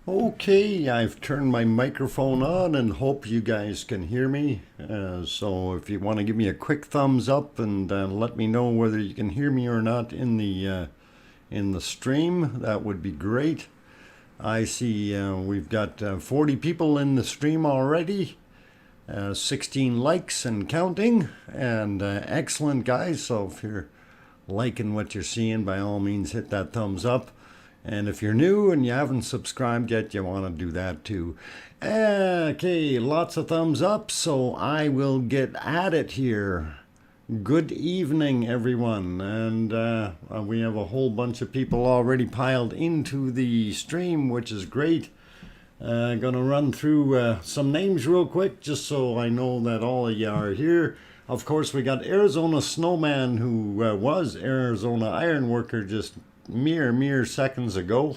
Okay, I've turned my microphone on and hope you guys can hear me. So if you want to give me a quick thumbs up and let me know whether you can hear me or not in the stream, that would be great. I see we've got 40 people in the stream already, 16 likes and counting, and excellent guys. So if you're liking what you're seeing, by all means hit that thumbs up. And if you're new and you haven't subscribed yet, you want to do that too. Okay, lots of thumbs up, so I will get at it here. Good evening, everyone. And we have a whole bunch of people already piled into the stream, which is great. Gonna run through some names real quick, just so I know that all of you are here. Of course, we got Arizona Snowman, who was Arizona Ironworker just mere seconds ago,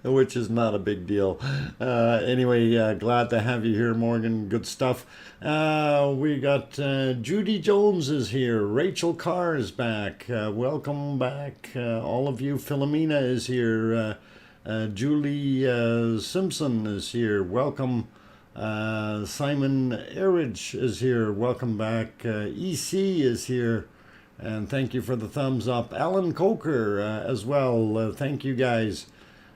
which is not a big deal. Anyway, glad to have you here, Morgan. Good stuff. We got Judy Jones is here. Rachel Carr is back. Welcome back, all of you. Philomena is here. Julie Simpson is here. Welcome. Simon Erridge is here. Welcome back. EC is here. And thank you for the thumbs up. Alan Coker as well. Thank you guys.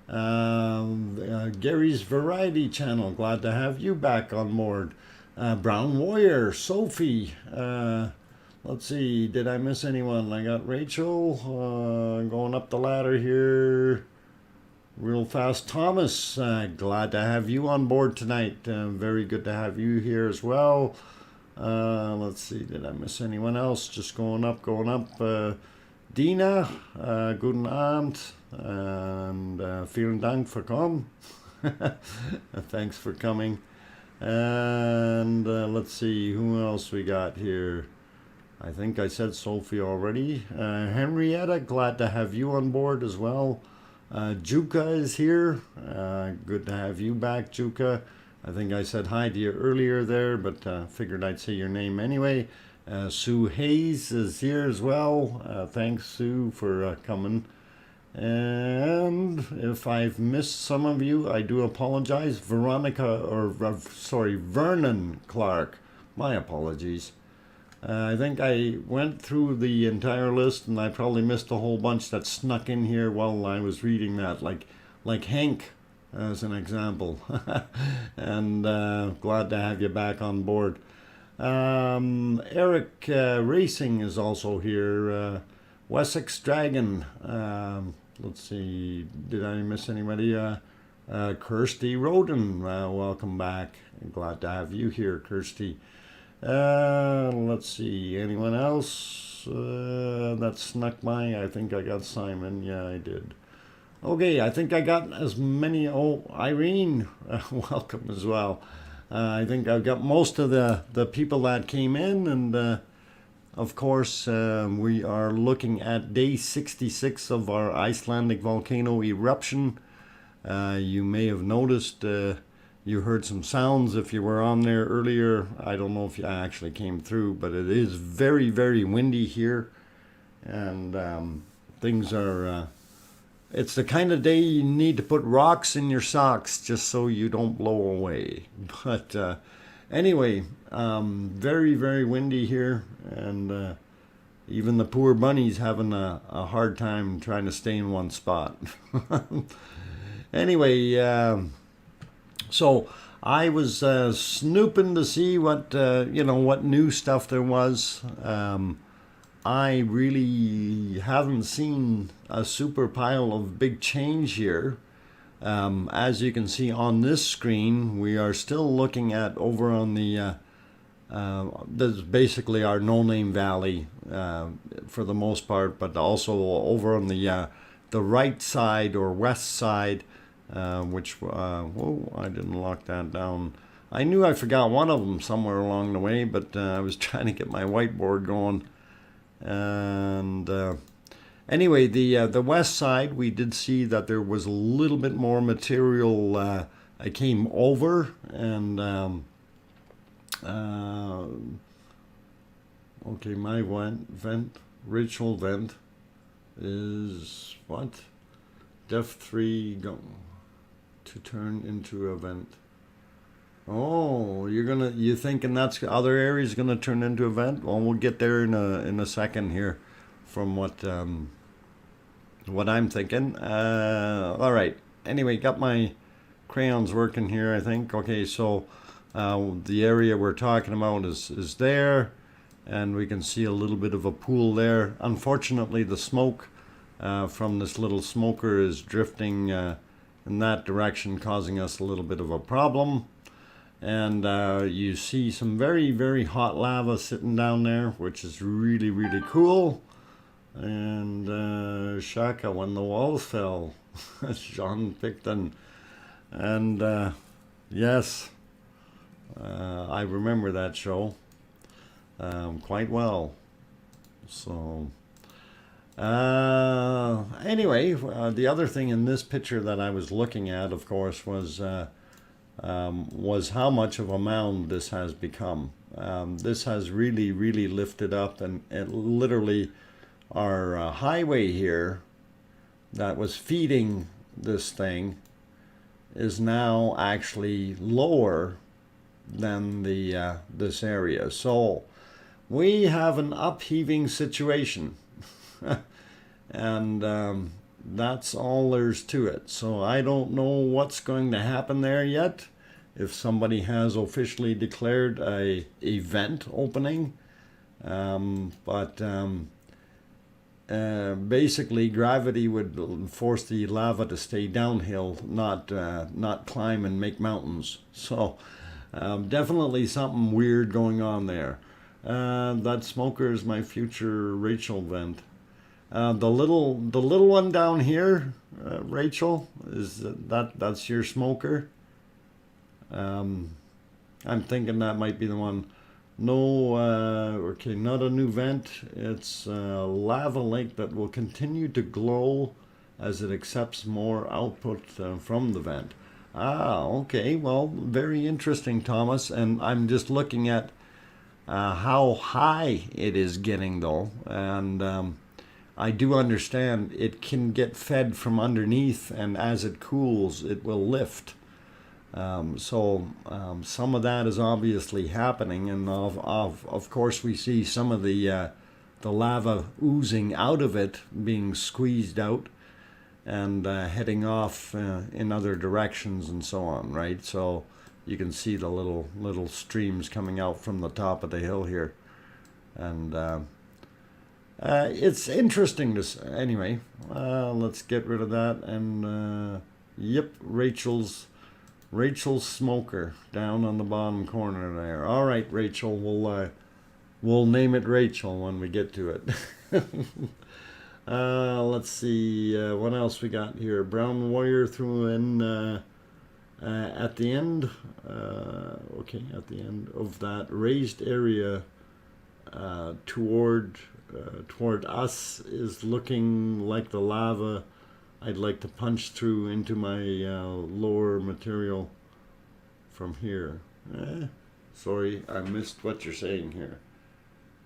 Gary's Variety Channel. Glad to have you back on board. Brown Warrior. Sophie. Let's see. Did I miss anyone? I got Rachel. Going up the ladder here. Real fast. Thomas. Glad to have you on board tonight. Very good to have you here as well. Let's see, did I miss anyone else? Just going up. Dina, guten Abend, and vielen Dank für kommen. Thanks for coming. And let's see, who else we got here? I think I said Sophie already. Henrietta, glad to have you on board as well. Juka is here. Good to have you back, Juka. I think I said hi to you earlier there, but figured I'd say your name anyway. Sue Hayes is here as well. Thanks, Sue, for coming. And if I've missed some of you, I do apologize. Vernon Clark. My apologies. I think I went through the entire list, and I probably missed a whole bunch that snuck in here while I was reading that, like Hank, as an example. And glad to have you back on board. Eric Racing is also here. Wessex Dragon. Let's see, did I miss anybody? Kirsty Roden, welcome back. Glad to have you here, Kirsty. Let's see, anyone else that snuck by? I think I got Simon. Yeah, I did. Okay, I think I got as many. Oh, Irene, welcome as well. I think I've got most of the people that came in, and of course we are looking at day 66 of our Icelandic volcano eruption. You may have noticed you heard some sounds if you were on there earlier. I don't know if you actually came through, but it is very windy here, and things are it's the kind of day you need to put rocks in your socks just so you don't blow away. But anyway, very windy here, and even the poor bunnies having a hard time trying to stay in one spot. Anyway, so I was snooping to see what what new stuff there was. I really haven't seen a super pile of big change here. As you can see on this screen, we are still looking at over on the this is basically our no-name valley for the most part, but also over on the right side or west side, which whoa, I didn't lock that down. I knew I forgot one of them somewhere along the way, but I was trying to get my whiteboard going. And anyway, the west side, we did see that there was a little bit more material I came over, and okay, my ritual vent is what? Def 3 go. to turn into a vent. Oh, you thinking that's other areas gonna turn into a vent? Well, we'll get there in a second here, from what I'm thinking. All right. Anyway, got my crayons working here, I think. Okay, so the area we're talking about is there, and we can see a little bit of a pool there. Unfortunately, the smoke from this little smoker is drifting in that direction, causing us a little bit of a problem. And you see some very, very hot lava sitting down there, which is really, really cool. And Shaka, when the walls fell, Sean Picton. And yes, I remember that show quite well. So anyway, the other thing in this picture that I was looking at, of course, was how much of a mound this has become. This has really, really lifted up, and it literally, our highway here that was feeding this thing is now actually lower than the this area. So we have an upheaving situation. And that's all there's to it. So I don't know what's going to happen there yet. If somebody has officially declared a event opening, basically gravity would force the lava to stay downhill, not climb and make mountains. So definitely something weird going on there. That smoker is my future Rachel vent. The little one down here, Rachel, that's your smoker. I'm thinking that might be the one. No, okay, not a new vent. It's a lava lake that will continue to glow as it accepts more output from the vent. Ah, okay, well, very interesting, Thomas. And I'm just looking at how high it is getting, though. And I do understand it can get fed from underneath, and as it cools, it will lift. So some of that is obviously happening, and of course we see some of the lava oozing out of it, being squeezed out and heading off in other directions and so on, right? So you can see the little streams coming out from the top of the hill here, and it's interesting to anyway. Let's get rid of that, and yep, Rachel's smoker down on the bottom corner there. All right, Rachel, we'll name it Rachel when we get to it. Let's see what else we got here. Brown Warrior threw in at the end. Okay, at the end of that raised area toward us is looking like the lava I'd like to punch through into my lower material from here. Sorry, I missed what you're saying here.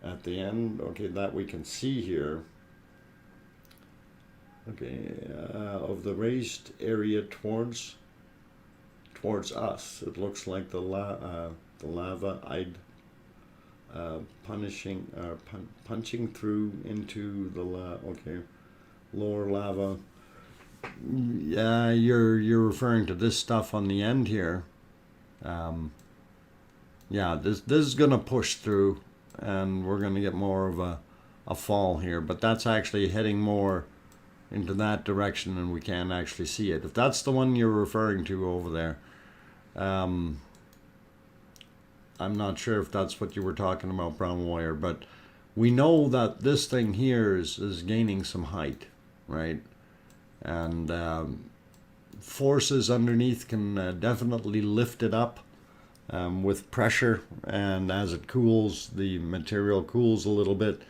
At the end, okay, that we can see here. Okay, of the raised area towards us, it looks like the lava I'd punching through into the lower lava. Yeah, you're referring to this stuff on the end here. Yeah, this is gonna push through, and we're gonna get more of a fall here. But that's actually heading more into that direction, and we can't actually see it. If that's the one you're referring to over there, I'm not sure if that's what you were talking about, Brown Wire. But we know that this thing here is gaining some height, right? And forces underneath can definitely lift it up with pressure, and as it cools, the material cools a little bit,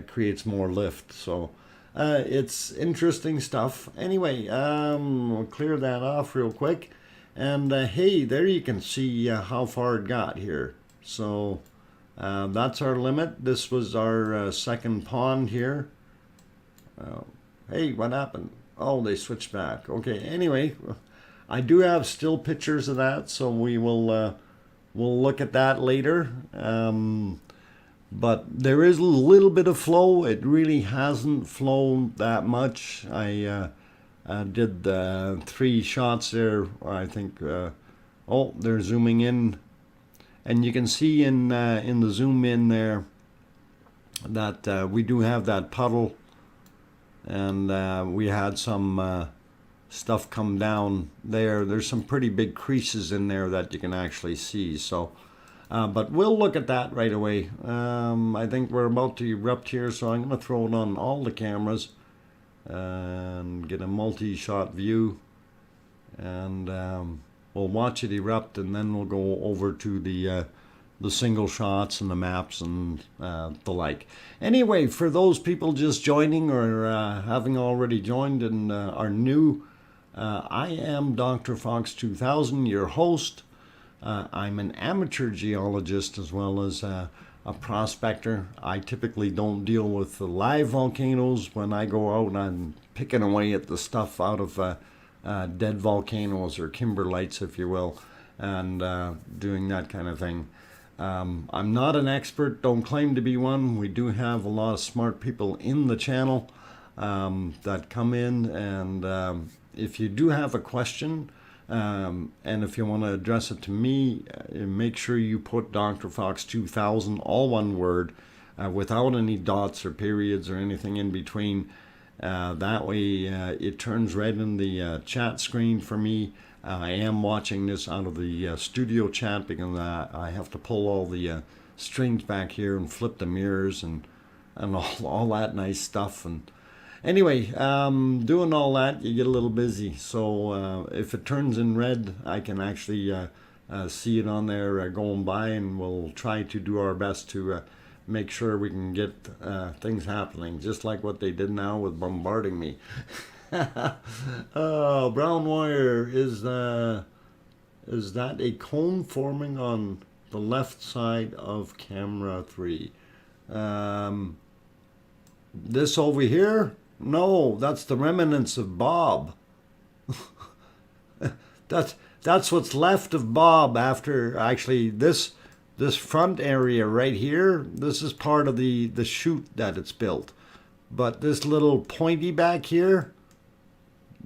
creates more lift. So it's interesting stuff. Anyway, we'll clear that off real quick, and hey, there you can see how far it got here. So that's our limit. This was our second pond here. Hey, what happened? Oh, they switched back. Okay, anyway, I do have still pictures of that, so we'll look at that later. But there is a little bit of flow. It really hasn't flown that much. I did 3 shots there. I think. Oh, they're zooming in, and you can see in the zoom in there that we do have that puddle, and we had some stuff come down there. There's some pretty big creases in there that you can actually see. So. But we'll look at that right away. I think we're about to erupt here, so I'm going to throw it on all the cameras and get a multi-shot view, and we'll watch it erupt, and then we'll go over to the single shots and the maps and the like. Anyway, for those people just joining or having already joined and are new, I am DrFox2000, your host. I'm an amateur geologist as well as a prospector. I typically don't deal with the live volcanoes. When I go out, I'm picking away at the stuff out of dead volcanoes or kimberlites, if you will, and doing that kind of thing. I'm not an expert, don't claim to be one. We do have a lot of smart people in the channel that come in, and if you do have a question, and if you want to address it to me, make sure you put DrFox2000, all one word, without any dots or periods or anything in between. That way it turns red in the chat screen for me. I am watching this out of the studio chat because I have to pull all the strings back here and flip the mirrors and all that nice stuff. And anyway, doing all that, you get a little busy. So if it turns in red, I can actually see it on there going by, and we'll try to do our best to make sure we can get things happening, just like what they did now with bombarding me. Oh, brown wire, is that a cone forming on the left side of camera 3? This over here? No, that's the remnants of Bob. That's what's left of Bob after actually this front area right here. This is part of the chute that it's built. But this little pointy back here,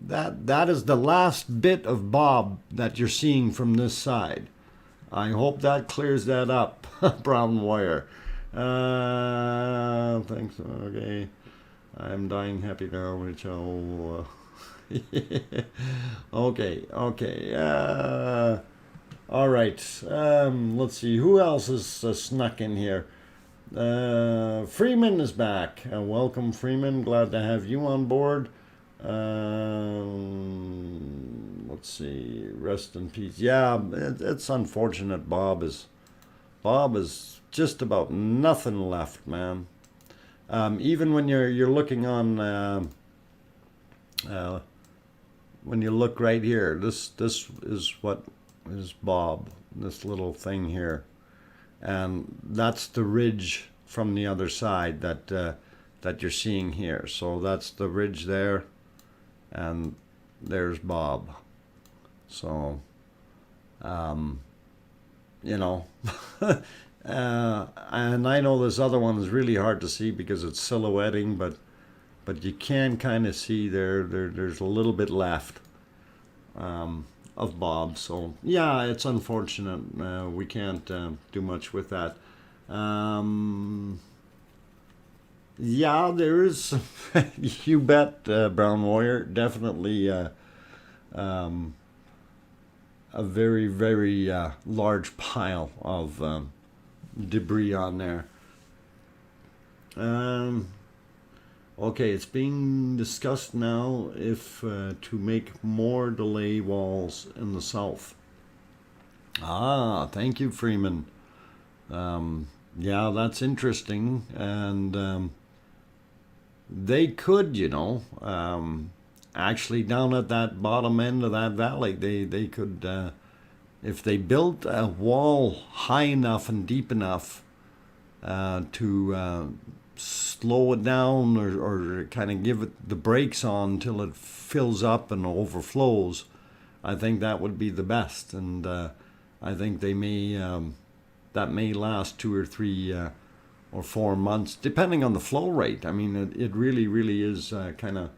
that is the last bit of Bob that you're seeing from this side. I hope that clears that up. Brown wire. Thanks. Okay. I'm dying happy now, which I'll... okay. All right. Let's see. Who else is snuck in here? Freeman is back. Welcome, Freeman. Glad to have you on board. Let's see. Rest in peace. Yeah, it's unfortunate. Bob is just about nothing left, man. Even when you're looking on, when you look right here, this is what is Bob, this little thing here, and that's the ridge from the other side that you're seeing here. So that's the ridge there, and there's Bob. So, you know. And I know this other one is really hard to see because it's silhouetting, but you can kind of see there's a little bit left of Bob. So yeah, it's unfortunate. We can't do much with that. Yeah, there is. You bet, Brown Warrior. Definitely a very, very large pile of debris on there. Okay, it's being discussed now if to make more delay walls in the south. Ah, thank you, Freeman. Yeah, that's interesting, and they could, you know, actually down at that bottom end of that valley, they could, if they built a wall high enough and deep enough to slow it down or kind of give it the brakes on until it fills up and overflows, I think that would be the best, and I think they may that may last 2 or 3 or 4 months, depending on the flow rate. I mean, it really is kind of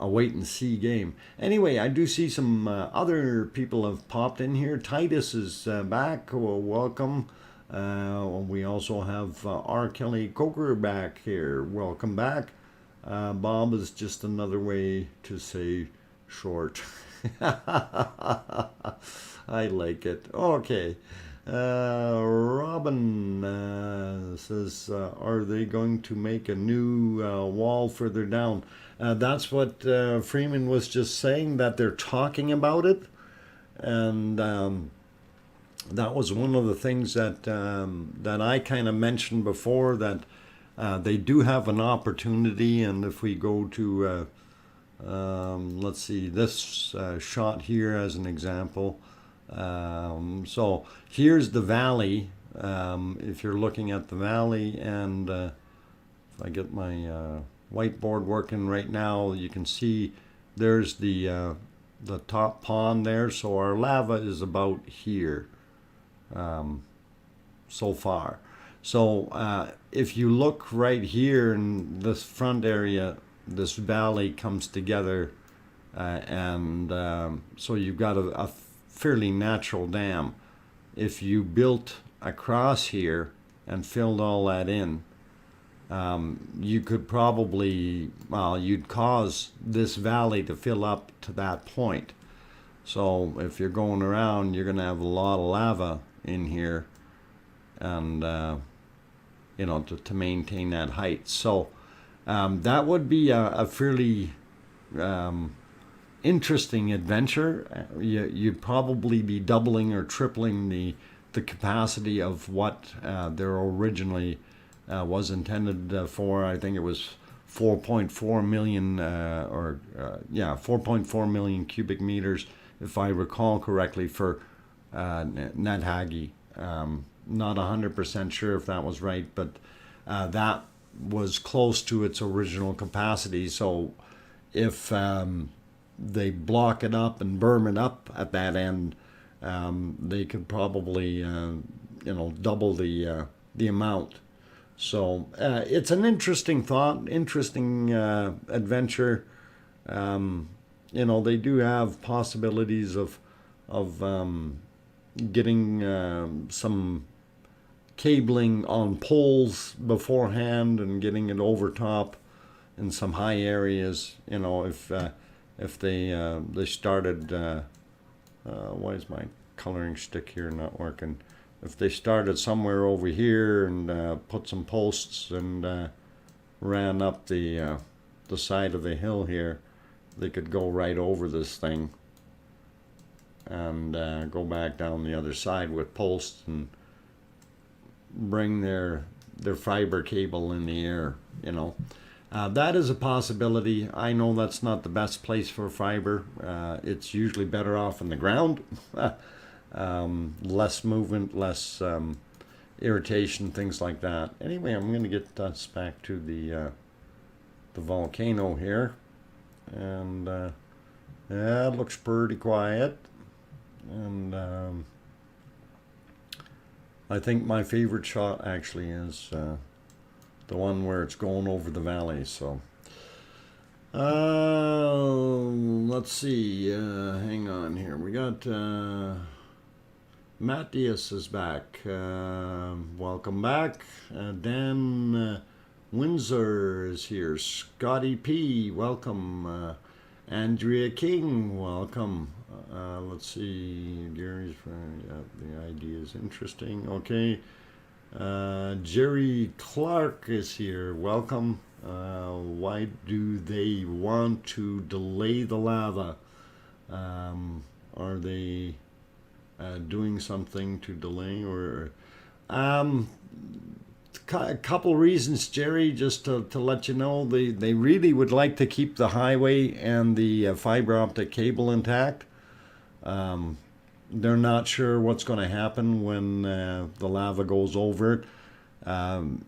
a wait and see game. Anyway, I do see some other people have popped in here. Titus is back. Well, welcome. We also have R. Kelly Coker back here. Welcome back. Bob is just another way to say short. I like it. Okay. Robin says, are they going to make a new wall further down? That's what Freeman was just saying, that they're talking about it. And that was one of the things that that I kind of mentioned before, that they do have an opportunity. And if we go to, let's see, this shot here as an example. So here's the valley. If you're looking at the valley, and if I get my whiteboard working right now, you can see there's the top pond there. So our lava is about here so far. So if you look right here in this front area, this valley comes together, and so you've got a fairly natural dam. If you built across here and filled all that in, you could probably, well, you'd cause this valley to fill up to that point. So if you're going around, you're going to have a lot of lava in here, and you know, to maintain that height. So that would be a fairly interesting adventure. You'd probably be doubling or tripling the capacity of what there originally was intended for. I think it was 4.4 million, 4.4 million cubic meters, if I recall correctly, for Nethagi. Not 100% sure if that was right, but that was close to its original capacity. So if they block it up and berm it up at that end, they could probably double the amount. So it's an interesting thought, interesting adventure. They do have possibilities of getting some cabling on poles beforehand and getting it over top in some high areas. If they started, why is my coloring stick here not working? If they started somewhere over here and put some posts and ran up the side of the hill here, they could go right over this thing and go back down the other side with posts and bring their fiber cable in the air. That is a possibility. I know that's not the best place for fiber. It's usually better off in the ground. Less movement, less irritation, things like that. Anyway, I'm going to get us back to the volcano here, and yeah, it looks pretty quiet. And I think my favorite shot actually is the one where it's going over the valley. So let's see, hang on here. We got Matthias is back. Welcome back. Dan Windsor is here. Scotty P, welcome. Andrea King, welcome. Let's see, Gary's the idea is interesting. Okay. Jerry Clark is here. Welcome. Why do they want to delay the lava? Are they doing something to delay, or a couple reasons, Jerry, just to let you know. They really would like to keep the highway and the fiber optic cable intact. They're not sure what's going to happen when the lava goes over it.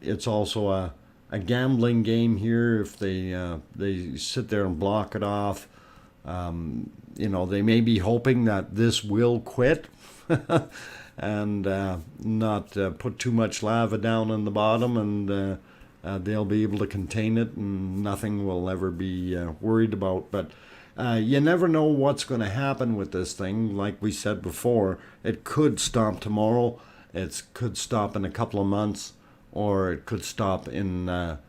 It's also a gambling game here. If they sit there and block it off, You know, they may be hoping that this will quit and not put too much lava down in the bottom, and they'll be able to contain it and nothing will ever be worried about. But you never know what's going to happen with this thing. Like we said before, it could stop tomorrow, it could stop in a couple of months, or it could stop in a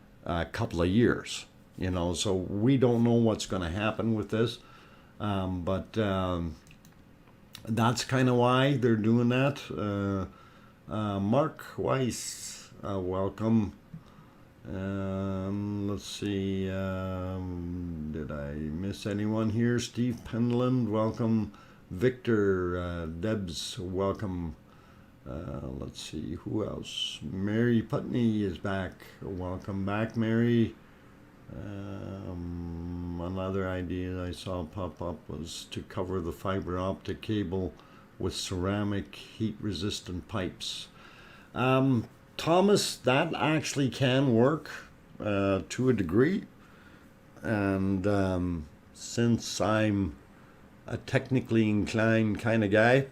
couple of years. You know, so we don't know what's going to happen with this. But that's kind of why they're doing that. Mark Weiss, welcome. Let's see, did I miss anyone here? Steve Penland, welcome. Victor, Debs, welcome. Let's see, who else? Mary Putney is back. Welcome back, Mary. Another idea I saw pop up was to cover the fiber optic cable with ceramic heat-resistant pipes. Thomas, that actually can work to a degree, and since I'm a technically inclined kind of guy,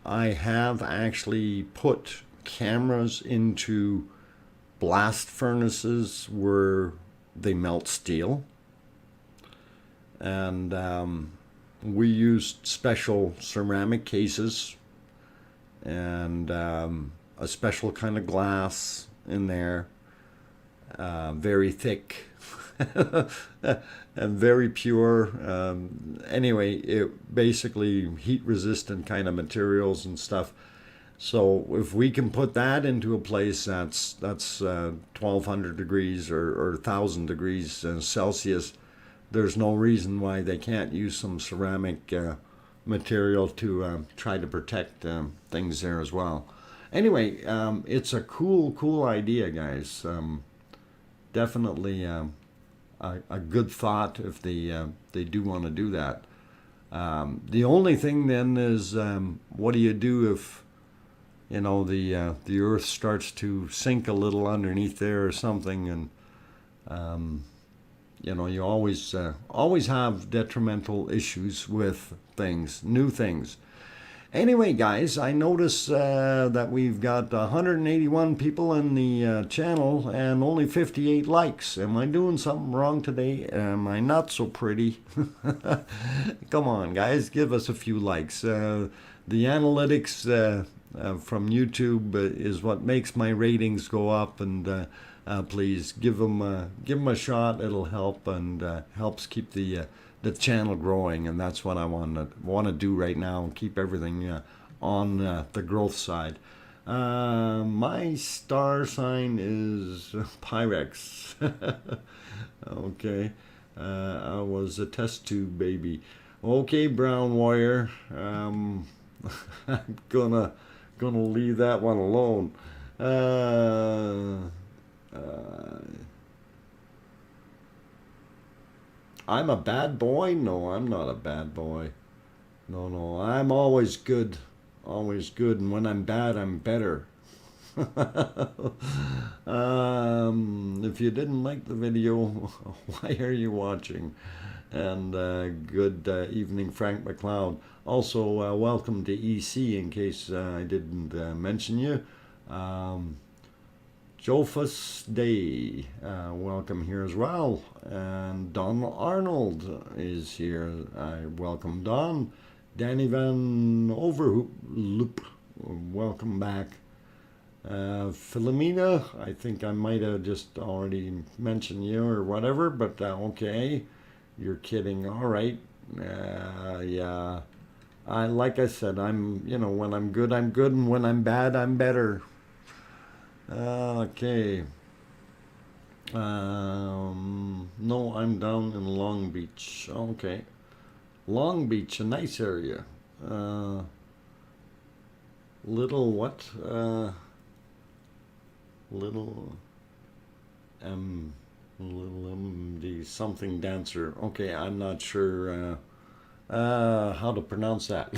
I have actually put cameras into blast furnaces where they melt steel, and we used special ceramic cases and a special kind of glass in there, very thick and very pure. Anyway, it basically heat resistant kind of materials and stuff. So if we can put that into a place that's 1200 degrees or 1000 degrees Celsius, there's no reason why they can't use some ceramic material to try to protect things there as well. Anyway, it's a cool idea, guys. Definitely a good thought if they do want to do that. The only thing then is, what do you do if, you know, the earth starts to sink a little underneath there or something, and you know, you always have detrimental issues with things, new things. Anyway, guys, I notice that we've got 181 people in the channel and only 58 likes. Am I doing something wrong today? Am I not so pretty? Come on, guys, give us a few likes. The analytics from YouTube is what makes my ratings go up, and please give them a shot. It'll help, and helps keep the channel growing, and that's what I want to do right now, keep everything on the growth side. My star sign is Pyrex. Okay, I was a test tube baby. Okay, Brown Warrior, I'm gonna leave that one alone. I'm a bad boy? No, I'm not a bad boy. No, I'm always good. Always good, and when I'm bad, I'm better. If you didn't like the video, why are you watching? And good evening, Frank McLeod. Also, welcome to EC, in case I didn't mention you. Jofus Day, welcome here as well. And Don Arnold is here. I welcome Don. Danny Van Overloop, welcome back. Philomena, I think I might have just already mentioned you or whatever, but okay, you're kidding. All right. Yeah. Like I said, when I'm good, and when I'm bad, I'm better. Okay. No, I'm down in Long Beach. Okay. Long Beach, a nice area. Little what? Little MD something dancer. Okay, I'm not sure how to pronounce that.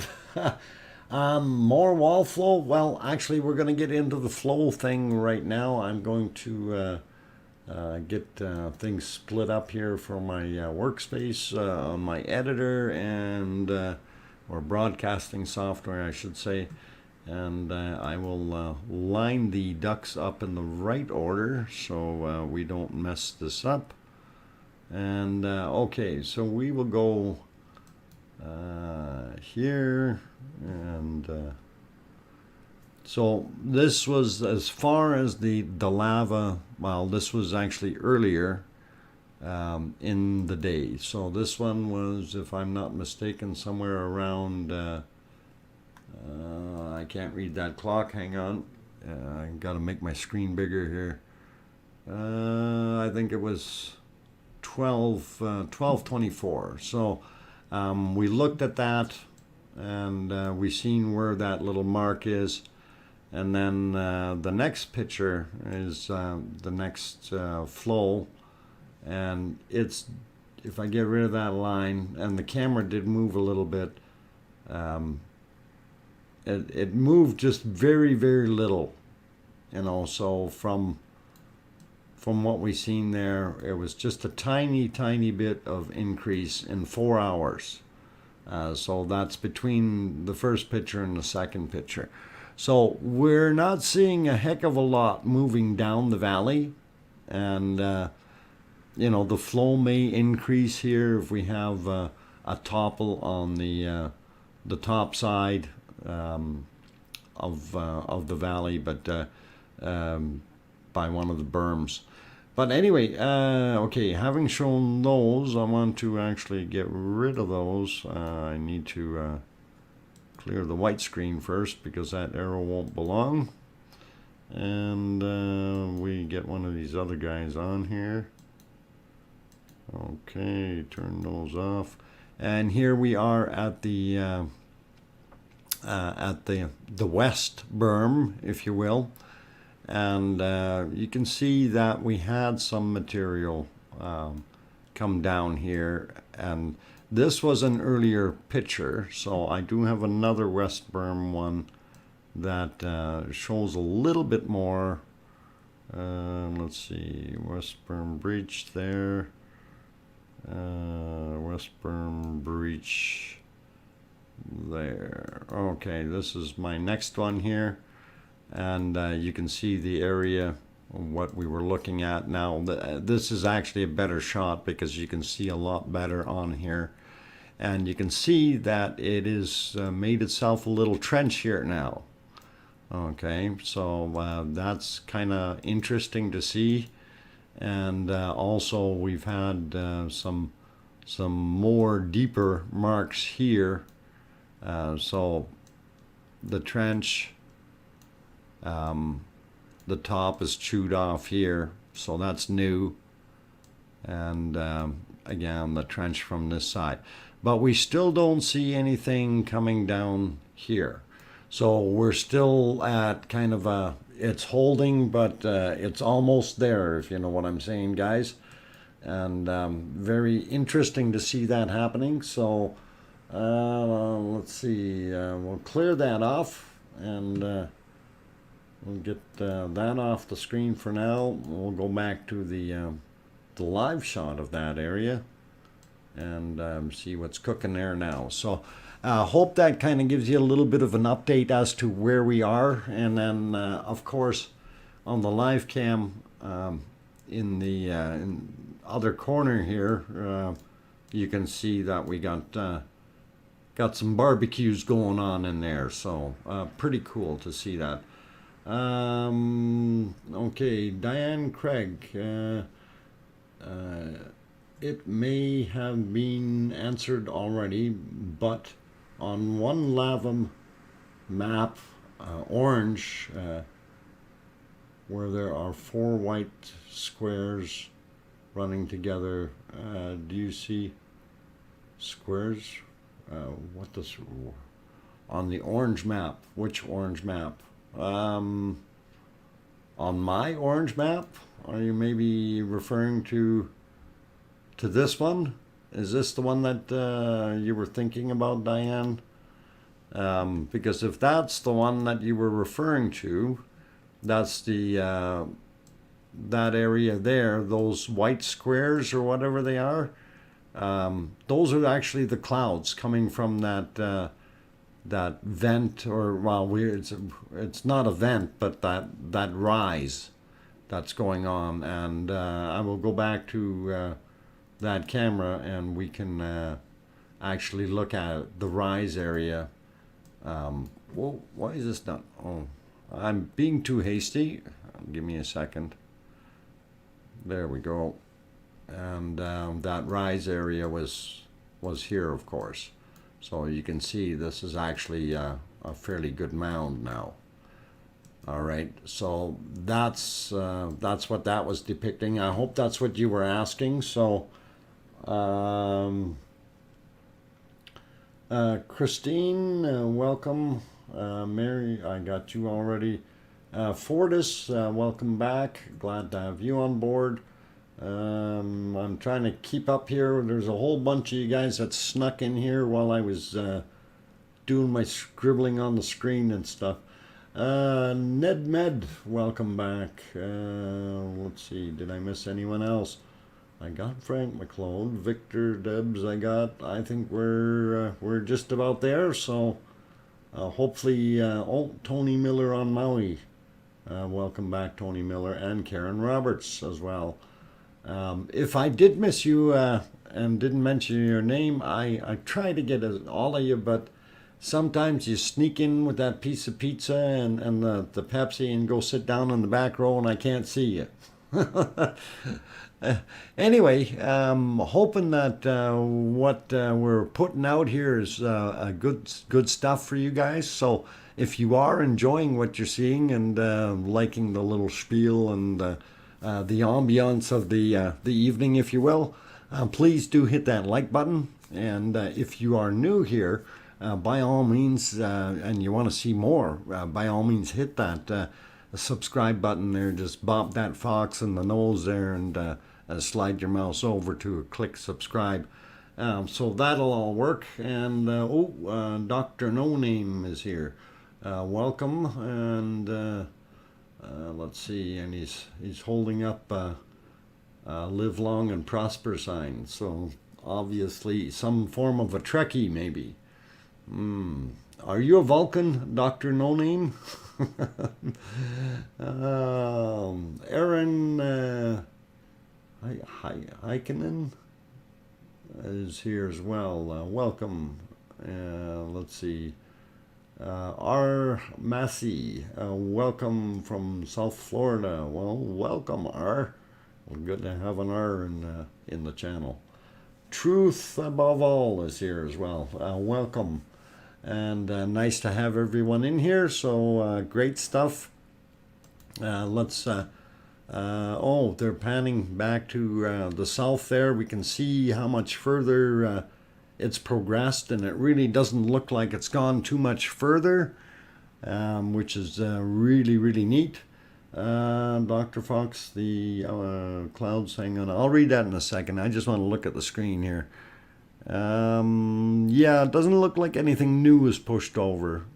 More wall flow. Well, actually, we're going to get into the flow thing right now. I'm going to get things split up here for my workspace on my editor and or broadcasting software, I should say. And I will line the ducks up in the right order so we don't mess this up. And okay, so we will go here, and so this was as far as the lava. Well, this was actually earlier in the day. So this one was, if I'm not mistaken, somewhere around I can't read that clock, hang on, I gotta make my screen bigger here. I think it was 12:24. So we looked at that, and we seen where that little mark is, and then the next picture is the next flow, and it's, if I get rid of that line, and the camera did move a little bit, it moved just very, very little, you know. So from what we seen there, it was just a tiny bit of increase in 4 hours. So that's between the first picture and the second picture. So we're not seeing a heck of a lot moving down the valley, and you know, the flow may increase here if we have a topple on the top side of the valley, but by one of the berms. But anyway, okay, having shown those, I want to actually get rid of those. I need to clear the white screen first, because that arrow won't belong. And we get one of these other guys on here. Okay, turn those off. And here we are at the west berm, if you will. And you can see that we had some material come down here, and this was an earlier picture, so I do have another west berm one that shows a little bit more. Let's see, west berm breach there, west berm breach there. Okay, this is my next one here. And you can see the area of what we were looking at. Now, this is actually a better shot because you can see a lot better on here. And you can see that it is made itself a little trench here now. Okay, so that's kind of interesting to see. And also we've had some more deeper marks here. So the trench, the top is chewed off here, so that's new. And again, the trench from this side, but we still don't see anything coming down here. So we're still at kind of a, it's holding, but it's almost there, if you know what I'm saying, guys. And very interesting to see that happening. So let's see, we'll clear that off, and we'll get that off the screen for now. We'll go back to the live shot of that area and see what's cooking there now. So hope that kind of gives you a little bit of an update as to where we are. And then of course on the live cam in the other corner here, you can see that we got some barbecues going on in there. So pretty cool to see that. Okay, Diane Craig, it may have been answered already, but on one lava map, orange, where there are 4 white squares running together, do you see squares? What does, on the orange map, which orange map? On my orange map, are you maybe referring to this one? Is this the one that you were thinking about, Diane? Because if that's the one that you were referring to, that's the that area there, those white squares or whatever they are, those are actually the clouds coming from that vent, or well, it's not a vent, but that rise that's going on. And I will go back to that camera, and we can actually look at the rise area. Whoa, why is this not? Oh, I'm being too hasty. Give me a second. There we go. And that rise area was here, of course. So you can see this is actually a fairly good mound now. All right, so that's what that was depicting. I hope that's what you were asking. So, Christine, welcome. Mary, I got you already. Fortis, welcome back. Glad to have you on board. I'm trying to keep up here. There's a whole bunch of you guys that snuck in here while I was doing my scribbling on the screen and stuff. Ned Med, welcome back. Let's see, did I miss anyone else? I got Frank McLeod, Victor Debs. I think we're just about there. So hopefully, Tony Miller on Maui. Welcome back, Tony Miller, and Karen Roberts as well. If I did miss you and didn't mention your name, I try to get all of you, but sometimes you sneak in with that piece of pizza and the Pepsi and go sit down in the back row, and I can't see you. Anyway, hoping that what we're putting out here is good stuff for you guys. So if you are enjoying what you're seeing and liking the little spiel and the ambiance of the evening, if you will, please do hit that like button. And if you are new here, by all means, and you want to see more, by all means hit that subscribe button there. Just bop that fox in the nose there and slide your mouse over to click subscribe. So that'll all work. And Dr. No Name is here. Welcome. And let's see, and he's holding up live long and prosper sign. So obviously some form of a Trekkie, maybe. Are you a Vulcan, Dr. No Name? Aaron Heikkinen is here as well. Welcome. Let's see. R. Massey, welcome from South Florida. Well, welcome, R. Well, good to have an R in the channel. Truth Above All is here as well. Welcome. And nice to have everyone in here. So great stuff. Let's they're panning back to the south there. We can see how much further it's progressed, and it really doesn't look like it's gone too much further, which is really, really neat. Dr. Fox, the clouds, hang on. I'll read that in a second. I just want to look at the screen here. Yeah, it doesn't look like anything new is pushed over.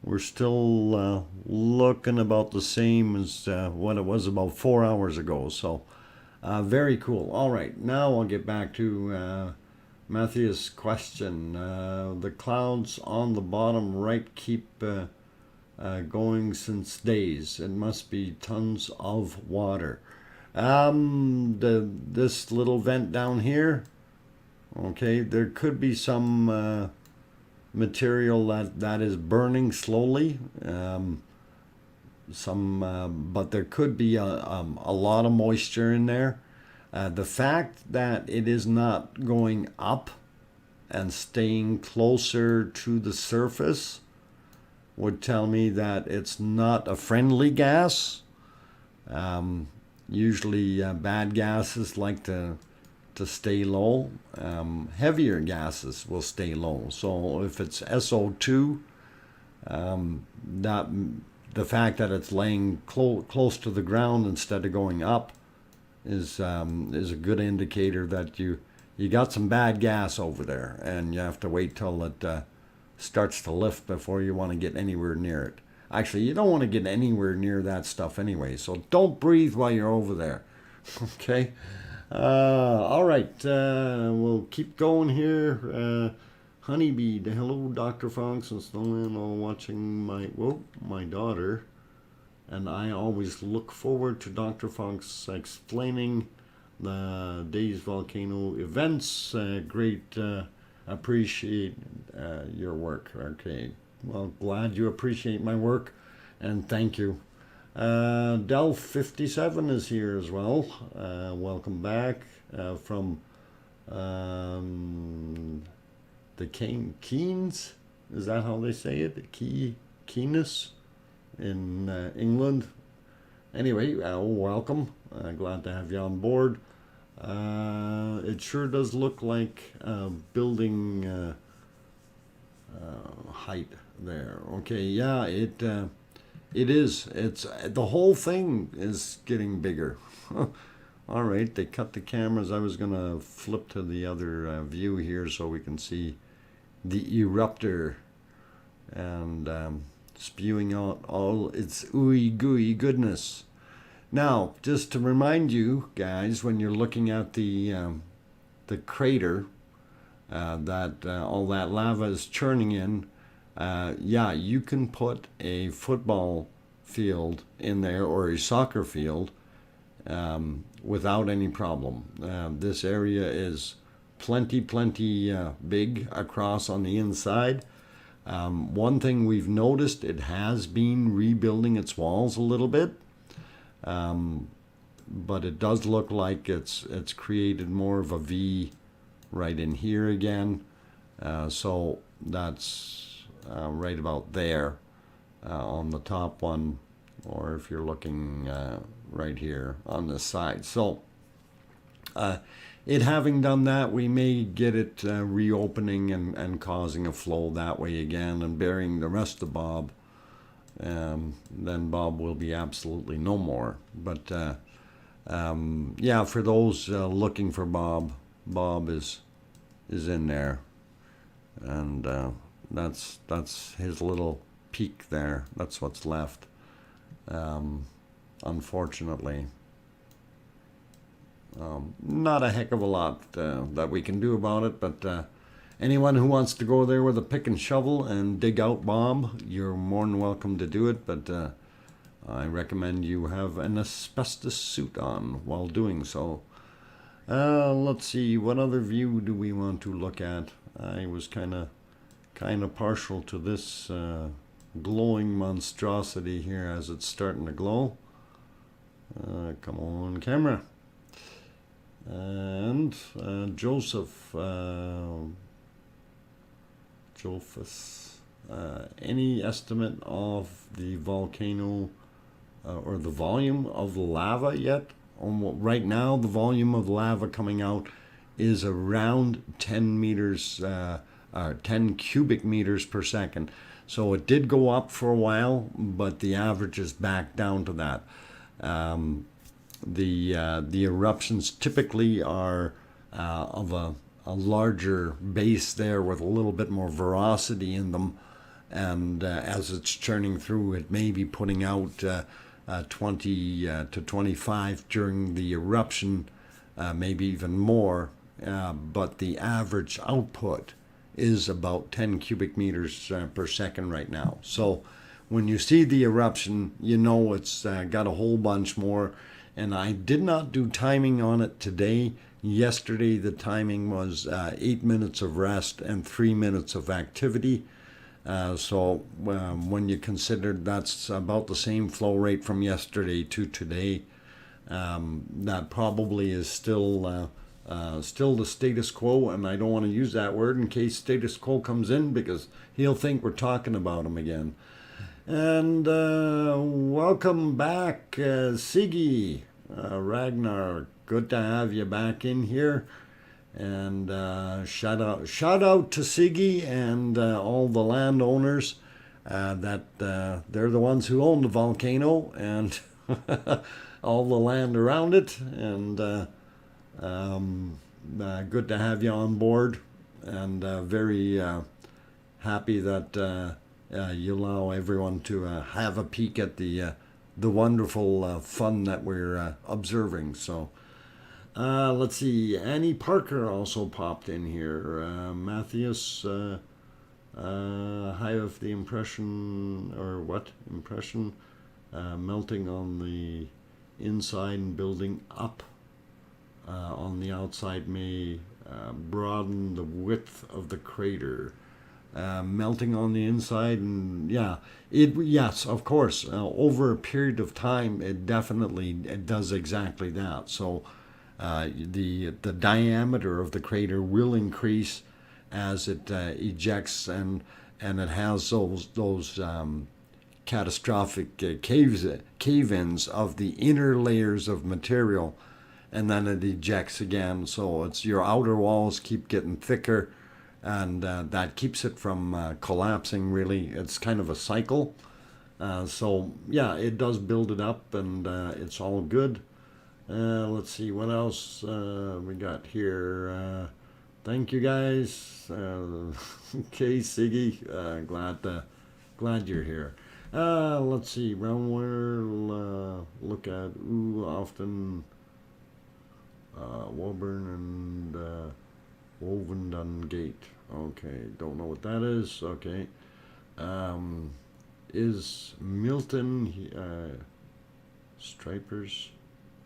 We're still looking about the same as what it was about 4 hours ago. So very cool. All right, now I'll get back to Matthew's question. The clouds on the bottom right keep going since days. It must be tons of water. This little vent down here, okay, there could be some material that is burning slowly. But there could be a lot of moisture in there. The fact that it is not going up and staying closer to the surface would tell me that it's not a friendly gas. Usually bad gases like to stay low. Heavier gases will stay low. So if it's SO2, the fact that it's laying close to the ground instead of going up is a good indicator that you got some bad gas over there, and you have to wait till it starts to lift before you want to get anywhere near it. Actually, you don't want to get anywhere near that stuff anyway, so don't breathe while you're over there. Okay? All right, we'll keep going here. Honeybee, hello, Dr. Fox, and Snowman, all watching my daughter. And I always look forward to Dr. Fox explaining the day's volcano events. Great, appreciate your work. Okay, well, glad you appreciate my work, and thank you. Delph57 is here as well. Welcome back from the Keens. Is that how they say it? Keenis in England. Anyway, welcome. Glad to have you on board. It sure does look like building height there. Okay, yeah, it is. It's the whole thing is getting bigger. All right, they cut the cameras. I was gonna flip to the other view here so we can see the eruptor and spewing out all its ooey gooey goodness. Now, just to remind you guys, when you're looking at the crater that all that lava is churning in, yeah, you can put a football field in there or a soccer field without any problem. This area is plenty big across on the inside. One thing we've noticed, it has been rebuilding its walls a little bit, but it does look like it's created more of a V right in here again. So that's right about there on the top one, or if you're looking right here on this side. So it having done that, we may get it reopening and causing a flow that way again and burying the rest of Bob. Then Bob will be absolutely no more. But yeah, for those looking for Bob, Bob is in there, and that's his little peak there. That's what's left, unfortunately. Not a heck of a lot that we can do about it, but anyone who wants to go there with a pick and shovel and dig out Bob, you're more than welcome to do it, but I recommend you have an asbestos suit on while doing so. Let's see, what other view do we want to look at? I was kind of partial to this glowing monstrosity here as it's starting to glow. Come on, camera. And Josephus, any estimate of the volcano or the volume of lava yet? Right now, the volume of lava coming out is around 10 meters, 10 cubic meters per second. So it did go up for a while, but the average is back down to that. The eruptions typically are of a larger base there with a little bit more veracity in them, and as it's churning through, it may be putting out 20 to 25 during the eruption, maybe even more, but the average output is about 10 cubic meters per second right now. So when you see the eruption, you know it's got a whole bunch more. And I did not do timing on it today. Yesterday, the timing was 8 minutes of rest and 3 minutes of activity. So when you consider that's about the same flow rate from yesterday to today, that probably is still the status quo. And I don't want to use that word in case status quo comes in, because he'll think we're talking about him again. And welcome back, Siggy, Ragnar. Good to have you back in here. And shout out to Siggy and all the landowners that they're the ones who own the volcano and all the land around it. And good to have you on board. And very happy that you allow everyone to have a peek at the wonderful fun that we're observing. So let's see. Annie Parker also popped in here. Matthias, I have the impression, or what impression? Melting on the inside and building up on the outside may broaden the width of the crater. Melting on the inside, and yes, of course, over a period of time it does exactly that. So the diameter of the crater will increase as it ejects, and it has those catastrophic cave-ins of the inner layers of material, and then it ejects again. So it's your outer walls keep getting thicker, and that keeps it from collapsing. Really, it's kind of a cycle. So yeah, it does build it up, and it's all good. Let's see what else we got here. Thank you guys. Okay, Siggy, glad you're here. Let's see, Roundware, look at often Woburn and Wovendon Gate. Okay, don't know what that is. Okay. Is Milton stripers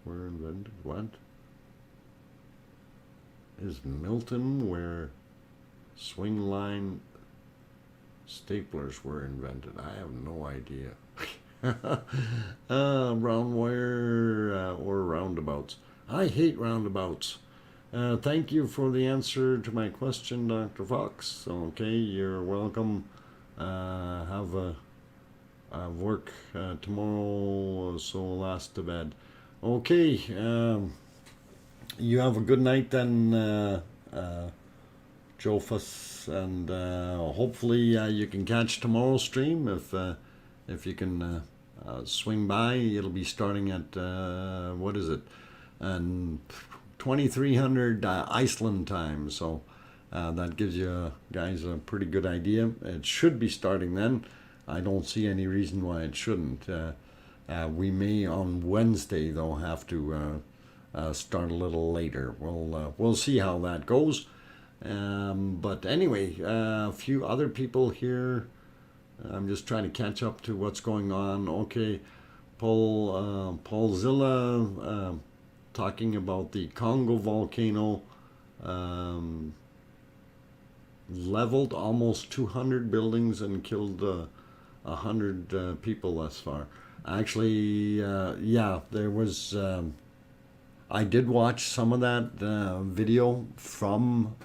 were invented? What? Is Milton where swing line staplers were invented? I have no idea. Round wire or roundabouts. I hate roundabouts. Thank you for the answer to my question, Dr. Fox. Okay, you're welcome. Have a work tomorrow, so last to bed. Okay, you have a good night then, Jofus, and hopefully you can catch tomorrow's stream if you can swing by. It'll be starting at what is it? And 2300 Iceland time, so that gives you guys a pretty good idea. It should be starting then. I don't see any reason why it shouldn't. We may on Wednesday though have to start a little later. We'll see how that goes. But anyway, a few other people here. I'm just trying to catch up to what's going on. Okay, Paulzilla talking about the Congo volcano, leveled almost 200 buildings and killed 100 people thus far. Actually, yeah, there was. I did watch some of that video from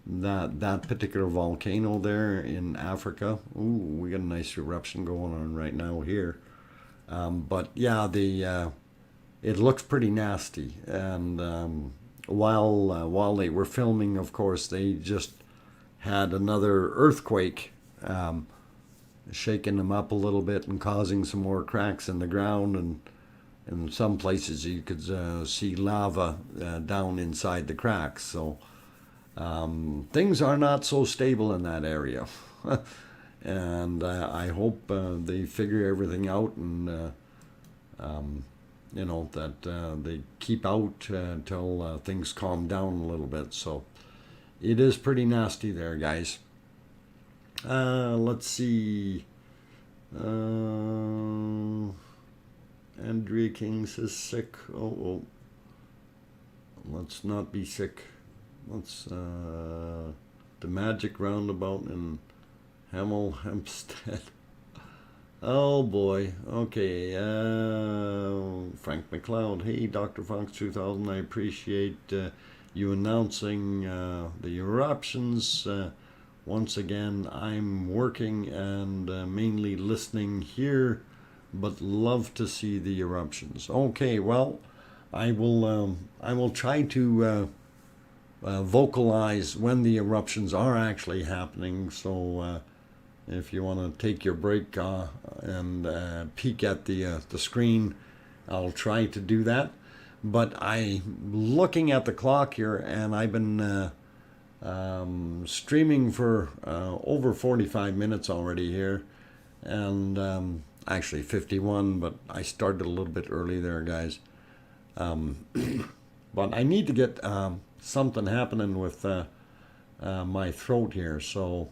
that particular volcano there in Africa. Ooh, we got a nice eruption going on right now here. But yeah, it looks pretty nasty. And while they were filming, of course, they just had another earthquake, shaking them up a little bit and causing some more cracks in the ground. And in some places you could see lava down inside the cracks. So things are not so stable in that area. And I hope they figure everything out, and that they keep out until things calm down a little bit. So it is pretty nasty there, guys. Let's see. Andrea King says sick. Oh. Let's not be sick. Let's the magic roundabout in Hempstead. Oh boy. Okay. Frank McLeod. Hey, DrFox2000. I appreciate you announcing the eruptions. Once again, I'm working and mainly listening here, but love to see the eruptions. Okay, well, I will try to vocalize when the eruptions are actually happening. So if you want to take your break and peek at the screen, I'll try to do that. But I'm looking at the clock here, and I've been Streaming for over 45 minutes already here, and actually 51, but I started a little bit early there, guys. But I need to get something happening with my throat here, so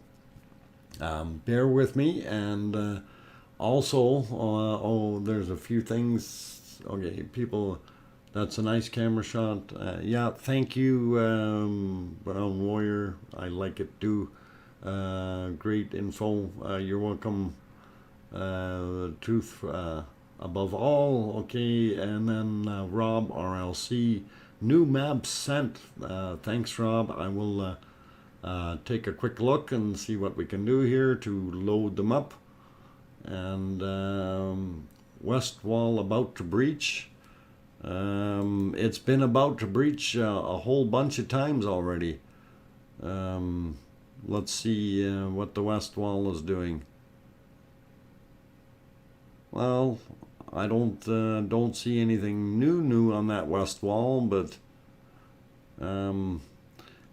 bear with me. And also, oh, there's a few things. Okay, people, that's a nice camera shot. Yeah, thank you, Brown Warrior. I like it too. Great info. You're welcome. Truth above all. Okay, and then Rob RLC. New maps sent. Thanks, Rob. I will take a quick look and see what we can do here to load them up. And west wall about to breach. It's been about to breach a whole bunch of times already. Let's see what the west wall is doing. Well, I don't see anything new on that west wall, but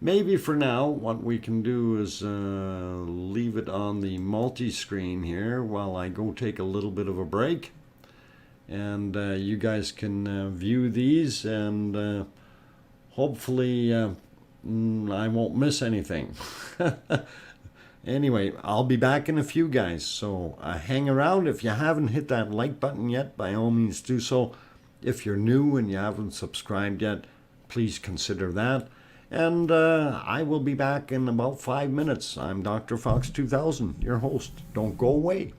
maybe for now what we can do is leave it on the multi-screen here while I go take a little bit of a break, and you guys can view these, and hopefully I won't miss anything. Anyway, I'll be back in a few, guys, so hang around. If you haven't hit that like button yet, by all means do so. If you're new and you haven't subscribed yet, please consider that. And I will be back in about 5 minutes. I'm DrFox2000, your host. Don't go away.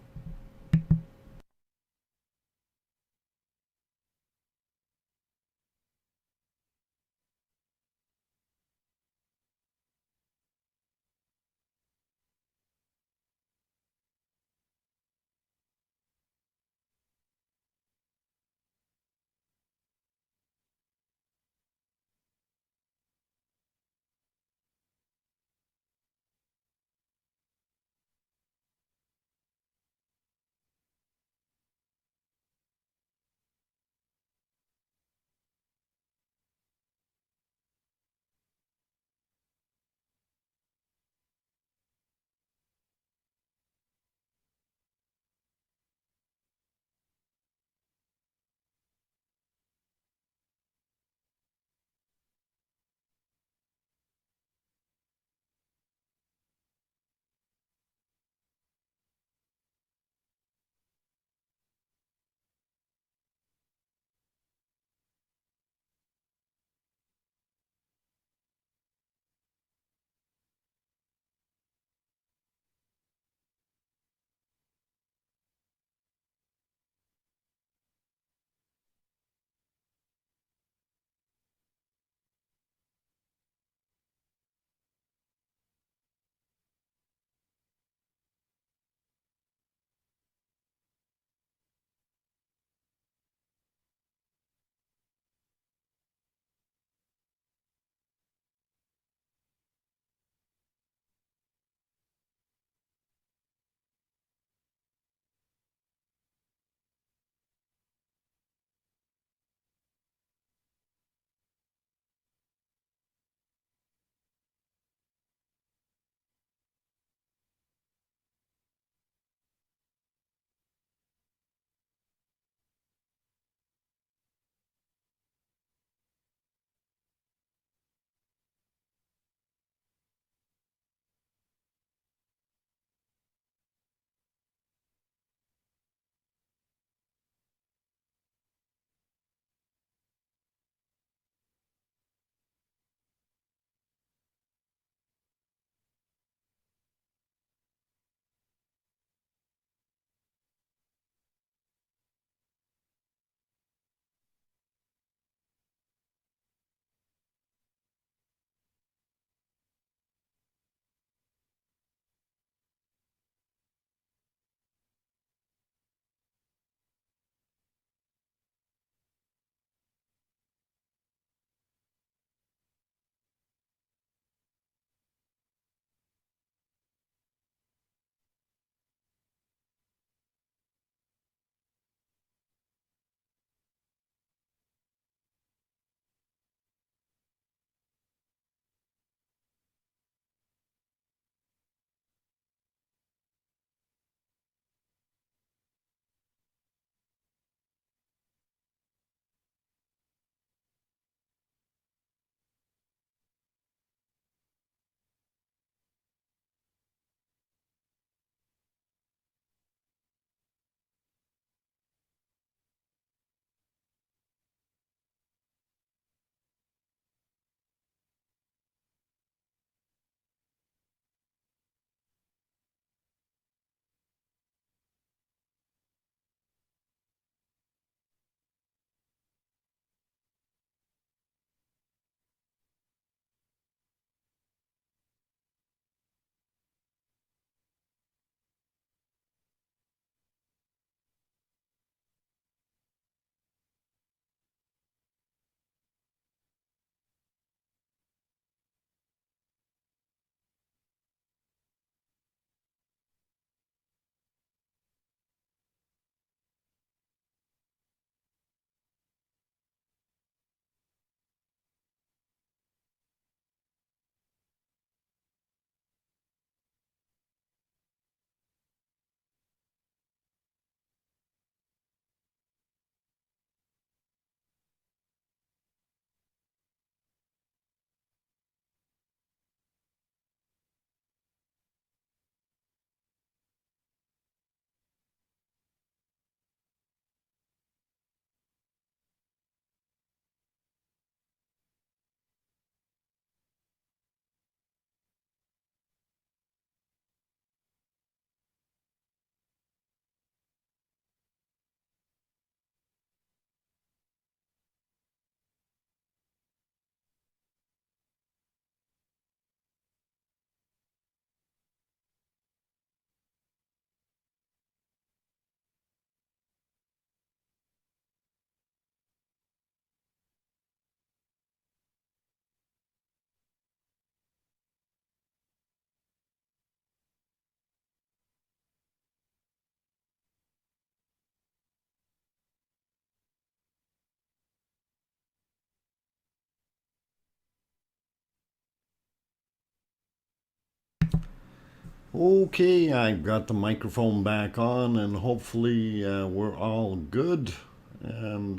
Okay, I've got the microphone back on, and hopefully we're all good. And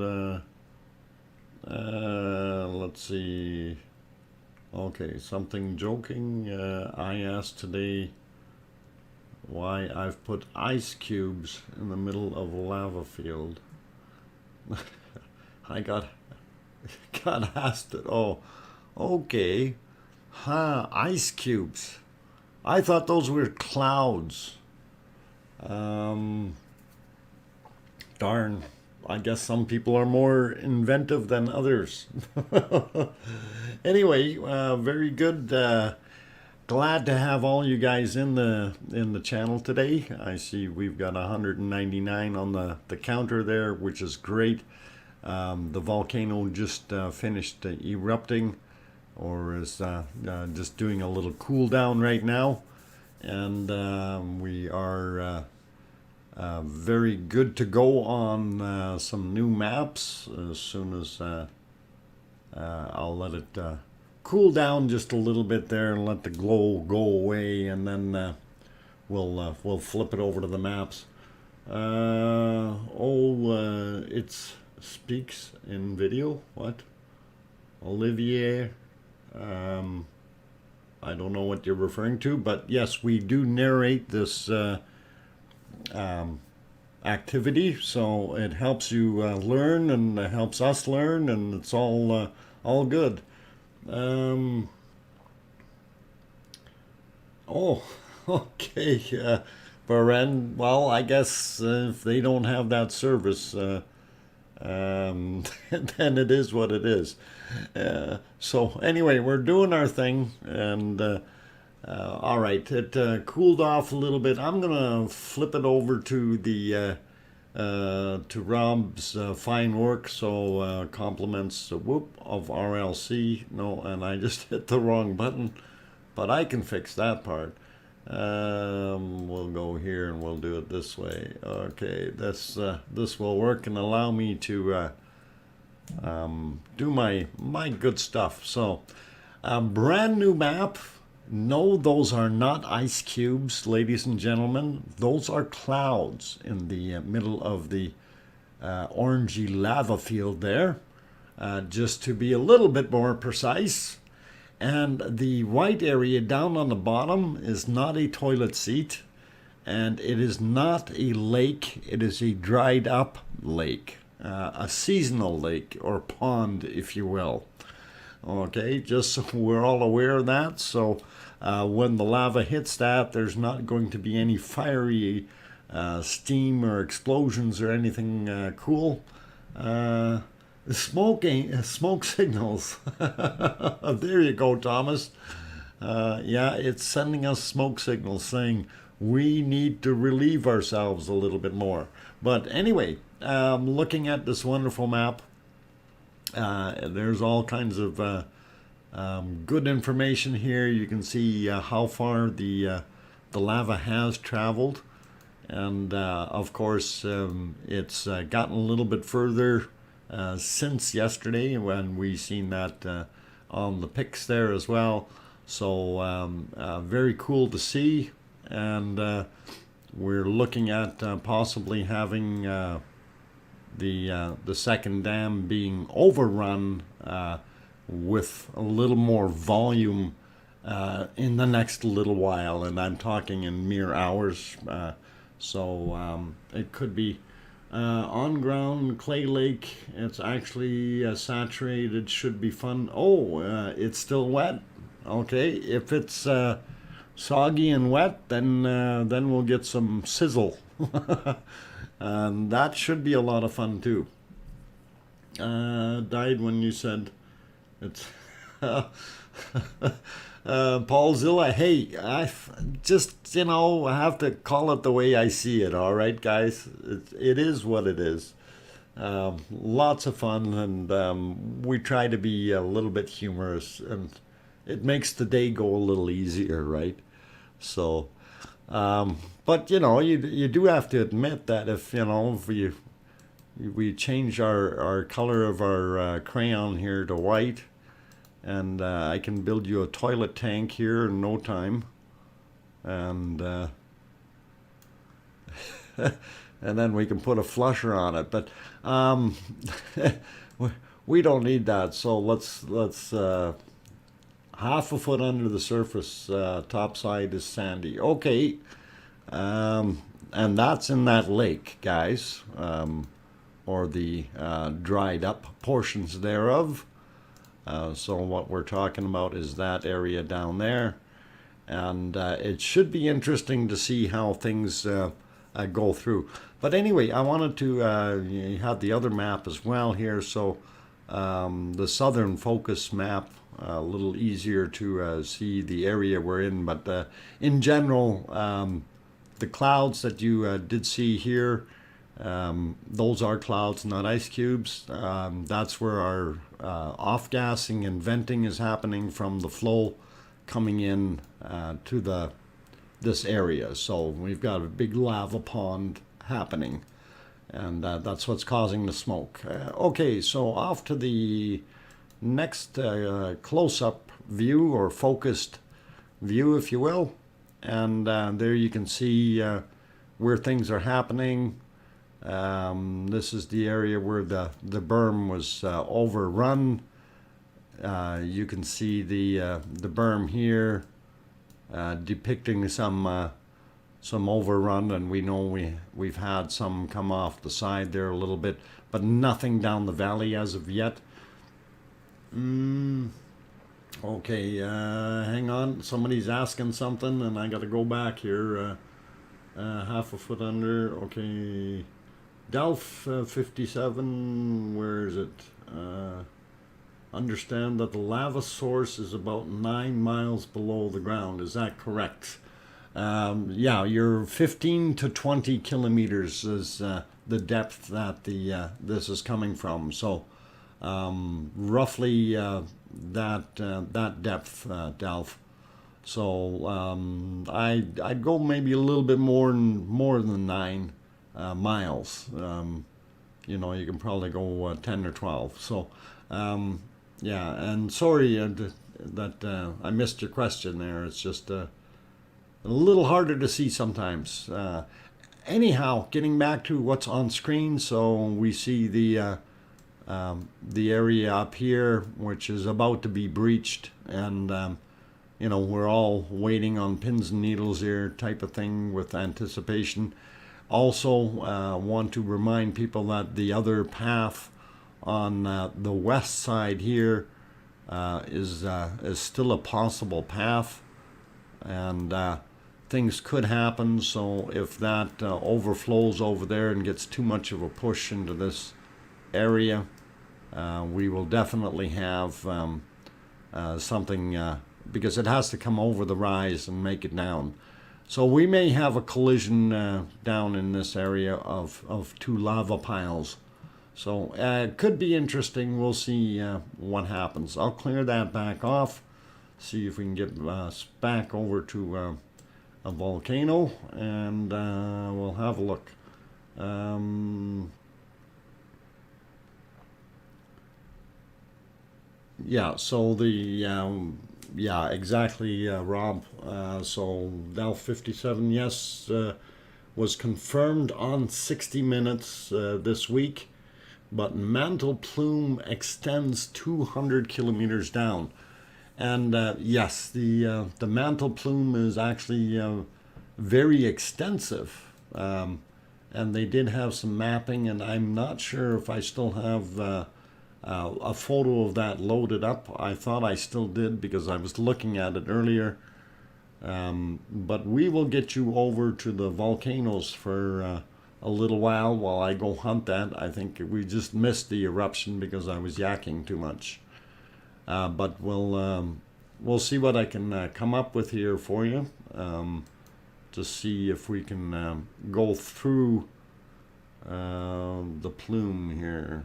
let's see. Okay, something joking. I asked today why I've put ice cubes in the middle of a lava field. I got asked it. Oh, okay. Ice cubes. I thought those were clouds. Darn. I guess some people are more inventive than others. Anyway, very good. Glad to have all you guys in the channel today. I see we've got 199 on the counter there, which is great. The volcano just finished erupting, or is just doing a little cool down right now, and we are very good to go on some new maps as soon as I'll let it cool down just a little bit there and let the glow go away, and then we'll flip it over to the maps. It speaks in video. What? Olivier? I don't know what you're referring to, but yes, we do narrate this activity, so it helps you learn, and it helps us learn, and it's all good. Oh, okay, Baren. Well, I guess if they don't have that service, then it is what it is. So anyway, we're doing our thing, and all right, it cooled off a little bit. I'm gonna flip it over to the to Rob's fine work. So compliments, whoop, of RLC. No, and I just hit the wrong button, but I can fix that part. We'll go here and we'll do it this way. Okay, this will work and allow me to do my good stuff. So brand new map. No, those are not ice cubes, ladies and gentlemen. Those are clouds in the middle of the orangey lava field there, just to be a little bit more precise. And the white area down on the bottom is not a toilet seat, and it is not a lake. It is a dried up lake, a seasonal lake or pond, if you will. Okay, just so we're all aware of that. So when the lava hits that, there's not going to be any fiery steam or explosions or anything cool. Smoke signals. There you go, Thomas. Yeah, it's sending us smoke signals saying we need to relieve ourselves a little bit more. But anyway, looking at this wonderful map, there's all kinds of good information here. You can see how far the lava has traveled, and of course it's gotten a little bit further since yesterday when we seen that on the pics there as well. So very cool to see, and we're looking at possibly having the second dam being overrun with a little more volume in the next little while, and I'm talking in mere hours. So it could be on ground clay lake. It's actually saturated. Should be fun. Oh, it's still wet. Okay, if it's soggy and wet, then we'll get some sizzle. And that should be a lot of fun too. Died when you said it's Paul Zilla. Hey, I just, I have to call it the way I see it. All right, guys, it is what it is. Lots of fun, and we try to be a little bit humorous, and it makes the day go a little easier, right? So but you do have to admit that if we change our color of our crayon here to white, and I can build you a toilet tank here in no time. and and then we can put a flusher on it. But we don't need that. So let's half a foot under the surface. Top side is sandy. Okay, and that's in that lake, guys, or the dried up portions thereof. So what we're talking about is that area down there. And it should be interesting to see how things go through. But anyway, I wanted to you have the other map as well here. So the southern focus map, a little easier to see the area we're in. But in general, the clouds that you did see here, those are clouds, not ice cubes. That's where our off-gassing and venting is happening from the flow coming in to this area. So we've got a big lava pond happening, and that's what's causing the smoke. Okay, so off to the next close-up view, or focused view, if you will. And there you can see where things are happening. This is the area where the berm was overrun. You can see the berm here depicting some overrun, and we know we've had some come off the side there a little bit, but nothing down the valley as of yet. Okay, hang on. Somebody's asking something, and I got to go back here. Half a foot under. Okay, DrFox2000. Where is it? Understand that the lava source is about 9 miles below the ground. Is that correct? Yeah, you're 15 to 20 kilometers is the depth that this is coming from. So roughly that depth, Delph. So I'd go maybe a little bit more than 9 miles. You know, you can probably go 10 or 12. So yeah, and sorry that I missed your question there. It's just a little harder to see sometimes. Anyhow, getting back to what's on screen, so we see the area up here, which is about to be breached, and you know, we're all waiting on pins and needles here, type of thing, with anticipation. Also, want to remind people that the other path on the west side here is still a possible path, and things could happen. So if that overflows over there and gets too much of a push into this area, we will definitely have something, because it has to come over the rise and make it down. So we may have a collision down in this area of two lava piles. So it could be interesting. We'll see what happens. I'll clear that back off, see if we can get us back over to a volcano, and we'll have a look. Yeah, so yeah, exactly, Rob. So DrFox2000, yes, was confirmed on 60 Minutes this week, but mantle plume extends 200 kilometers down. And yes, the mantle plume is actually very extensive, and they did have some mapping, and I'm not sure if I still have a photo of that loaded up. I thought I still did because I was looking at it earlier. But we will get you over to the volcanoes for a little while I go hunt that. I think we just missed the eruption because I was yakking too much. But we'll see what I can come up with here for you, to see if we can go through the plume here.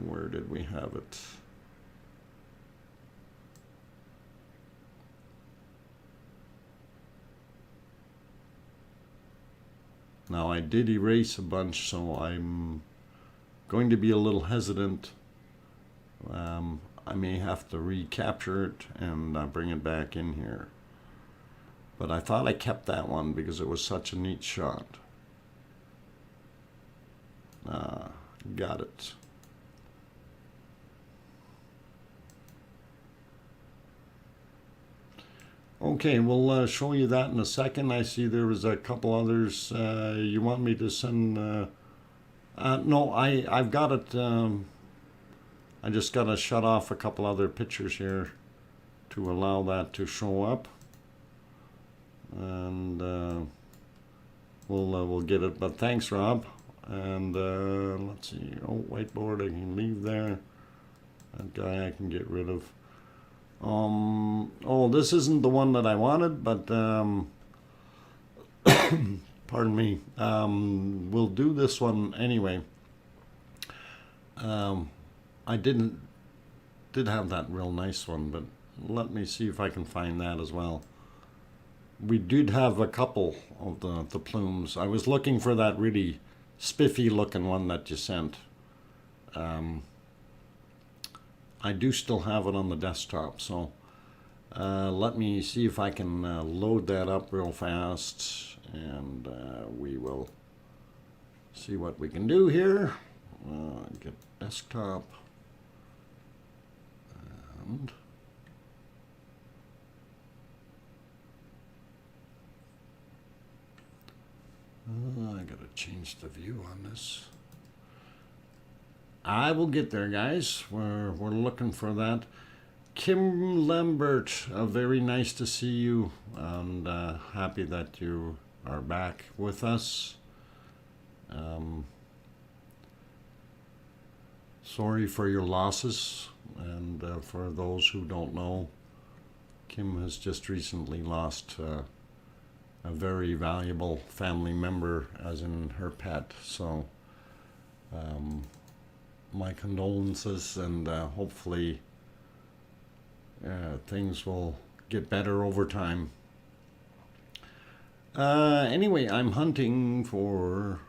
Where did we have it? Now I did erase a bunch, so I'm going to be a little hesitant. I may have to recapture it and bring it back in here. But I thought I kept that one because it was such a neat shot. Got it. Okay, we'll show you that in a second. I see there was a couple others you want me to send. No, I've got it. I just got to shut off a couple other pictures here to allow that to show up. And we'll get it. But thanks, Rob. And let's see. Oh, whiteboard I can leave there. That guy I can get rid of. Oh, this isn't the one that I wanted, but pardon me. We'll do this one anyway. I did have that real nice one, but let me see if I can find that as well. We did have a couple of the plumes. I was looking for that really spiffy looking one that you sent. I do still have it on the desktop, so let me see if I can load that up real fast, and we will see what we can do here. Get desktop, and I gotta change the view on this. I will get there, guys. We're looking for that. Kim Lambert, very nice to see you, and happy that you are back with us. Sorry for your losses, and for those who don't know, Kim has just recently lost a very valuable family member, as in her pet. So my condolences, and hopefully things will get better over time. Anyway, I'm hunting for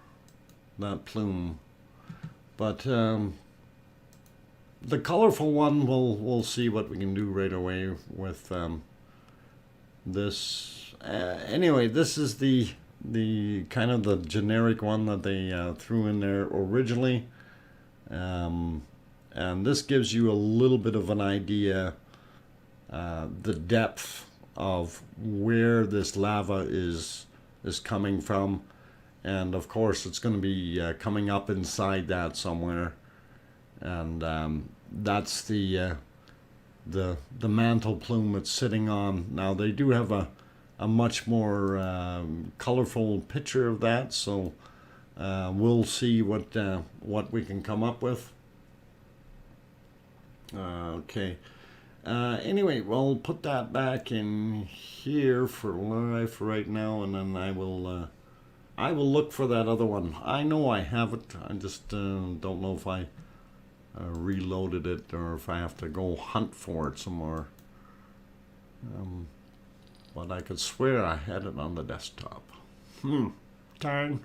that plume, but the colorful one, we'll see what we can do right away with this. Anyway, this is the kind of the generic one that they threw in there originally. And this gives you a little bit of an idea, the depth of where this lava is coming from, and of course it's going to be coming up inside that somewhere, and that's the mantle plume it's sitting on. Now they do have a much more colorful picture of that, so we'll see what we can come up with. Okay. Anyway, we'll put that back in here for live for right now, and then I will look for that other one. I know I have it. I just don't know if I reloaded it or if I have to go hunt for it some more. But I could swear I had it on the desktop. Darn.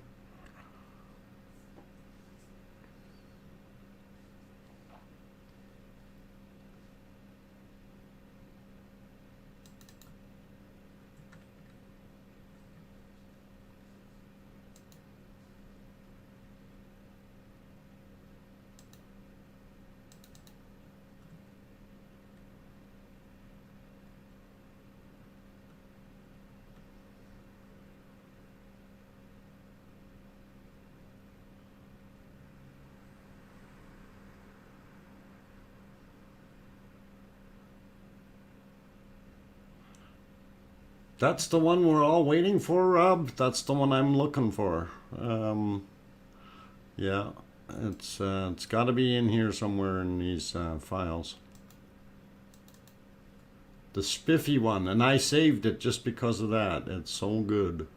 That's the one we're all waiting for, Rob. That's the one I'm looking for. Yeah, it's got to be in here somewhere in these files. The spiffy one, and I saved it just because of that. It's so good.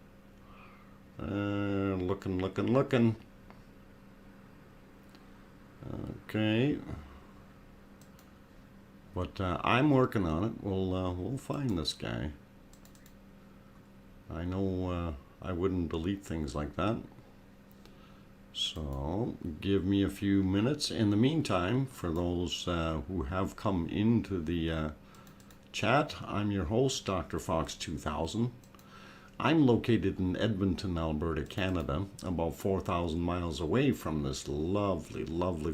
Looking. Okay. But I'm working on it. We'll find this guy. I know I wouldn't delete things like that. So give me a few minutes. In the meantime, for those who have come into the chat, I'm your host, DrFox2000. I'm located in Edmonton, Alberta, Canada, about 4,000 miles away from this lovely, lovely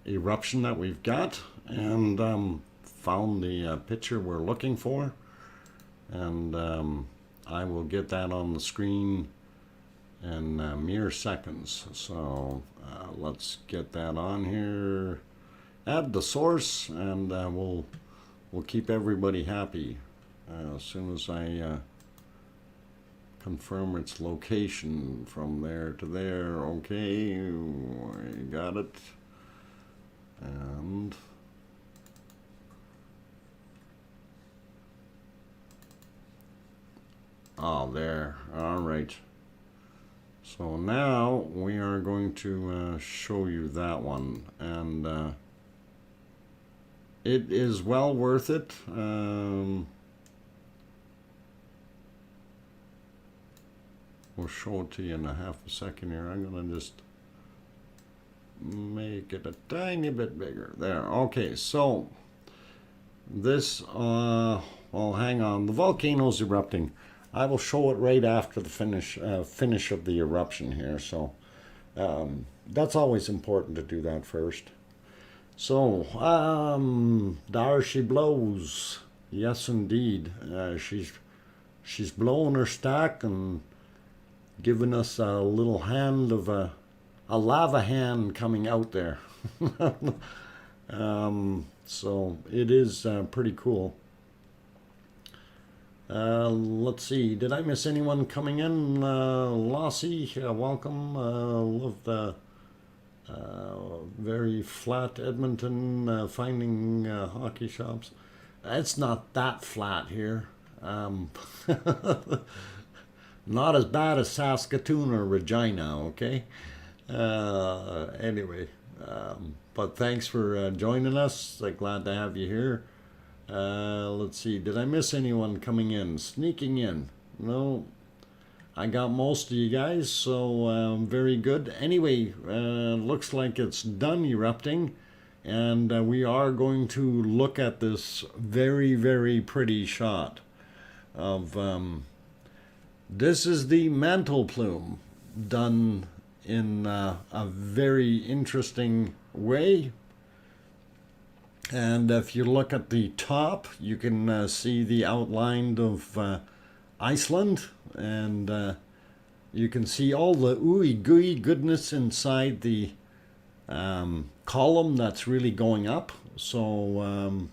eruption that we've got, and found the picture we're looking for, and I will get that on the screen in mere seconds. So let's get that on here, add the source, and we'll keep everybody happy as soon as I confirm its location from there to there. Okay, I got it. And oh, there. All right. So now we are going to show you that one, and it is well worth it. We'll show it to you in a half a second here. I'm going to just make it a tiny bit bigger. There. Okay, so this, well, hang on. The volcano's erupting. I will show it right after the finish of the eruption here. So that's always important to do that first. So, there she blows. Yes, indeed. She's blowing her stack and giving us a little hand of a lava hand coming out there. So it is pretty cool. Let's see, did I miss anyone coming in? Lossie, welcome. Love the very flat Edmonton, finding hockey shops. It's not that flat here. Not as bad as Saskatoon or Regina, okay? Anyway, but thanks for joining us. Glad to have you here. Let's see, did I miss anyone coming in, sneaking in? No, I got most of you guys, so very good. Anyway, looks like it's done erupting, and we are going to look at this very, very pretty shot of this is the mantle plume done in a very interesting way. And if you look at the top, you can see the outline of Iceland, and you can see all the ooey gooey goodness inside the column that's really going up. So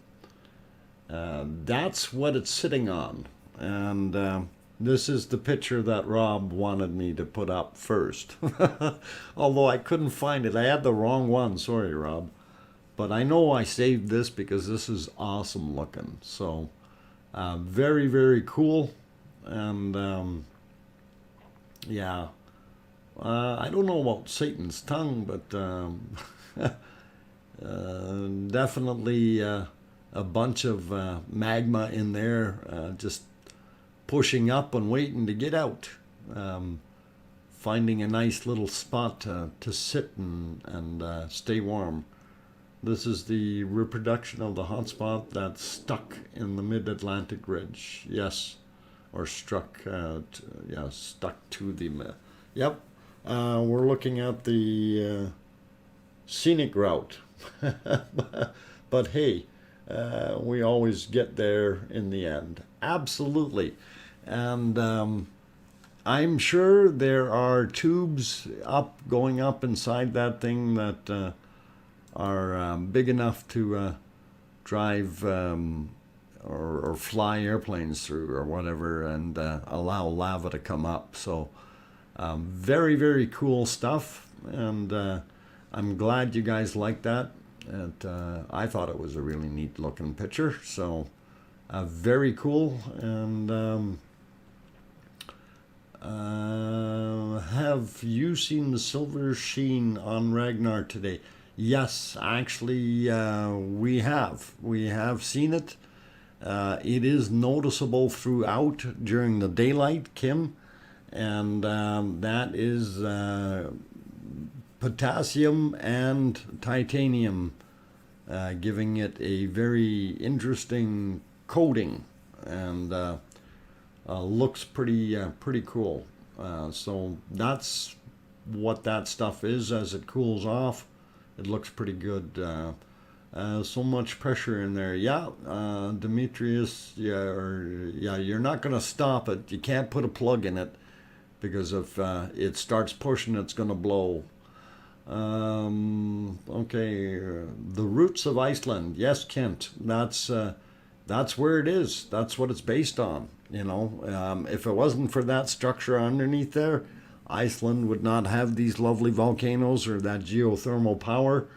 that's what it's sitting on. And this is the picture that Rob wanted me to put up first. Although I couldn't find it. I had the wrong one. Sorry, Rob. But I know I saved this because this is awesome looking. So very, very cool. And yeah, I don't know about Satan's tongue, but definitely a bunch of magma in there, just pushing up and waiting to get out, finding a nice little spot to sit and stay warm. This is the reproduction of the hotspot that's stuck in the mid-Atlantic ridge. Yes, or struck, yeah, stuck to the, yep. We're looking at the scenic route. But hey, we always get there in the end. Absolutely. And I'm sure there are tubes going up inside that thing that are big enough to drive or fly airplanes through or whatever, and allow lava to come up. So very, very cool stuff, and I'm glad you guys like that. And I thought it was a really neat looking picture. So very cool. And have you seen the silver sheen on Ragnar today? Yes, actually, we have. We have seen it. It is noticeable throughout during the daylight, Kim, and that is potassium and titanium, giving it a very interesting coating. And looks pretty cool. So that's what that stuff is as it cools off. It looks pretty good. So much pressure in there. Yeah, Demetrius, yeah, you're not going to stop it. You can't put a plug in it because if it starts pushing, it's going to blow. Okay, the roots of Iceland. Yes, Kent, that's where it is. That's what it's based on. You know, if it wasn't for that structure underneath there, Iceland would not have these lovely volcanoes or that geothermal power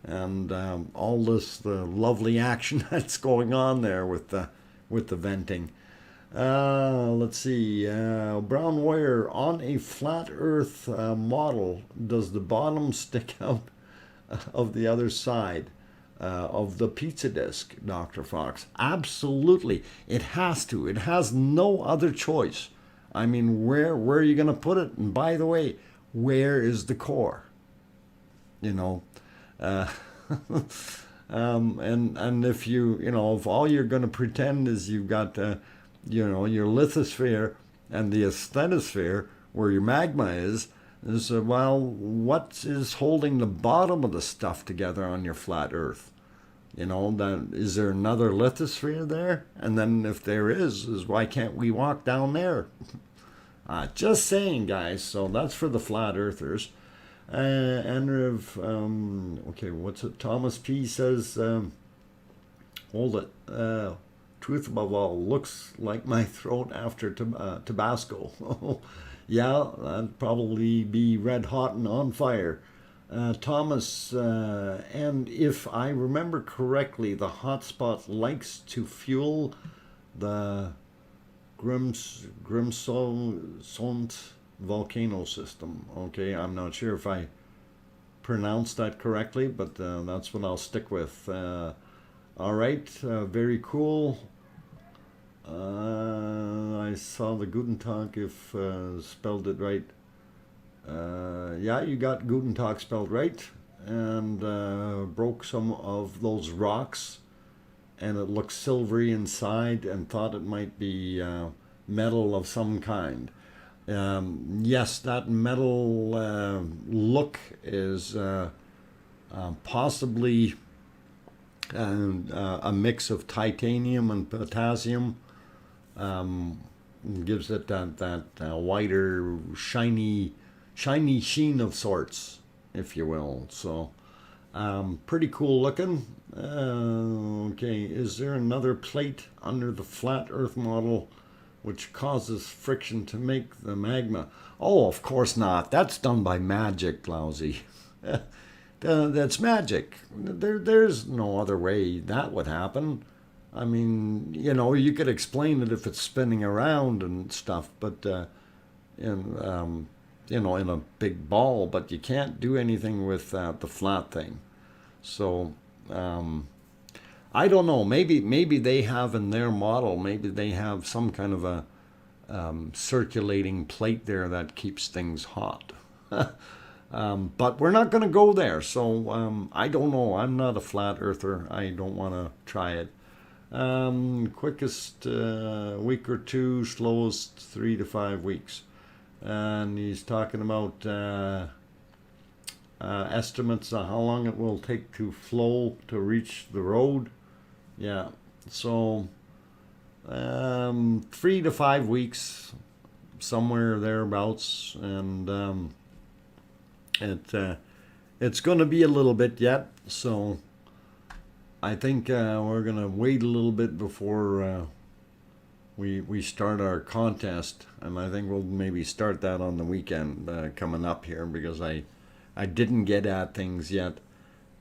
and all the lovely action that's going on there with the venting. Let's see. Brown wire on a flat Earth model. Does the bottom stick out of the other side of the pizza disc, Dr. Fox? Absolutely. It has to. It has no other choice. I mean, where are you going to put it? And by the way, where is the core? You know, and if if all you're going to pretend is you've got your lithosphere and the asthenosphere where your magma is well, what is holding the bottom of the stuff together on your flat Earth? You know, then is there another lithosphere there? And then if there is why can't we walk down there? Just saying, guys. So that's for the flat earthers. Okay, what's it? Thomas P says, hold it. Truth above all, looks like my throat after Tabasco. Yeah, that'd probably be red hot and on fire. Thomas, and if I remember correctly, the hotspot likes to fuel the Grimsund volcano system. Okay, I'm not sure if I pronounced that correctly, but that's what I'll stick with. All right, very cool. I saw the Guten Tag if spelled it right. Yeah, you got Guten Tag spelled right, and broke some of those rocks, and it looked silvery inside, and thought it might be metal of some kind. Yes, that metal look is possibly a mix of titanium and potassium. Gives it that whiter, shiny sheen of sorts, if you will. So, pretty cool looking. Okay, is there another plate under the flat Earth model which causes friction to make the magma? Oh, of course not. That's done by magic, lousy. That's magic. There's no other way that would happen. I mean, you could explain it if it's spinning around and stuff, but in a big ball, but you can't do anything with the flat thing. So I don't know. Maybe they have in their model. Maybe they have some kind of a circulating plate there that keeps things hot. But we're not going to go there. So I don't know. I'm not a flat earther. I don't want to try it. Quickest week or two, slowest 3 to 5 weeks. And he's talking about estimates of how long it will take to flow to reach the road. Yeah, so 3 to 5 weeks, somewhere thereabouts, and it's going to be a little bit yet. So I think we're going to wait a little bit before we start our contest, and I think we'll maybe start that on the weekend coming up here, because I didn't get at things yet,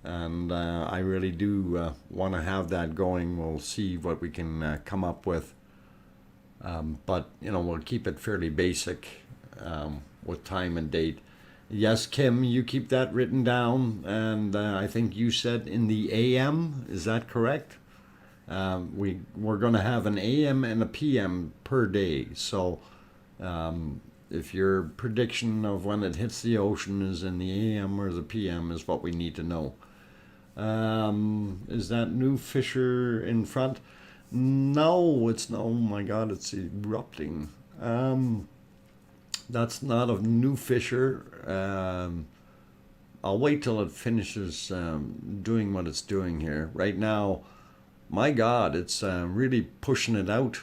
and I really do want to have that going. We'll see what we can come up with, but we'll keep it fairly basic with time and date. Yes, Kim, you keep that written down, and I think you said in the AM, is that correct? We're going to have an AM and a PM per day. So if your prediction of when it hits the ocean is in the AM or the PM is what we need to know. Is that new fissure in front? No, it's not. Oh my God, it's erupting. That's not a new fissure. I'll wait till it finishes doing what it's doing here. Right now, my God, it's really pushing it out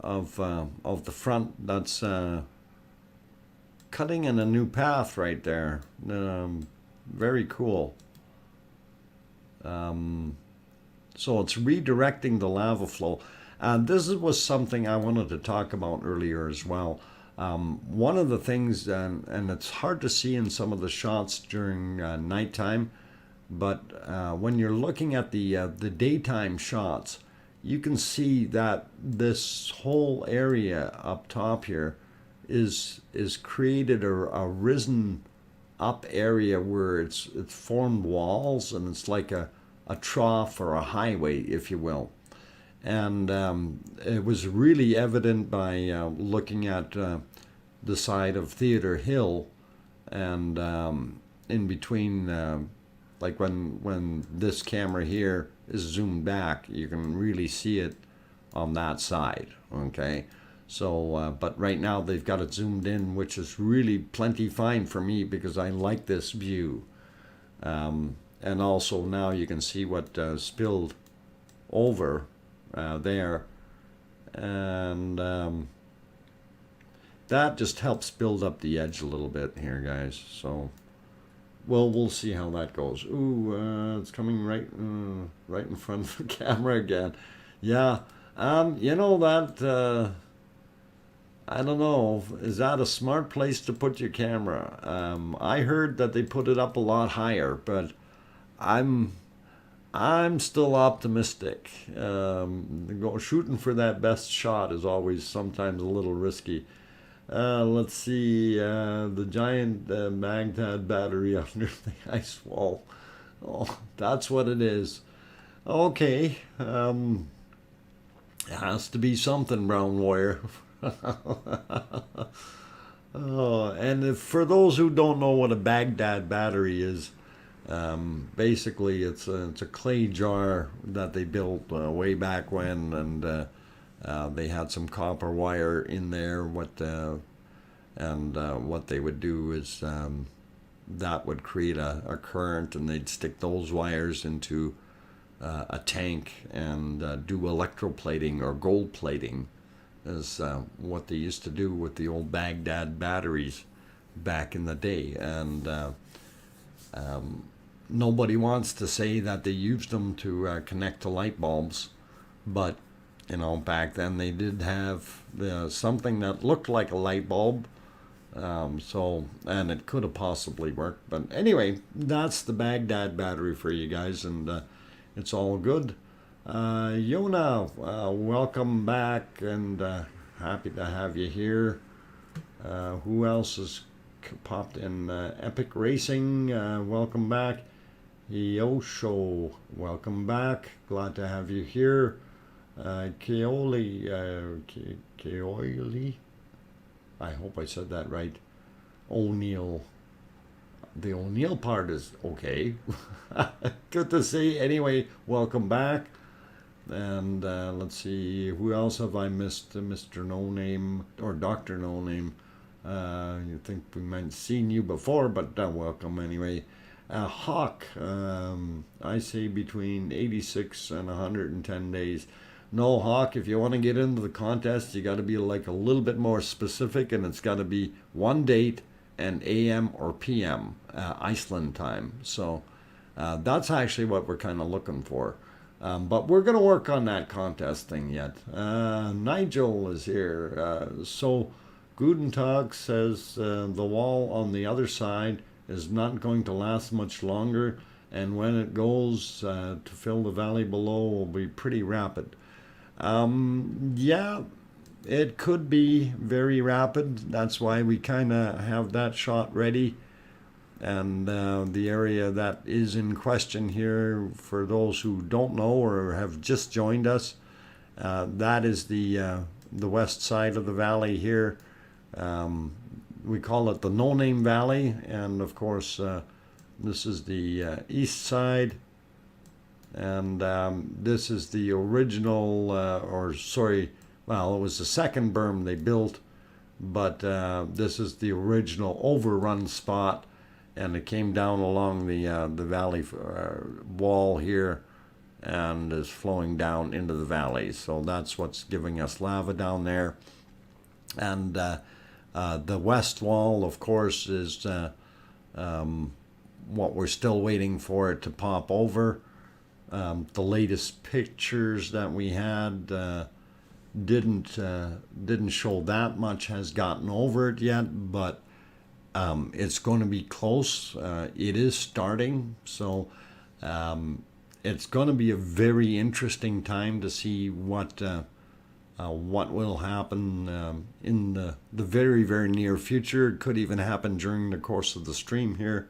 of the front. That's cutting in a new path right there. Very cool. So it's redirecting the lava flow. This was something I wanted to talk about earlier as well. One of the things, and it's hard to see in some of the shots during nighttime, but when you're looking at the daytime shots, you can see that this whole area up top here is created a risen up area where it's formed walls, and it's like a trough or a highway, if you will. And it was really evident by looking at the side of Theater Hill, and in between, like when this camera here is zoomed back, you can really see it on that side. Okay, so but right now they've got it zoomed in, which is really plenty fine for me because I like this view. And also now you can see what spilled over there, and that just helps build up the edge a little bit here, guys. So we'll see how that goes. Ooh, it's coming right in front of the camera again. Yeah, you know that I don't know, is that a smart place to put your camera? I heard that they put it up a lot higher, but I'm still optimistic. Shooting for that best shot is always sometimes a little risky. Let's see, the giant Baghdad battery under the ice wall. Oh, that's what it is. Okay, it has to be something, Brown Warrior. Oh, and for those who don't know what a Baghdad battery is, basically it's a clay jar that they built way back when, and they had some copper wire in there. What they would do is that would create a current, and they'd stick those wires into a tank and do electroplating or gold plating, is what they used to do with the old Baghdad batteries back in the day. And nobody wants to say that they used them to connect to light bulbs, but you know, back then they did have something that looked like a light bulb, and it could have possibly worked. But anyway, that's the Baghdad battery for you guys, and it's all good. Yona, welcome back, and happy to have you here. Who else has popped in? Epic Racing, welcome back. Yosho, welcome back. Glad to have you here. Keoli, I hope I said that right. O'Neill. The O'Neill part is okay. Good to see. Anyway, welcome back. And let's see, who else have I missed? Mr. No Name or Dr. No Name. You think we might have seen you before, but welcome anyway. Hawk, I say between 86 and 110 days. No, Hawk, if you want to get into the contest, you got to be like a little bit more specific, and it's got to be one date and AM or PM, Iceland time. So that's actually what we're kind of looking for. But we're going to work on that contest thing yet. Nigel is here. So Guten Tag says the wall on the other side is not going to last much longer, and when it goes to fill the valley below will be pretty rapid. Yeah, it could be very rapid. That's why we kind of have that shot ready. And the area that is in question here, for those who don't know or have just joined us, that is the west side of the valley here. We call it the No Name Valley, and of course this is the east side. And this is the original, or sorry, well, it was the second berm they built, but this is the original overrun spot, and it came down along the valley wall here and is flowing down into the valley. So that's what's giving us lava down there. And the west wall, of course, is what we're still waiting for it to pop over. The latest pictures that we had didn't show that much has gotten over it yet, but it's going to be close. It is starting, so it's going to be a very interesting time to see what will happen in the very, very near future. It could even happen during the course of the stream here,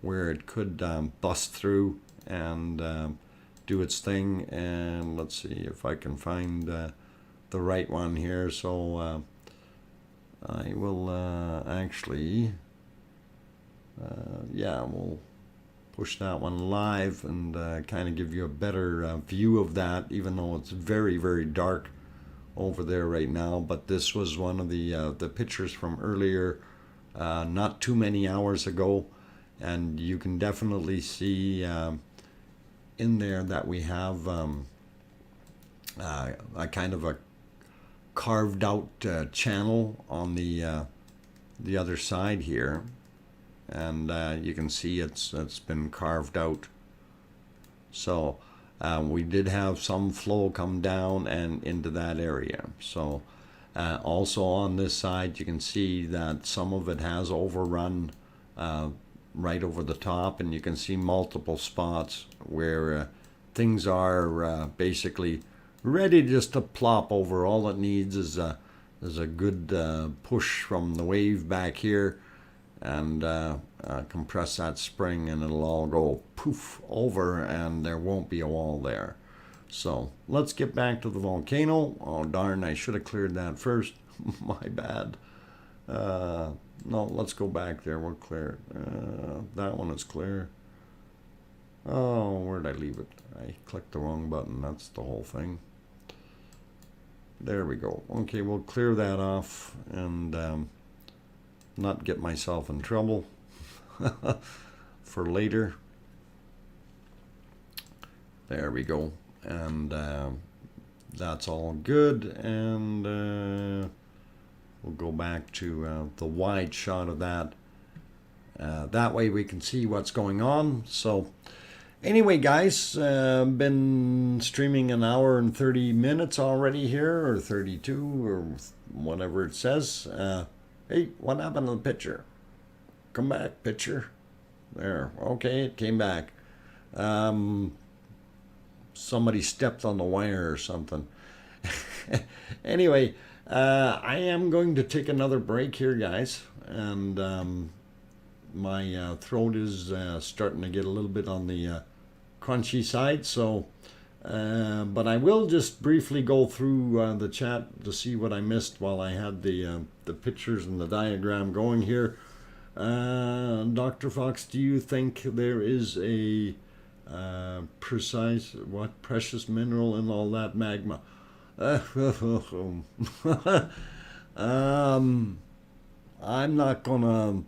where it could bust through and do its thing. And let's see if I can find the right one here. So I will actually, yeah, we'll push that one live and kind of give you a better view of that, even though it's very, very dark over there right now. But this was one of the pictures from earlier, not too many hours ago, and you can definitely see in there that we have a kind of a carved out channel on the other side here, and you can see it's been carved out. So we did have some flow come down and into that area. So also on this side you can see that some of it has overrun right over the top, and you can see multiple spots where things are basically ready just to plop over. All it needs is a good push from the wave back here, and compress that spring, and it'll all go poof over, and there won't be a wall there. So let's get back to the volcano. Oh darn, I should have cleared that first. My bad. No, let's go back there. We'll clear it. That one is clear. Oh, where'd I leave it? I clicked the wrong button. That's the whole thing. There we go. Okay, we'll clear that off and not get myself in trouble for later. There we go. And that's all good. And we'll go back to the wide shot of that. That way we can see what's going on. So anyway, guys, been streaming an hour and 30 minutes already here, or 32, or whatever it says. Hey, what happened to the picture? Come back, picture. There. Okay, it came back. Somebody stepped on the wire or something. Anyway, I am going to take another break here, guys, and my throat is starting to get a little bit on the crunchy side, so but I will just briefly go through the chat to see what I missed while I had the pictures and the diagram going here. Dr. Fox, do you think there is a precious mineral in all that magma? I'm not gonna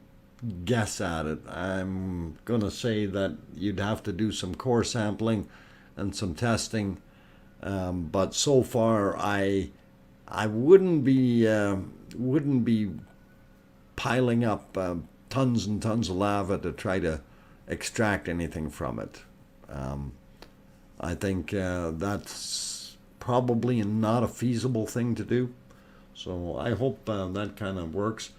guess at it. I'm gonna say that you'd have to do some core sampling and some testing, but so far I wouldn't be piling up tons and tons of lava to try to extract anything from it. I think that's probably not a feasible thing to do. So I hope that kind of works.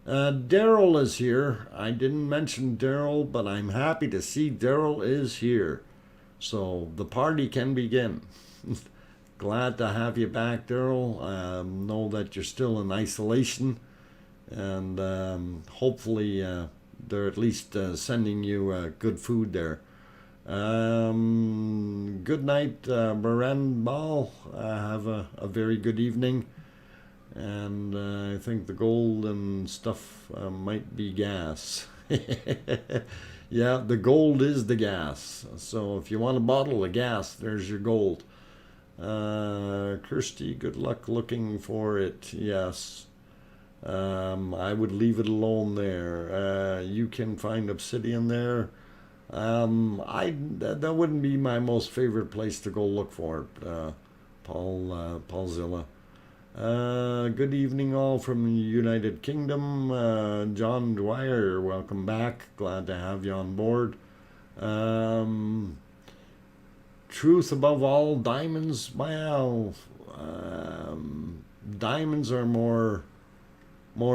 Daryl is here. I didn't mention Daryl, but I'm happy to see Daryl is here. So the party can begin. Glad to have you back, Daryl. Know that you're still in isolation, and hopefully they're at least sending you good food there. Good night, Baran Ball. Have a very good evening. And I think the gold and stuff might be gas. Yeah, the gold is the gas. So if you want a bottle of gas, there's your gold. Kirsty, good luck looking for it. Yes. I would leave it alone there. You can find obsidian there. That wouldn't be my most favorite place to go look for it. Paulzilla. Good evening, all from the United Kingdom. John Dwyer, welcome back. Glad to have you on board. Truth above all, diamonds. Well, diamonds are more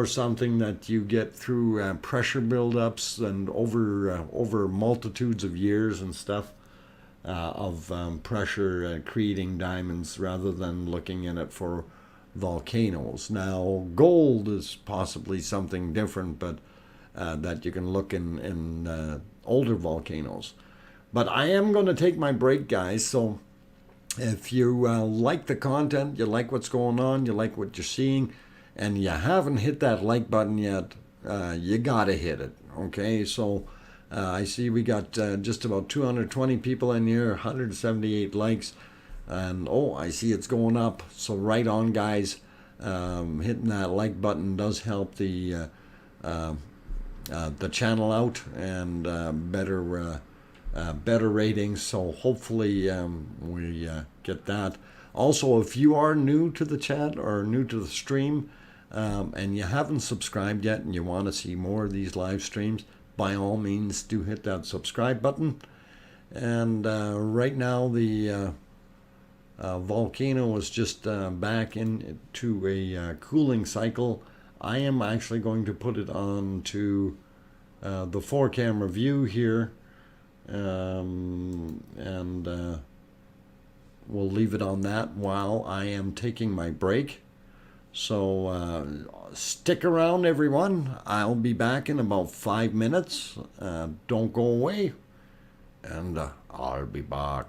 something that you get through pressure buildups and over multitudes of years and stuff of pressure creating diamonds, rather than looking in it for volcanoes. Now, gold is possibly something different, but that you can look in older volcanoes. But I am going to take my break, guys. So if you like the content, you like what's going on, you like what you're seeing, and you haven't hit that like button yet, you gotta hit it. Okay, so I see we got just about 220 people in here, 178 likes, and oh, I see it's going up. So right on, guys. Hitting that like button does help the channel out, and better ratings. So hopefully we get that. Also, if you are new to the chat or new to the stream, and you haven't subscribed yet and you want to see more of these live streams, by all means do hit that subscribe button. And right now the volcano is just back into a cooling cycle. I am actually going to put it on to the 4-camera view here, and we'll leave it on that while I am taking my break. So stick around, everyone. I'll be back in about 5 minutes. Don't go away, and I'll be back.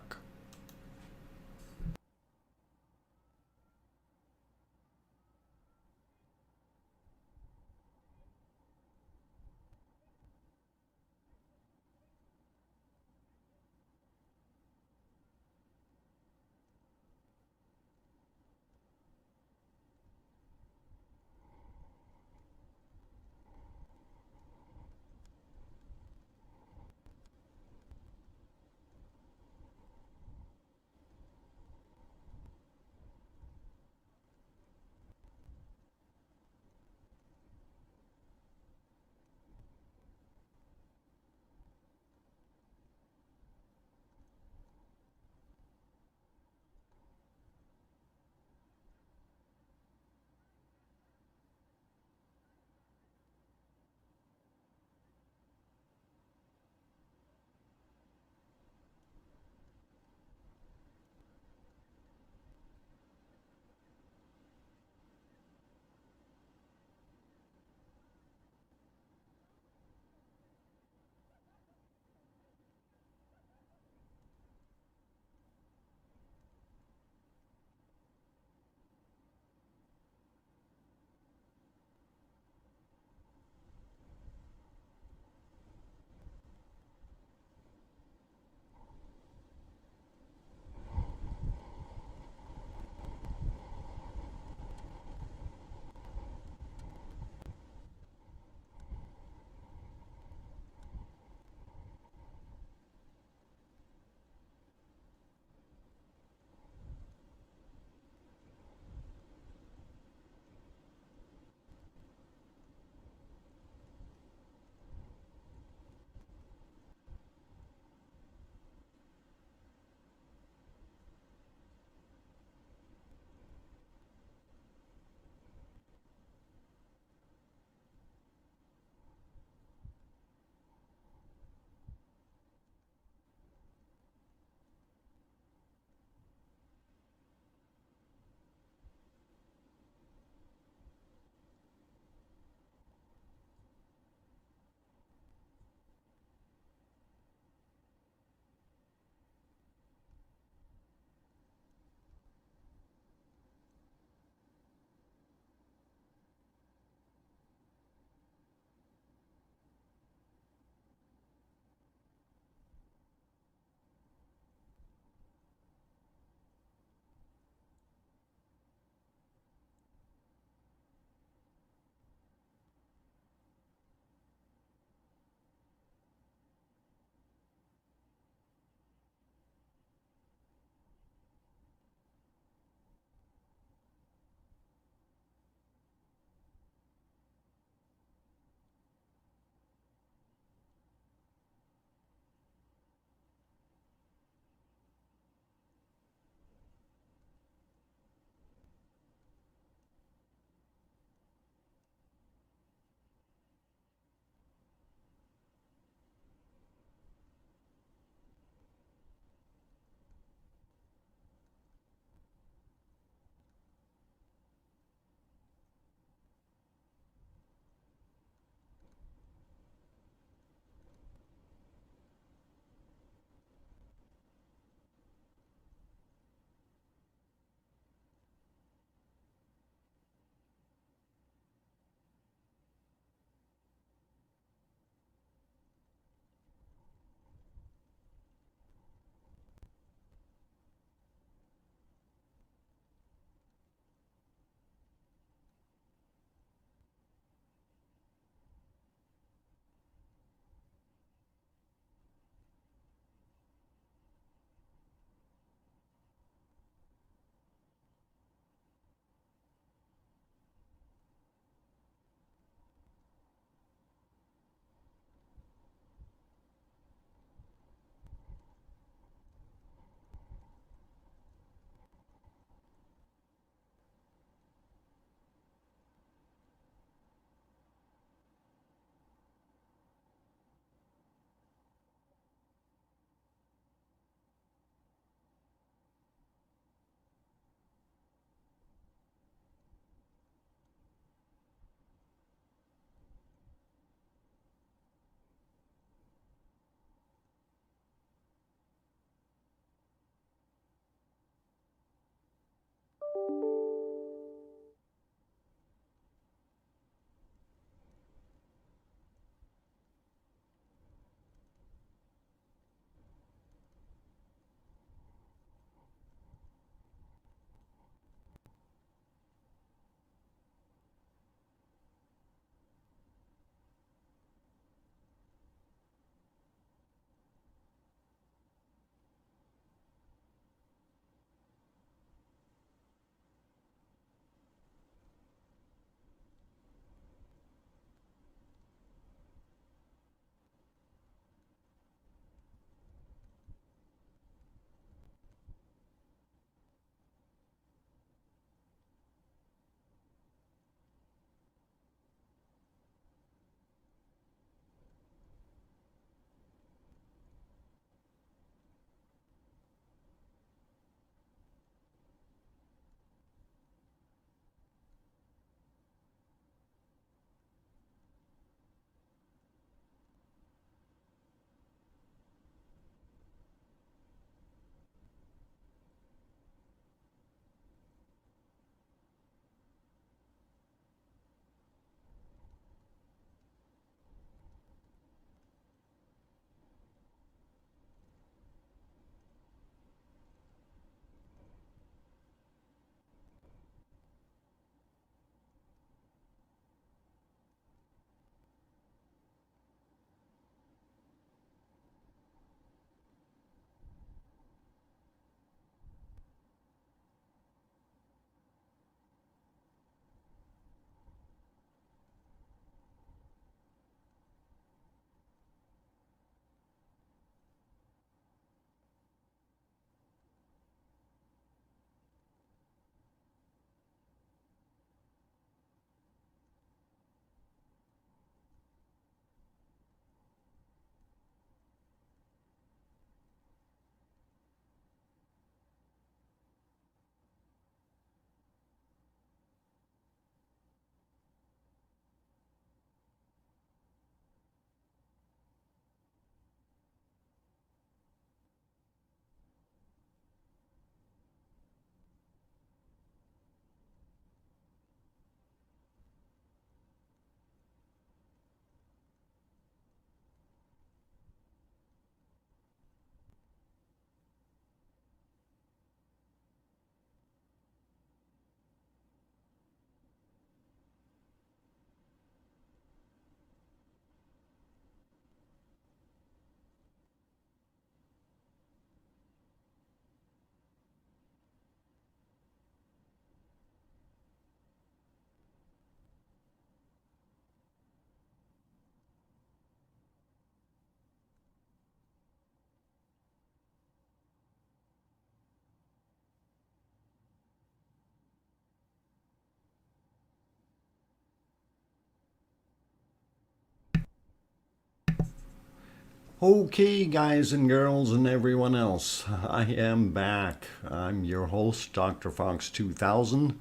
Okay, guys and girls and everyone else, I am back. I'm your host, DrFox2000,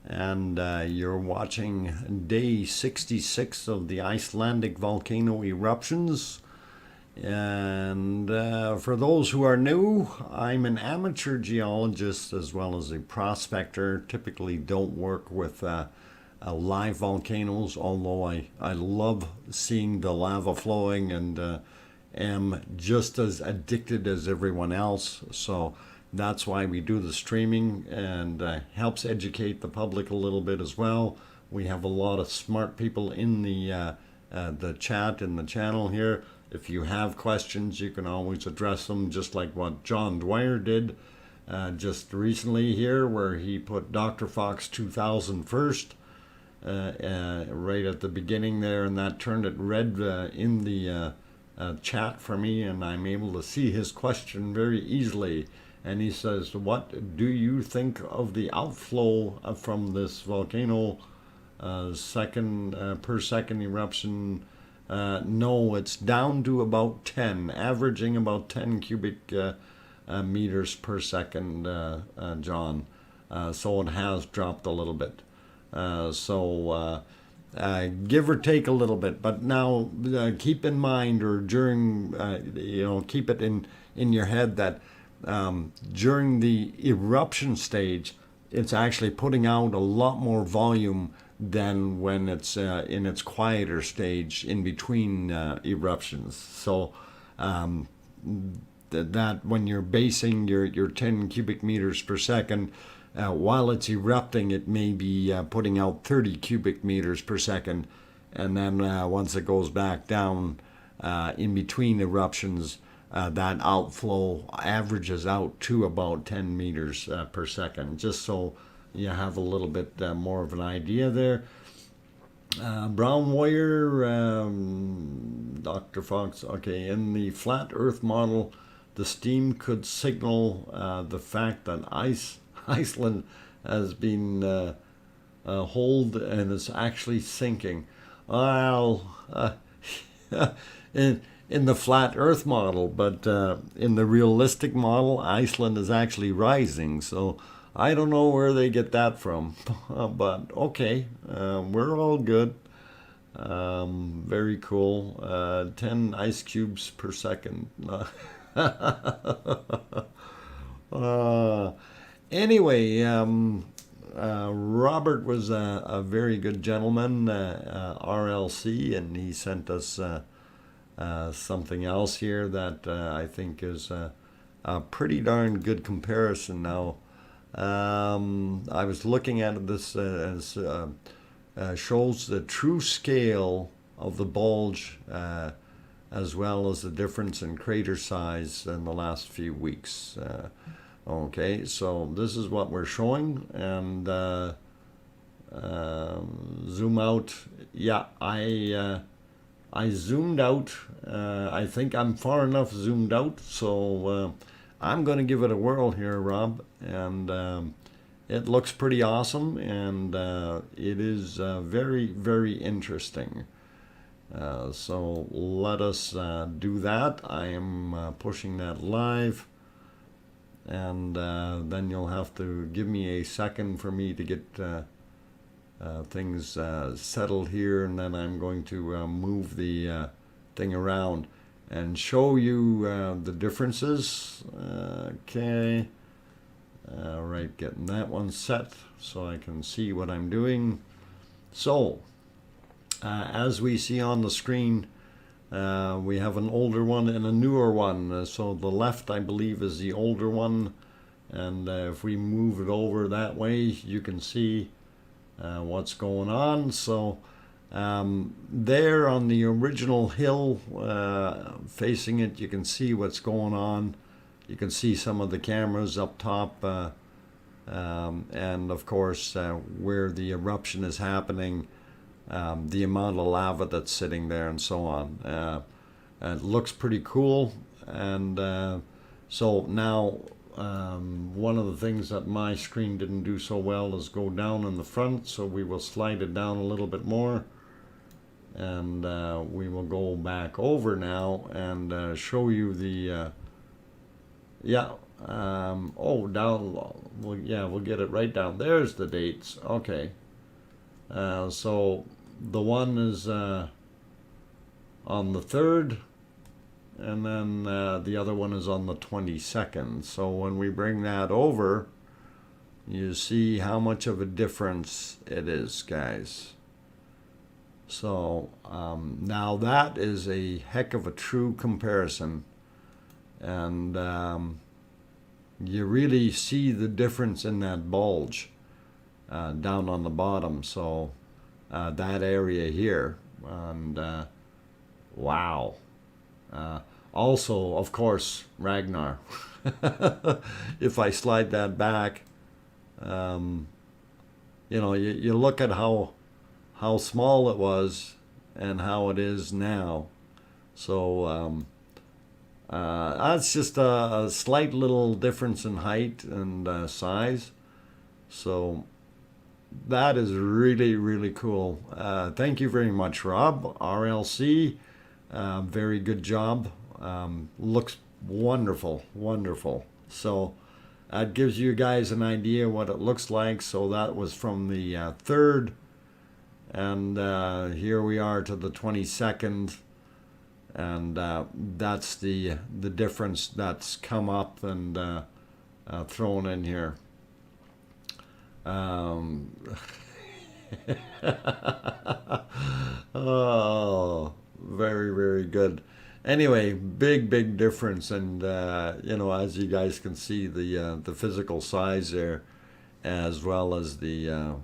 and you're watching day 66 of the Icelandic volcano eruptions. And for those who are new, I'm an amateur geologist as well as a prospector. Typically don't work with live volcanoes, although I love seeing the lava flowing and am just as addicted as everyone else. So that's why we do the streaming, and helps educate the public a little bit as well. We have a lot of smart people in the chat in the channel here. If you have questions, you can always address them, just like what John Dwyer did just recently here, where he put DrFox2000 first right at the beginning there, and that turned it red in the chat for me, and I'm able to see his question very easily. And he says, what do you think of the outflow from this volcano per second eruption? No, it's down to about 10, averaging about 10 cubic meters per second, John. So it has dropped a little bit. Give or take a little bit, but now keep in mind, or during, keep it in your head that during the eruption stage, it's actually putting out a lot more volume than when it's in its quieter stage in between eruptions. So that when you're basing your 10 cubic meters per second, while it's erupting, it may be putting out 30 cubic meters per second, and then once it goes back down in between eruptions, that outflow averages out to about 10 meters per second, just so you have a little bit more of an idea there. Brown Warrior, Dr. Fox, okay, in the flat Earth model, the steam could signal the fact that Iceland has been holed and is actually sinking. Well, in the flat Earth model, but in the realistic model, Iceland is actually rising. So I don't know where they get that from, but okay, we're all good. Very cool. 10 ice cubes per second. Anyway, Robert was a very good gentleman, RLC, and he sent us something else here that I think is a pretty darn good comparison. Now, I was looking at this as shows the true scale of the bulge as well as the difference in crater size in the last few weeks. Okay, so this is what we're showing, and zoom out. Yeah, I zoomed out. I think I'm far enough zoomed out, so I'm going to give it a whirl here, Rob, and it looks pretty awesome, and it is very, very interesting. So let us do that. I am pushing that live. And then you'll have to give me a second for me to get things settled here, and then I'm going to move the thing around and show you the differences. Okay, right, getting that one set so I can see what I'm doing. So as we see on the screen, we have an older one and a newer one. So the left, I believe, is the older one. And if we move it over that way, you can see what's going on. So there on the original hill facing it, you can see what's going on. You can see some of the cameras up top. And of course, where the eruption is happening. The amount of lava that's sitting there and so on. It looks pretty cool, and so now one of the things that my screen didn't do so well is go down in the front, so we will slide it down a little bit more. and we will go back over now and show you the oh, down. Well, yeah, we'll get it right down. There's the dates. Okay. So the one is on the 3rd, and then the other one is on the 22nd. So when we bring that over, you see how much of a difference it is, guys. So now that is a heck of a true comparison, and you really see the difference in that bulge down on the bottom. So that area here, and wow. Also, of course, Ragnar. If I slide that back, you know, you look at how small it was and how it is now. So that's just a slight little difference in height and size. So that is really, really cool. Thank you very much, Rob. RLC, very good job. Looks wonderful, wonderful. So that gives you guys an idea what it looks like. So that was from the 3rd, and here we are to the 22nd, and that's the difference that's come up and thrown in here. Oh, very, very good. Anyway, big difference, and you know, as you guys can see, the physical size there, as well as the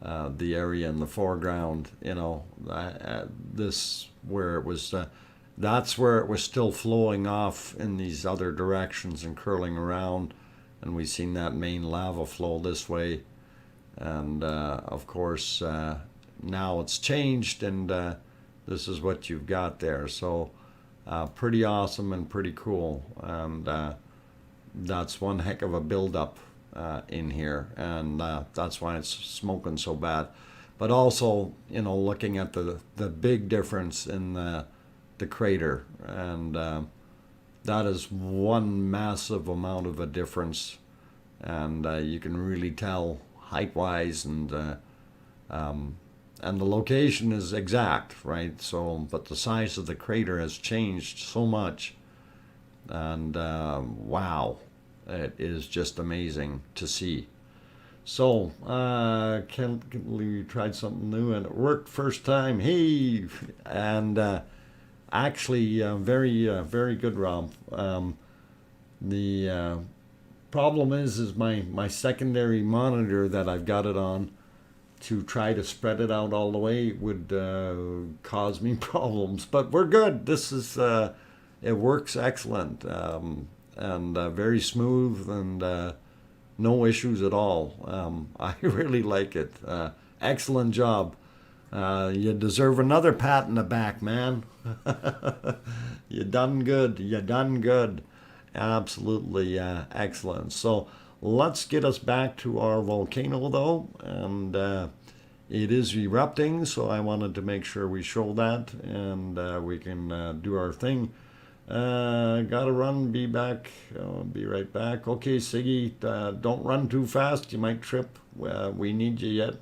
area in the foreground. You know, this where it was, that's where it was still flowing off in these other directions and curling around, and we've seen that main lava flow this way, and of course now it's changed, and this is what you've got there. So pretty awesome and pretty cool, and that's one heck of a buildup in here, and that's why it's smoking so bad. But also, you know, looking at the big difference in the crater, and that is one massive amount of a difference, and you can really tell height-wise, and the location is exact, right? So, but the size of the crater has changed so much, and wow, it is just amazing to see. So, we tried something new and it worked first time. Hey, and actually, very good, Rob. The problem is my secondary monitor that I've got it on, to try to spread it out all the way would cause me problems. But we're good. This is it works excellent, and very smooth, and no issues at all. I really like it. Excellent job. You deserve another pat in the back, man. You done good. You done good. Absolutely excellent. So let's get us back to our volcano, though, and it is erupting, so I wanted to make sure we show that, and we can do our thing. Gotta run, be back. Be right back. Okay, Siggy, don't run too fast. You might trip. We need you yet.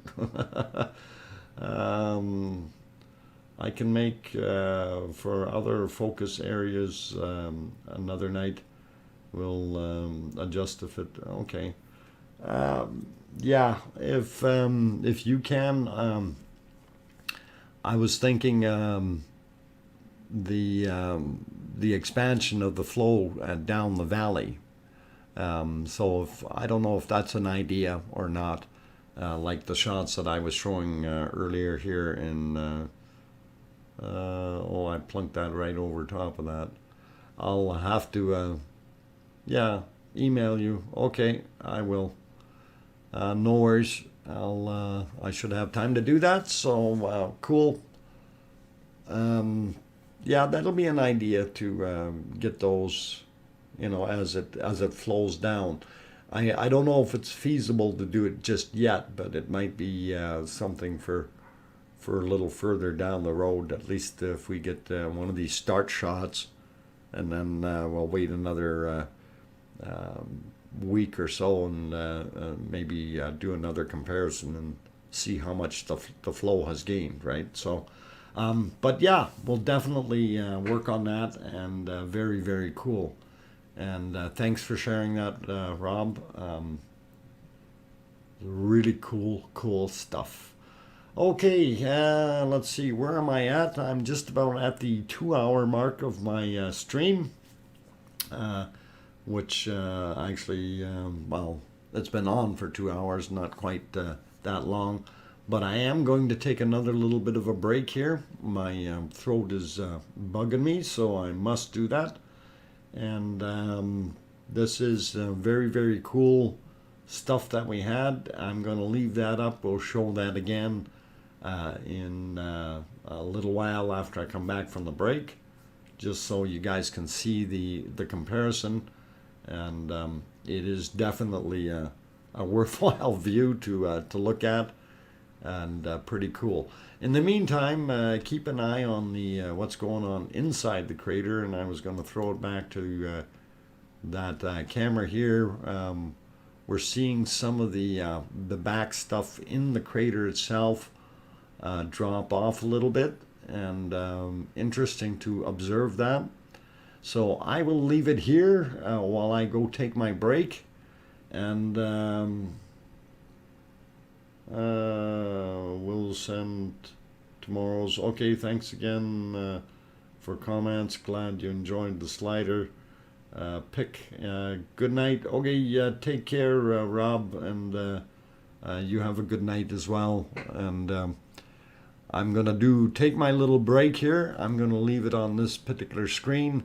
I can make for other focus areas another night. We'll adjust if it. Okay. Yeah, if you can, I was thinking the expansion of the flow down the valley. So I don't know if that's an idea or not. Like the shots that I was showing earlier here in. Oh, I plunked that right over top of that. I'll have to. Yeah, email you. Okay, I will. No worries. I should have time to do that. So cool. Yeah, that'll be an idea to get those, you know, as it flows down. I don't know if it's feasible to do it just yet, but it might be something for for a little further down the road. At least if we get one of these start shots, and then we'll wait another week or so and maybe do another comparison and see how much the flow has gained, right? So, but yeah, we'll definitely work on that, and very, very cool. And thanks for sharing that, Rob. Really cool stuff. Okay, let's see, where am I at? I'm just about at the 2 hour mark of my stream, which actually, well, it's been on for 2 hours, not quite that long. But I am going to take another little bit of a break here. My throat is bugging me, so I must do that. And this is very, very cool stuff that we had. I'm going to leave that up. We'll show that again in a little while after I come back from the break, just so you guys can see the comparison. And it is definitely a worthwhile view to look at, and pretty cool. In the meantime, keep an eye on the what's going on inside the crater, and I was going to throw it back to that camera here. We're seeing some of the back stuff in the crater itself drop off a little bit, and interesting to observe that. So I will leave it here while I go take my break, and we'll send tomorrow's. Okay, thanks again for comments. Glad you enjoyed the slider pick. Good night. Okay, take care, Rob, and you have a good night as well. And I'm gonna take my little break here. I'm gonna leave it on this particular screen,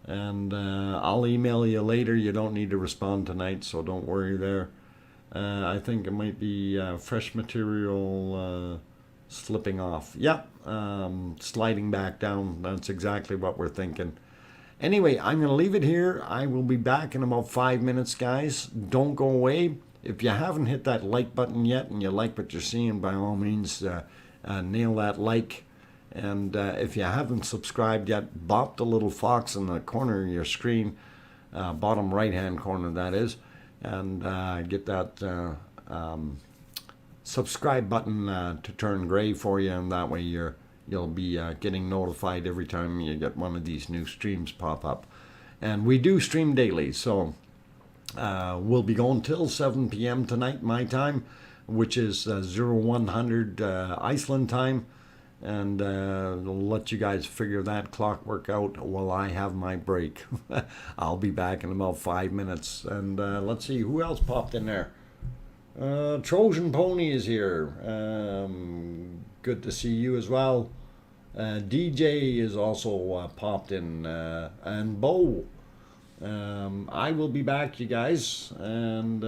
and I'll email you later. You don't need to respond tonight, so don't worry there. I think it might be fresh material slipping off. Yeah, sliding back down. That's exactly what we're thinking. Anyway, I'm going to leave it here. I will be back in about 5 minutes, guys. Don't go away. If you haven't hit that like button yet and you like what you're seeing, by all means, nail that like. And if you haven't subscribed yet, bop the little fox in the corner of your screen, bottom right-hand corner, that is, and get that subscribe button to turn gray for you, and that way you'll be getting notified every time you get one of these new streams pop up. And we do stream daily, so we'll be going till 7 p.m. tonight, my time, which is 0100 Iceland time. And we'll let you guys figure that clockwork out while I have my break. I'll be back in about 5 minutes. And let's see, who else popped in there? Trojan Pony is here. Good to see you as well. DJ is also popped in, and Bo. I will be back, you guys. And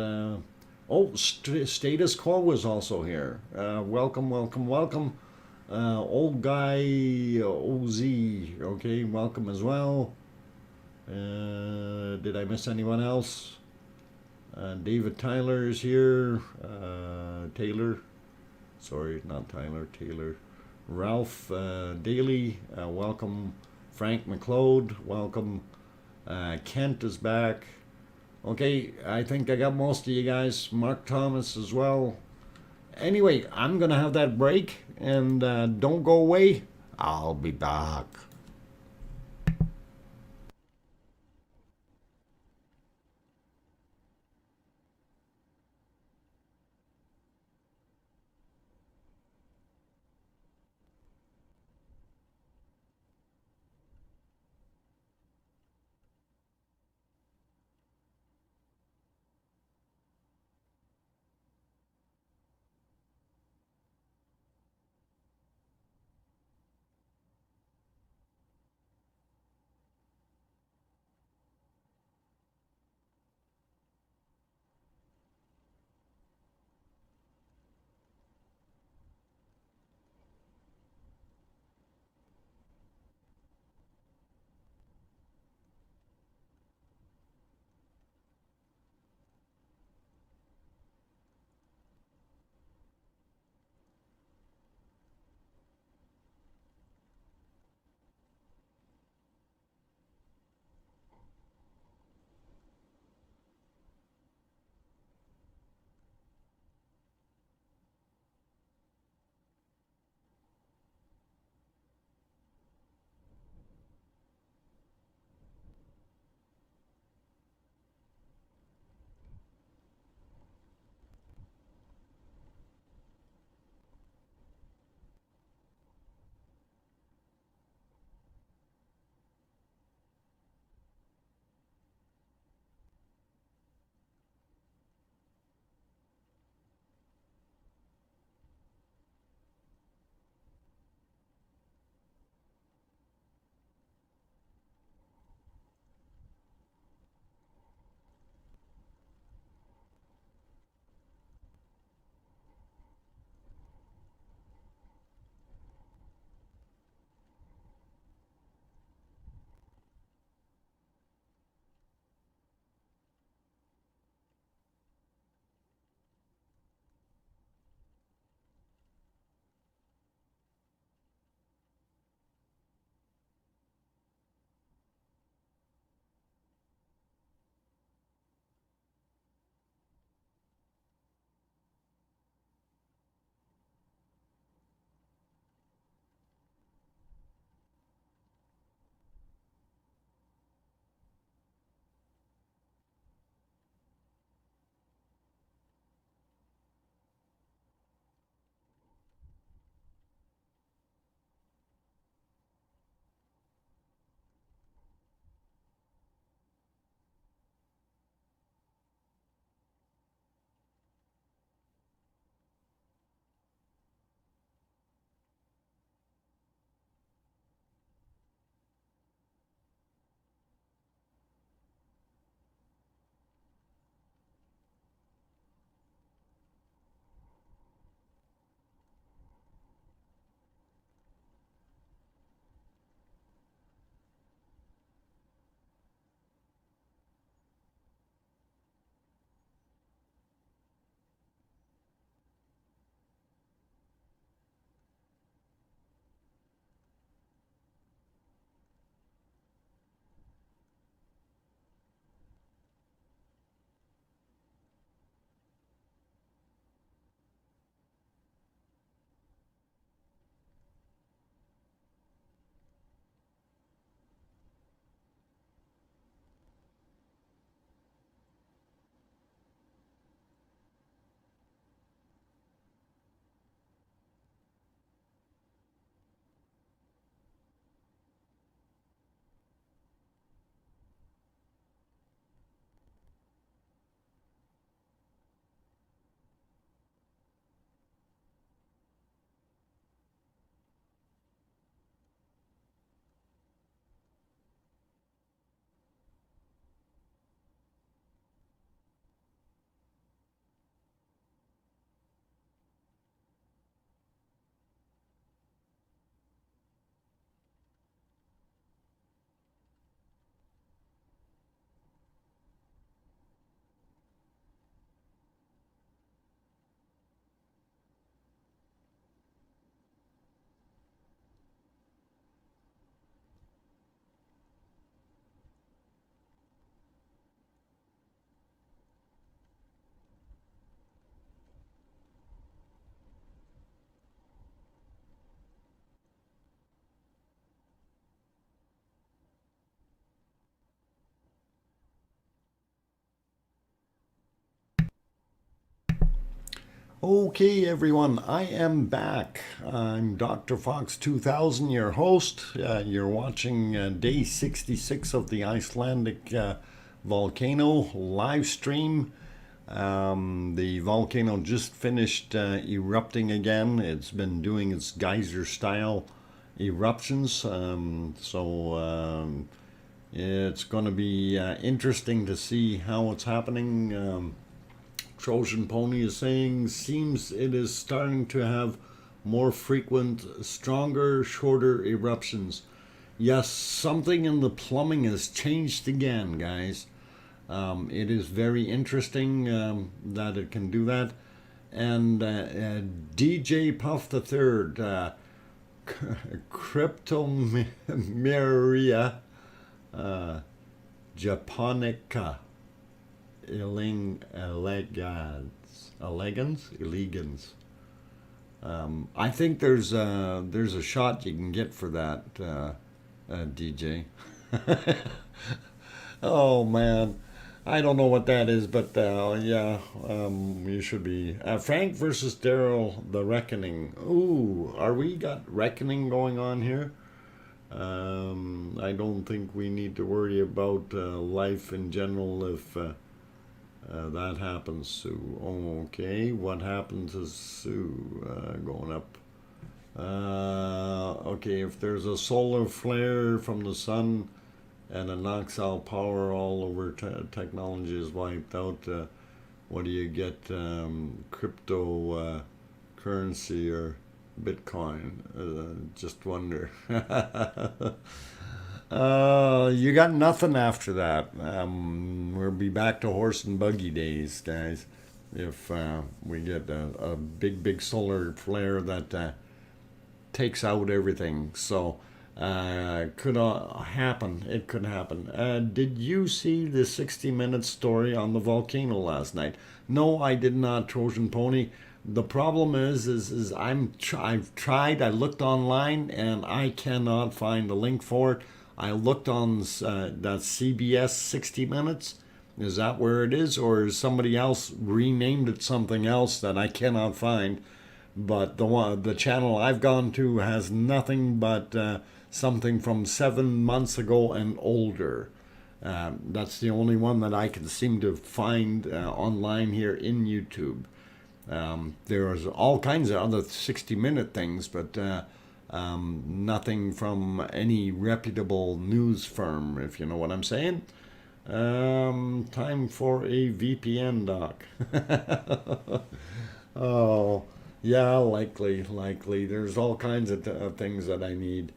Status Quo was also here. Welcome. Old guy OZ, okay, welcome as well. Did I miss anyone else? David Tyler is here. Taylor, sorry, not Tyler, Taylor. Ralph Daly, welcome. Frank McLeod, welcome. Kent is back. Okay, I think I got most of you guys. Mark Thomas as well. Anyway, I'm going to have that break, and don't go away. I'll be back. Okay, everyone, I am back. I'm DrFox2000, your host. You're watching day 66 of the Icelandic volcano live stream. The volcano just finished erupting again. It's been doing its geyser style eruptions. It's going to be interesting to see how it's happening. Trojan Pony is saying seems it is starting to have more frequent, stronger, shorter eruptions. Yes, something in the plumbing has changed again, guys. It is very interesting that it can do that. And DJ Puff the Third, Cryptomeria Japonica. Elegans. I think there's a shot you can get for that, DJ. Oh man, I don't know what that is, but yeah, you should be. Frank versus Daryl, the Reckoning. Ooh, are we got Reckoning going on here? I don't think we need to worry about life in general if that happens, Sue. Okay, what happens is Sue going up. Okay, if there's a solar flare from the sun and it knocks out power all over, technology is wiped out, what do you get? Crypto currency or Bitcoin? Just wonder. You got nothing after that. We'll be back to horse and buggy days, guys. If we get a big solar flare that takes out everything. So, could happen. It could happen. Did you see the 60-minute story on the volcano last night? No, I did not, Trojan Pony. The problem is I've tried. I looked online and I cannot find the link for it. I looked on that CBS 60 Minutes. Is that where it is, or is somebody else renamed it something else that I cannot find? But the channel I've gone to has nothing but something from 7 months ago and older. That's the only one that I can seem to find online here in YouTube. There's all kinds of other 60-minute things, but nothing from any reputable news firm, if you know what I'm saying. Time for a VPN, Doc. Oh, yeah, likely. There's all kinds of things that I need.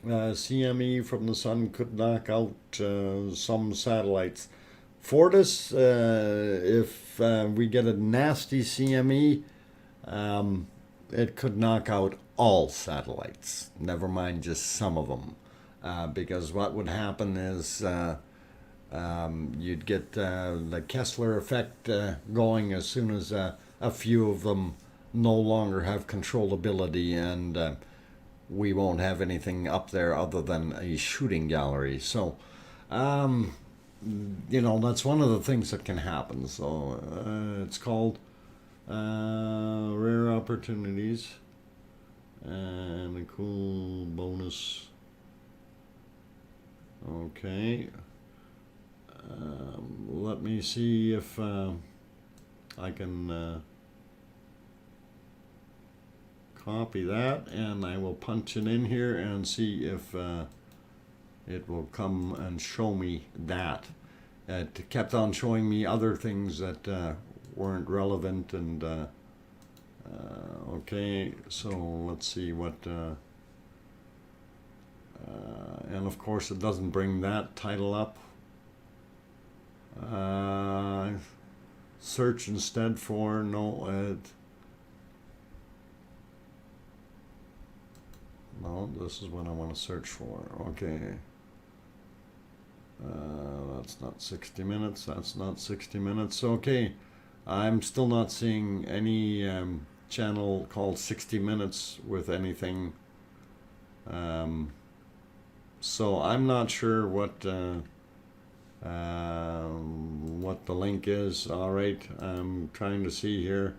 CME from the sun could knock out some satellites. Fortis, if we get a nasty CME, it could knock out all satellites, never mind just some of them. Because what would happen is you'd get the Kessler effect going as soon as a few of them no longer have controllability, and we won't have anything up there other than a shooting gallery. So, that's one of the things that can happen. So it's called Rare Opportunities, and a cool bonus. Okay, let me see if I can copy that, and I will punch it in here and see if it will come and show me that. It kept on showing me other things that weren't relevant, and okay, so let's see what and of course it doesn't bring that title up. Search instead for no, this is what I want to search for. Okay, that's not 60 minutes. That's not 60 minutes. Okay, I'm still not seeing any channel called 60 Minutes with anything. So I'm not sure what what the link is. All right, I'm trying to see here.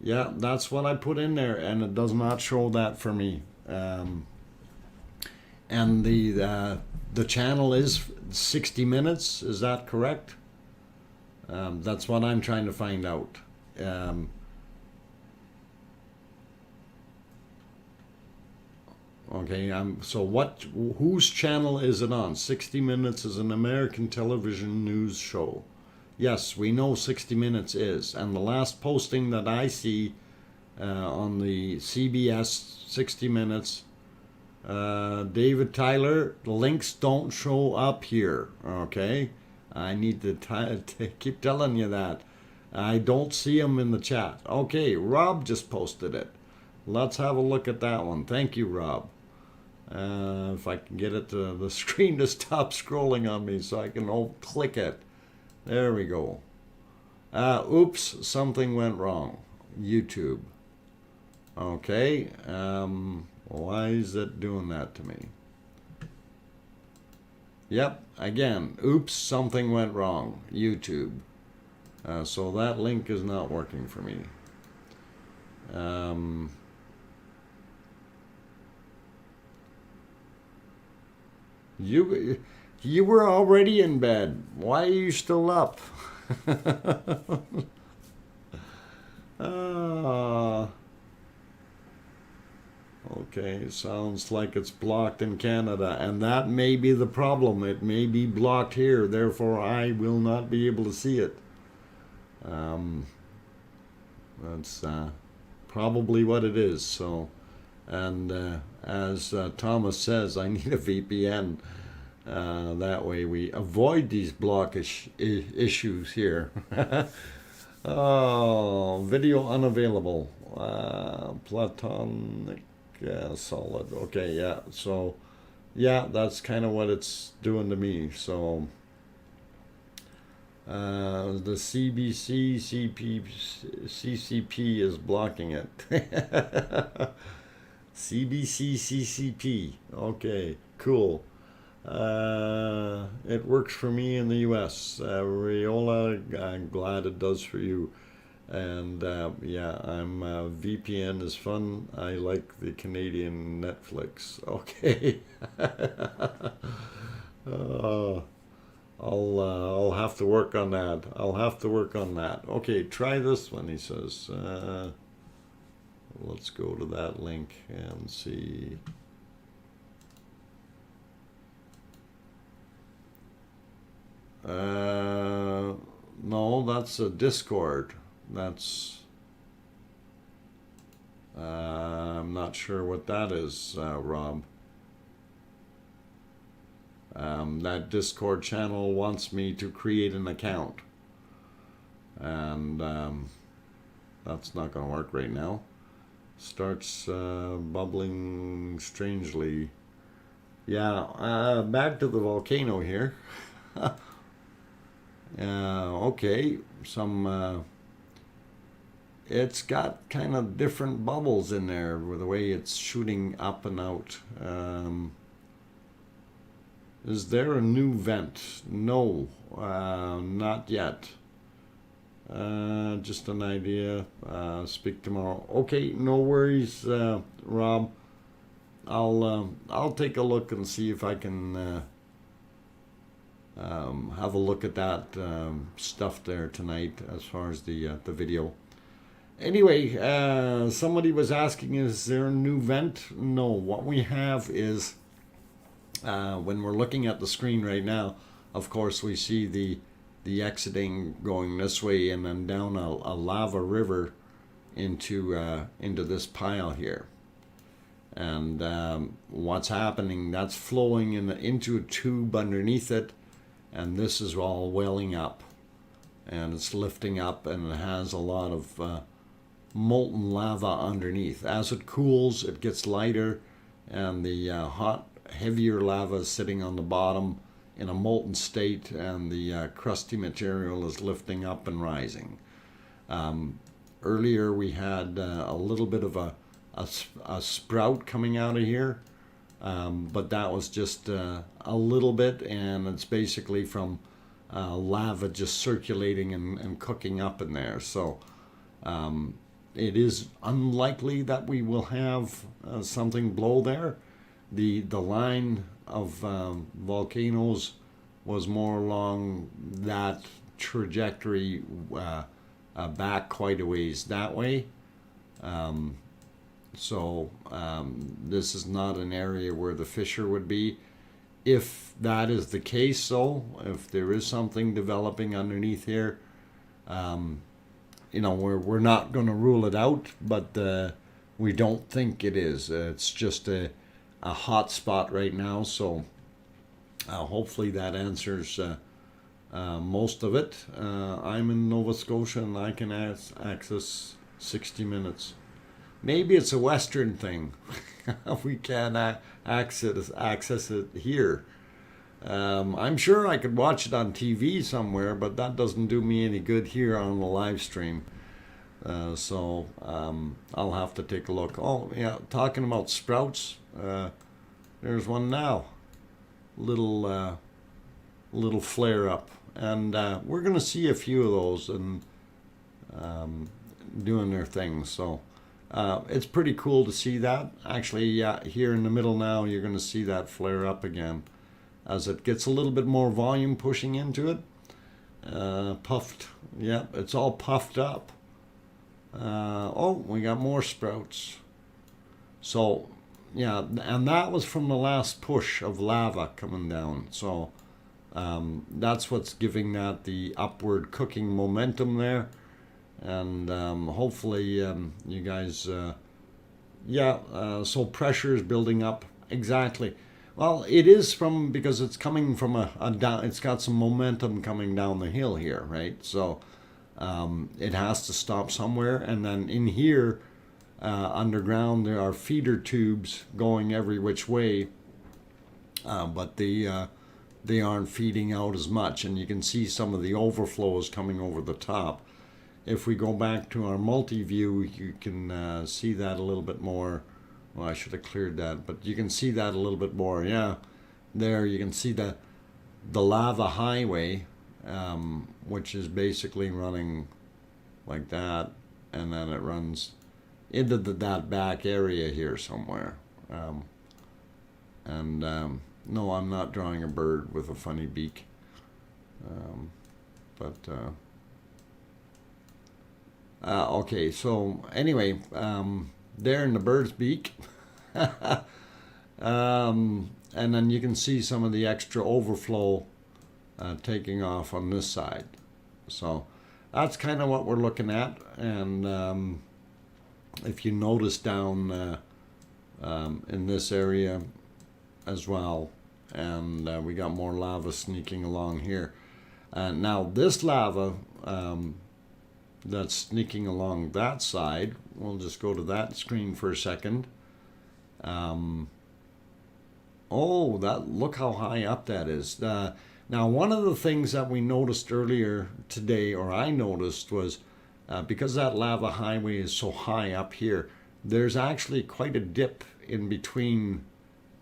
Yeah, that's what I put in there, and it does not show that for me. And the channel is 60 minutes. Is that correct? That's what I'm trying to find out. Okay, so whose channel is it on? 60 Minutes is an American television news show. Yes, we know 60 Minutes is. And the last posting that I see on the CBS 60 Minutes, David Tyler, the links don't show up here. Okay, I need to keep telling you that. I don't see them in the chat. Okay, Rob just posted it. Let's have a look at that one. Thank you, Rob. If I can get it to the screen to stop scrolling on me so I can click it. There we go. Oops, something went wrong. YouTube. Okay. Why is it doing that to me? Yep, again, oops, something went wrong. YouTube. So that link is not working for me. You were already in bed. Why are you still up? Okay, sounds like it's blocked in Canada, and that may be the problem. It may be blocked here, therefore I will not be able to see it. That's probably what it is. So, and as Thomas says, I need a VPN. That way we avoid these block issues here. Oh, video unavailable. Platonic solid. Okay, yeah. So, yeah, that's kind of what it's doing to me. So, the CBC CCP is blocking it. CBC CCP. Okay, cool. It works for me in the US. Riola, I'm glad it does for you. And yeah, VPN is fun. I like the Canadian Netflix. Okay. I'll have to work on that. I'll have to work on that. Okay, try this one, he says. Let's go to that link and see. No, that's a Discord. That's I'm not sure what that is, Rob. That Discord channel wants me to create an account, and that's not going to work right now. Starts bubbling strangely. Yeah, back to the volcano here. Okay, it's got kind of different bubbles in there with the way it's shooting up and out. Is there a new vent? No, not yet. Just an idea. Speak tomorrow. Okay, no worries, Rob. I'll take a look and see if I can have a look at that stuff there tonight as far as the video. Anyway, somebody was asking, is there a new vent? No, what we have is, when we're looking at the screen right now, of course we see the exiting going this way and then down a lava river into this pile here. And what's happening, that's flowing into a tube underneath it, and this is all welling up, and it's lifting up, and it has a lot of molten lava underneath. As it cools, it gets lighter, and the hot, heavier lava is sitting on the bottom in a molten state, and the crusty material is lifting up and rising. Earlier we had a little bit of a sprout coming out of here, but that was just a little bit, and it's basically from lava just circulating and cooking up in there. So it is unlikely that we will have something blow there. The line of volcanoes was more along that trajectory back quite a ways that way. So this is not an area where the fissure would be. If that is the case, though, if there is something developing underneath here, you know, we're not going to rule it out, but we don't think it is. It's just a hot spot right now, so hopefully that answers most of it. I'm in Nova Scotia and I can access 60 minutes. Maybe it's a Western thing. We can't access it here. I'm sure I could watch it on TV somewhere, but that doesn't do me any good here on the live stream. So I'll have to take a look. Oh, yeah, talking about sprouts, there's one now. Little flare up. And we're going to see a few of those and doing their thing. So it's pretty cool to see that. Actually, yeah, here in the middle now, you're going to see that flare up again as it gets a little bit more volume pushing into it. Puffed. Yeah, it's all puffed up. Oh, we got more sprouts. So, yeah, and that was from the last push of lava coming down. So that's what's giving that the upward cooking momentum there. And hopefully you guys, so pressure is building up. Exactly. Well, it is from, because it's coming from a down, it's got some momentum coming down the hill here, right? So it has to stop somewhere. And then in here, underground, there are feeder tubes going every which way, but they aren't feeding out as much. And you can see some of the overflows coming over the top. If we go back to our multi-view, you can see that a little bit more. Well, I should have cleared that, but you can see that a little bit more. Yeah, there you can see the lava highway, which is basically running like that, and then it runs into that back area here somewhere. No, I'm not drawing a bird with a funny beak, okay, so anyway, there in the bird's beak. And then you can see some of the extra overflow taking off on this side. So that's kind of what we're looking at. And if you notice down in this area as well, and we got more lava sneaking along here. Now this lava that's sneaking along that side, we'll just go to that screen for a second. Oh, look how high up that is. Now, one of the things that we noticed earlier today, or I noticed, was because that lava highway is so high up here, there's actually quite a dip in between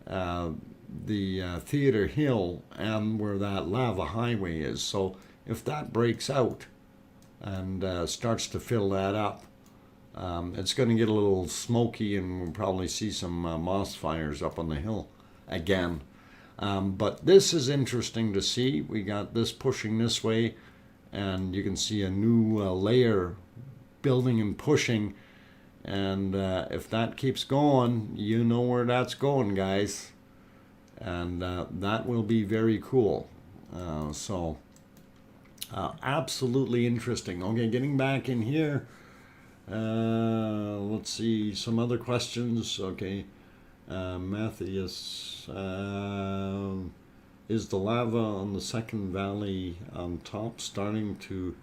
the Theater Hill and where that lava highway is. So if that breaks out and starts to fill that up, it's going to get a little smoky, and we'll probably see some moss fires up on the hill again. But this is interesting to see. We got this pushing this way, and you can see a new layer building and pushing. And if that keeps going, you know where that's going, guys. And that will be very cool. Absolutely interesting. Okay, getting back in here. Let's see some other questions. Okay, Matthias, is the lava on the second valley on top starting to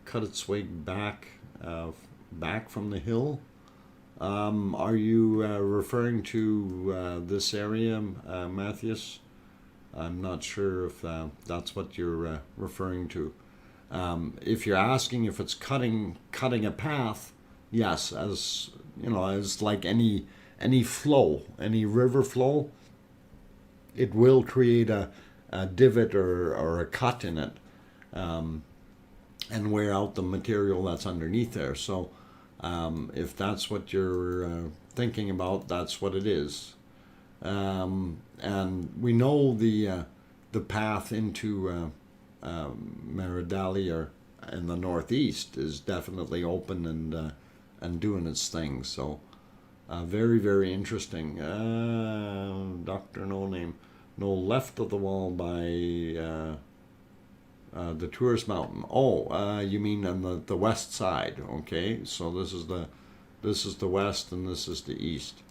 cut its way back from the hill? Are you referring to this area, Matthias? I'm not sure if that's what you're referring to. If you're asking if it's cutting a path, yes, as you know, as like any any flow, any river flow, it will create a divot or a cut in it, and wear out the material that's underneath there. So if that's what you're thinking about, that's what it is. And we know the path into Meridali in the northeast is definitely open and doing its thing. So very, very interesting. Dr. No Name. No, left of the wall by the tourist mountain. Oh, you mean on the west side? Okay, so this is the west and this is the east.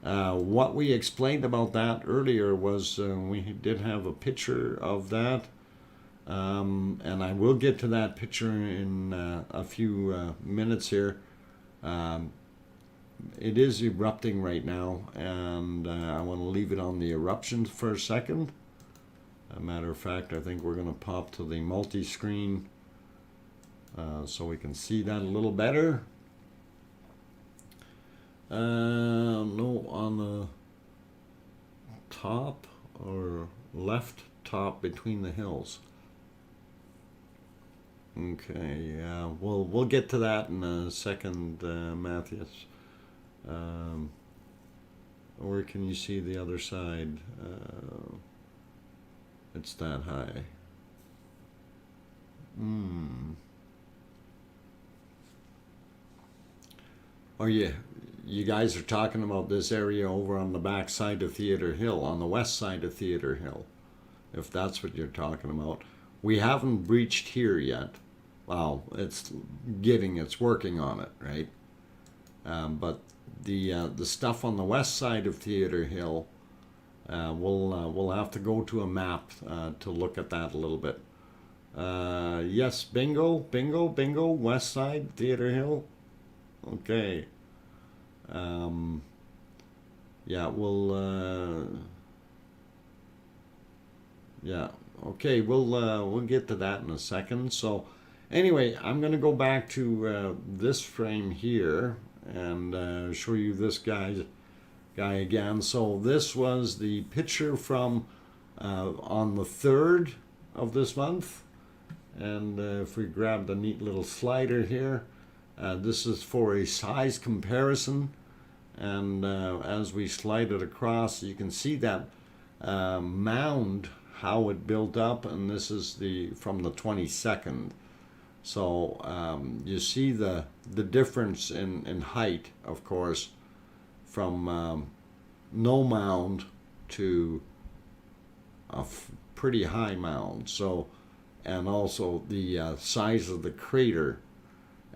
What we explained about that earlier was we did have a picture of that, and I will get to that picture in a few minutes here. It is erupting right now, and I want to leave it on the eruption for a second. As a matter of fact, I think we're going to pop to the multi-screen so we can see that a little better. No, on the top or left top between the hills. Okay, yeah, we'll get to that in a second, Matthias. Or can you see the other side? It's that high. Oh yeah, you guys are talking about this area over on the back side of Theatre Hill, on the west side of Theatre Hill, if that's what you're talking about. We haven't breached here yet. Well, it's working on it, right? But the stuff on the west side of Theatre Hill, we'll have to go to a map to look at that a little bit. Yes, bingo, west side, Theatre Hill. Okay. Yeah, yeah, okay, we'll get to that in a second. So anyway, I'm going to go back to this frame here and show you this guy again. So this was the picture from on the 3rd of this month, and if we grab the neat little slider here, this is for a size comparison, and as we slide it across, you can see that mound, how it built up, and this is from the 22nd. So you see the difference in height, of course, from no mound to a pretty high mound. So, and also the size of the crater,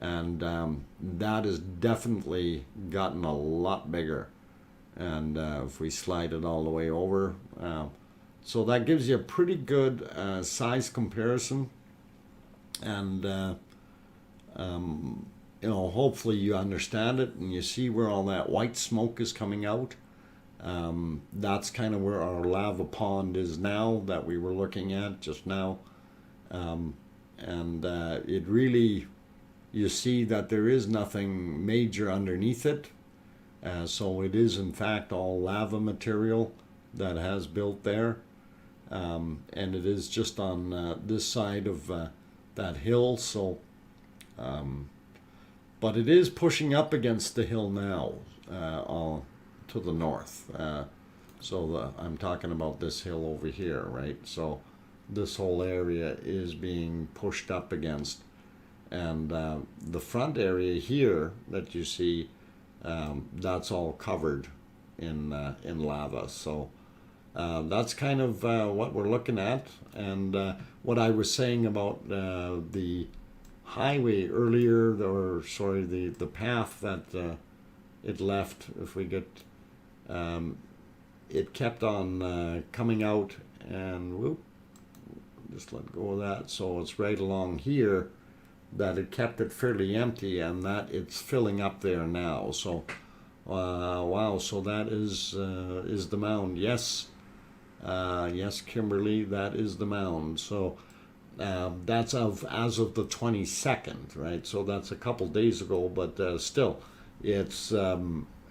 and that has definitely gotten a lot bigger. And if we slide it all the way over, so that gives you a pretty good size comparison. And you know, hopefully you understand it and you see where all that white smoke is coming out. That's kind of where our lava pond is now that we were looking at just now. And it really, you see that there is nothing major underneath it. So it is in fact all lava material that has built there. And it is just on this side of that hill. So, but it is pushing up against the hill now to the north. So I'm talking about this hill over here, right? So this whole area is being pushed up against, and the front area here that you see, that's all covered in lava. So that's kind of what we're looking at, and what I was saying about the highway earlier, or sorry, the path that it left. If we get, it kept on coming out, and whoop, just let go of that. So it's right along here that it kept it fairly empty, and that it's filling up there now. So wow, so that is the mound. Yes, yes, Kimberly, that is the mound. So that's as of the 22nd, right? So that's a couple days ago, but still, it's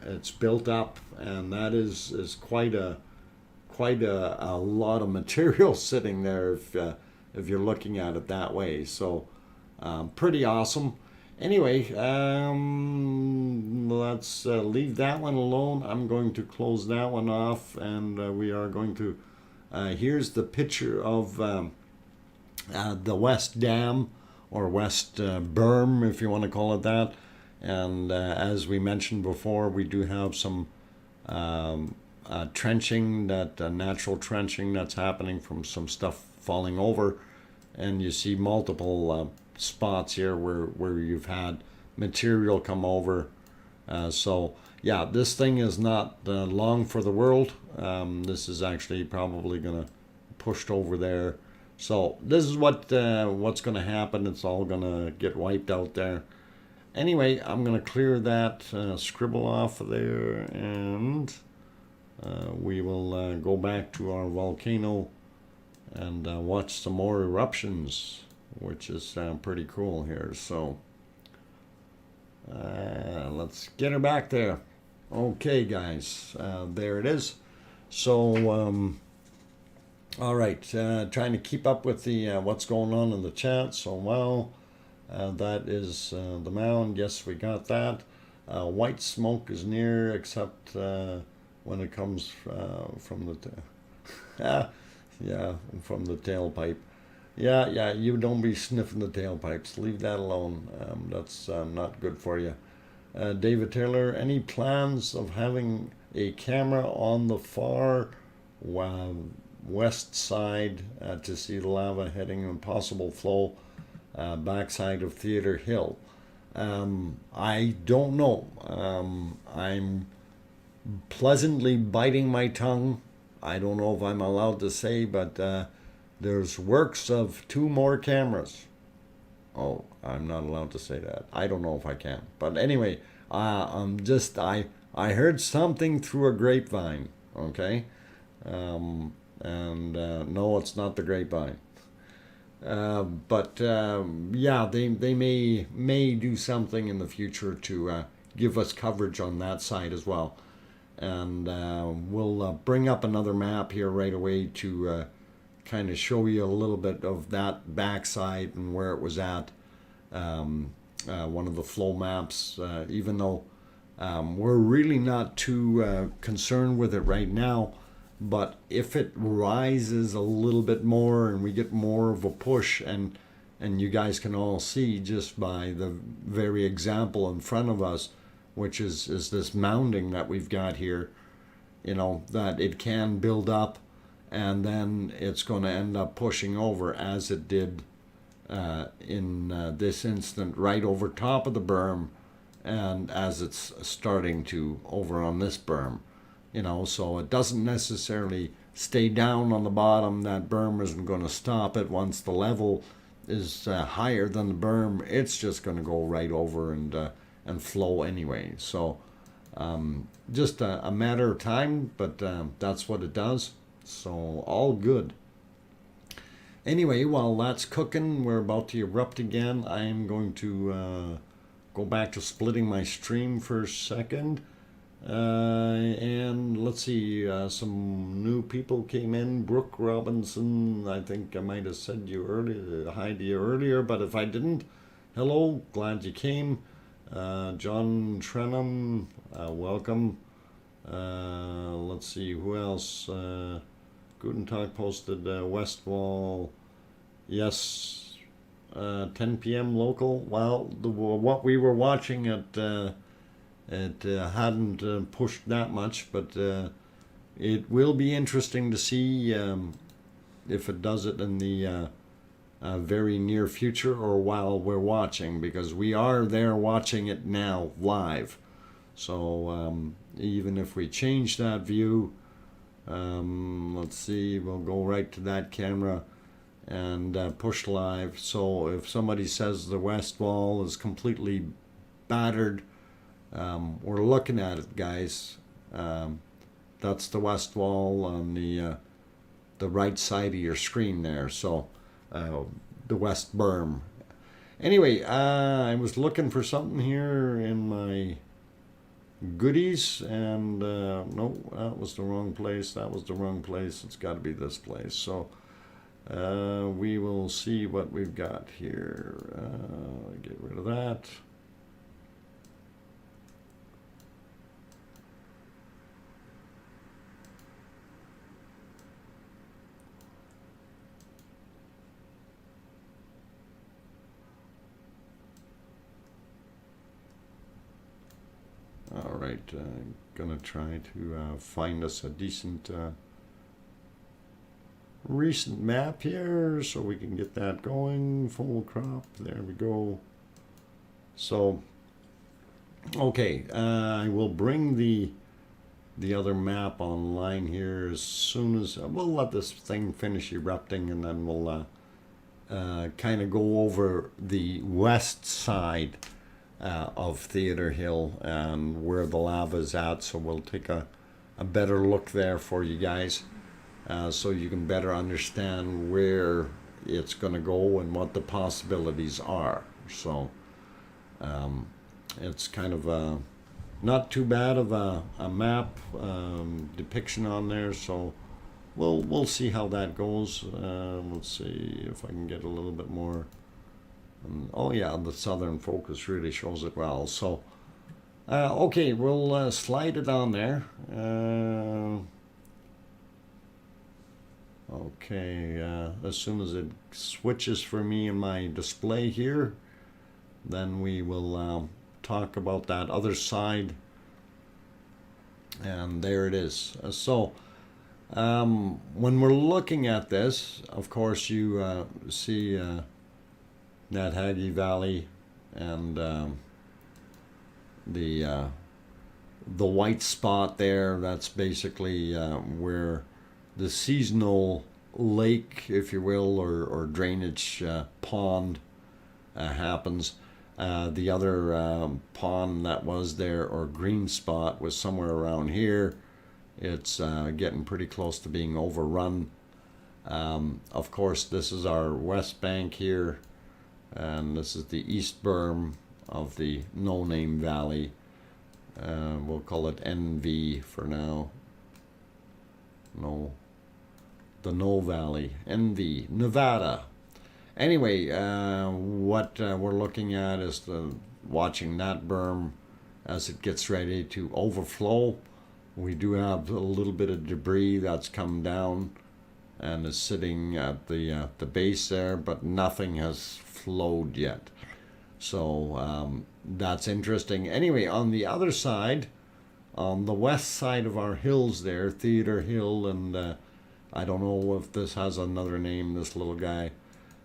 it's built up, and that is quite a lot of material sitting there if you're looking at it that way. So pretty awesome. Anyway, let's leave that one alone. I'm going to close that one off, and we are going to, here's the picture of the West Dam, or West Berm, if you want to call it that. And as we mentioned before, we do have some trenching, natural trenching that's happening from some stuff falling over. And you see multiple spots here where you've had material come over. So yeah, this thing is not long for the world. This is actually probably going to pushed over there. So this is what's going to happen. It's all going to get wiped out there. Anyway, I'm going to clear that scribble off of there, and we will go back to our volcano and watch some more eruptions, which is pretty cool here. So let's get her back there. Okay, guys, there it is. So all right, trying to keep up with the what's going on in the chat. So wow, that is the mound. Yes, we got that. White smoke is near, except when it comes from the yeah, from the tailpipe. Yeah, you don't be sniffing the tailpipes. Leave that alone. That's not good for you. David Taylor, any plans of having a camera on the far west side to see the lava heading in possible flow backside of Theater Hill? I don't know. I'm pleasantly biting my tongue. I don't know if I'm allowed to say, but there's works of 2 more cameras. Oh, I'm not allowed to say that. I don't know if I can. But anyway, I heard something through a grapevine, okay? And no, it's not the grapevine. But yeah, they may do something in the future to give us coverage on that side as well. And we'll bring up another map here right away to kind of show you a little bit of that backside and where it was at. One of the flow maps, even though we're really not too concerned with it right now. But if it rises a little bit more and we get more of a push, and you guys can all see just by the very example in front of us, which is this mounding that we've got here, you know, that it can build up and then it's going to end up pushing over, as it did in this instant, right over top of the berm, and as it's starting to over on this berm. You know, so it doesn't necessarily stay down on the bottom. That berm isn't going to stop it. Once the level is higher than the berm, it's just going to go right over and flow anyway. So just a matter of time, but that's what it does. So all good. Anyway, while that's cooking, we're about to erupt again. I am going to go back to splitting my stream for a second. And let's see, some new people came in. Brooke Robinson, I think I might have said hi to you earlier, but if I didn't, hello, glad you came. John Trenham, welcome. Let's see, who else? Guten Tag posted West Wall, yes, 10 p.m. local. Well, what we were watching it hadn't pushed that much, but it will be interesting to see if it does it in the very near future or while we're watching, because we are there watching it now live. So even if we change that view, let's see, we'll go right to that camera and push live. So if somebody says the west wall is completely battered, we're looking at it, guys. That's the west wall on the right side of your screen there. So the west berm. Anyway, I was looking for something here in my goodies, and no, that was the wrong place. That was the wrong place. It's got to be this place. So we will see what we've got here. Get rid of that. All right, gonna try to find us a decent recent map here so we can get that going. Full crop, there we go. So, okay, I will bring the other map online here as soon as we'll let this thing finish erupting, and then we'll kind of go over the west side of Theater Hill and where the lava is at. So we'll take a better look there for you guys, so you can better understand where it's going to go and what the possibilities are. So it's kind of not too bad of a map depiction on there. So we'll see how that goes. Let's see if I can get a little bit more. Oh yeah, the southern focus really shows it well. So okay, we'll slide it on there. Okay, as soon as it switches for me in my display here, then we will talk about that other side. And there it is. So when we're looking at this, of course you see Nathagi Valley and the white spot there. That's basically where the seasonal lake, if you will, or drainage pond happens. The other pond that was there, or green spot, was somewhere around here. It's getting pretty close to being overrun. Of course, this is our west bank here. And this is the east berm of the No Name Valley. We'll call it NV for now. No, the No Valley, NV, Nevada. Anyway, what we're looking at is watching that berm as it gets ready to overflow. We do have a little bit of debris that's come down and is sitting at the base there, but nothing has flowed yet. So that's interesting. Anyway, on the other side, on the west side of our hills there, Theater Hill, and I don't know if this has another name, this little guy,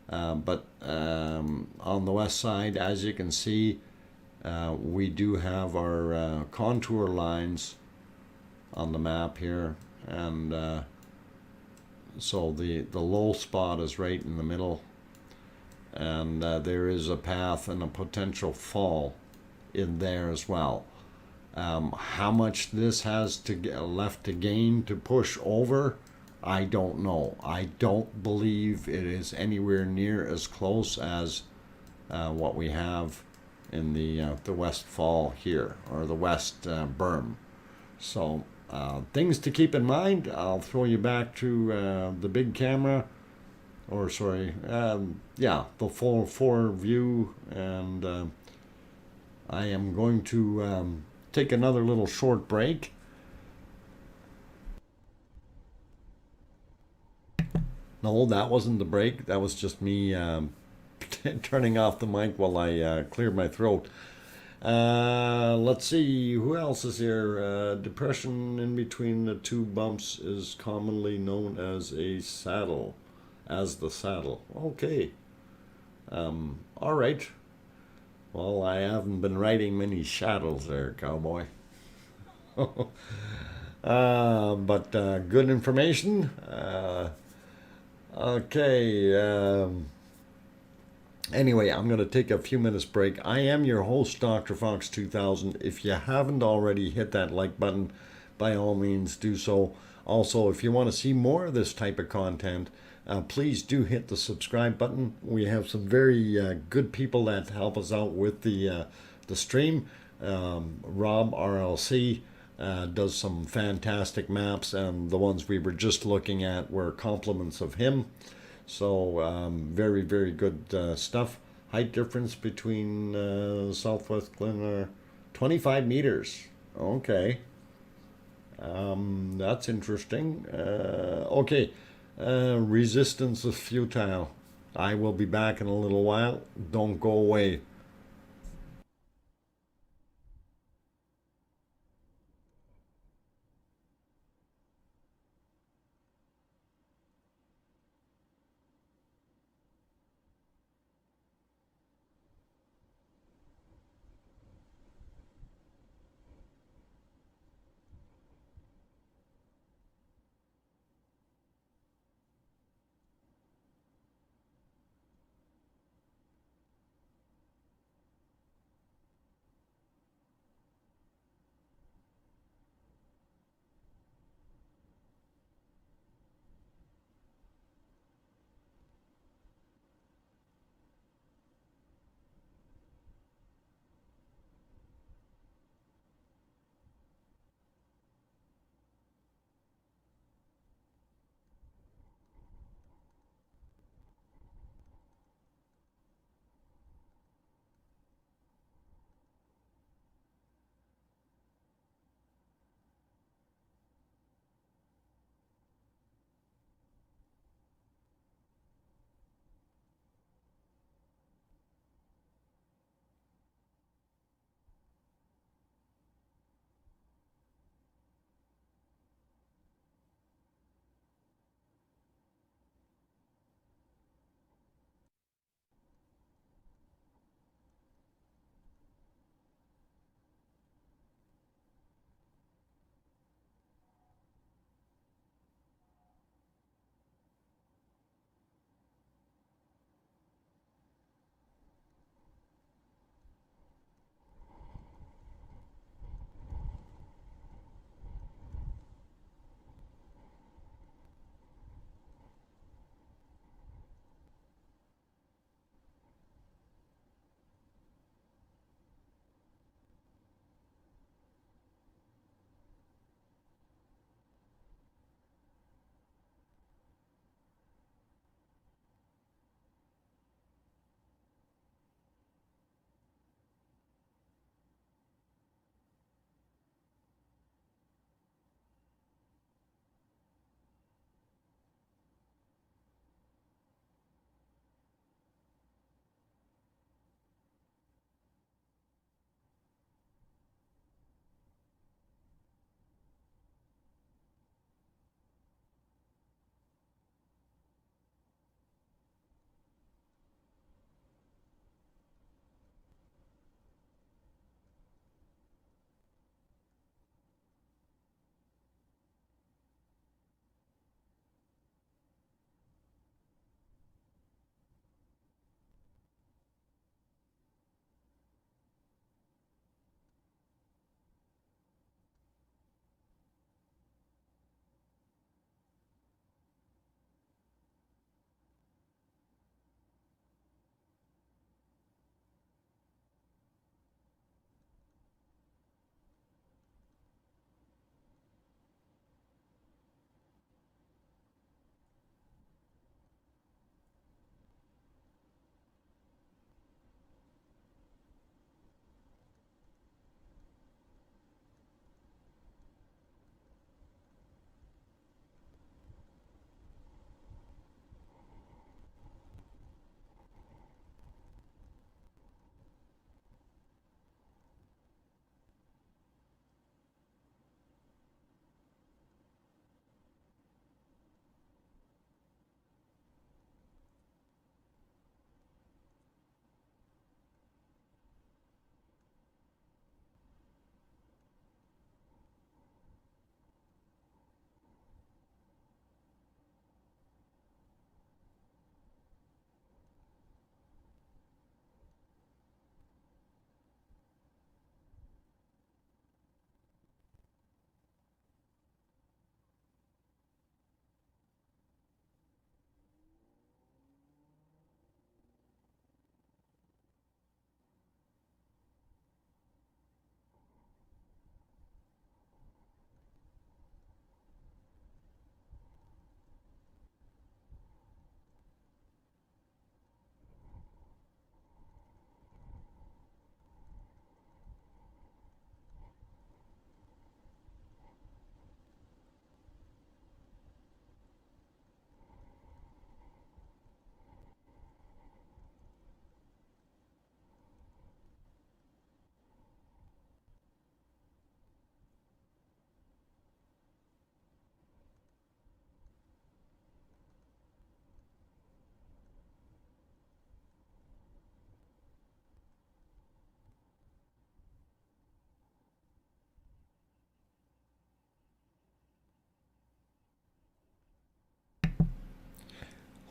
but on the west side, as you can see, we do have our contour lines on the map here, and so the low spot is right in the middle, and there is a path and a potential fall in there as well. How much this has to left to gain to push over, I don't know. I don't believe it is anywhere near as close as what we have in the west fall here, or the west berm. So things to keep in mind. I'll throw you back to the big camera, or sorry, yeah, the full 4 view, and I am going to take another little short break. No, that wasn't the break. That was just me turning off the mic while I cleared my throat. Let's see, who else is here? Depression in between the two bumps is commonly known as a saddle. As the saddle. Okay. All right. Well, I haven't been riding many saddles there, cowboy. But good information. Okay. Anyway, I'm going to take a few minutes break. I am your host, DrFox2000. If you haven't already hit that like button, by all means do so. Also, if you want to see more of this type of content, please do hit the subscribe button. We have some very good people that help us out with the stream. Rob RLC does some fantastic maps, and the ones we were just looking at were compliments of him. So very, very good stuff. Height difference between Southwest Glen 25 meters. Okay. That's interesting. Okay. Resistance is futile. I will be back in a little while. Don't go away.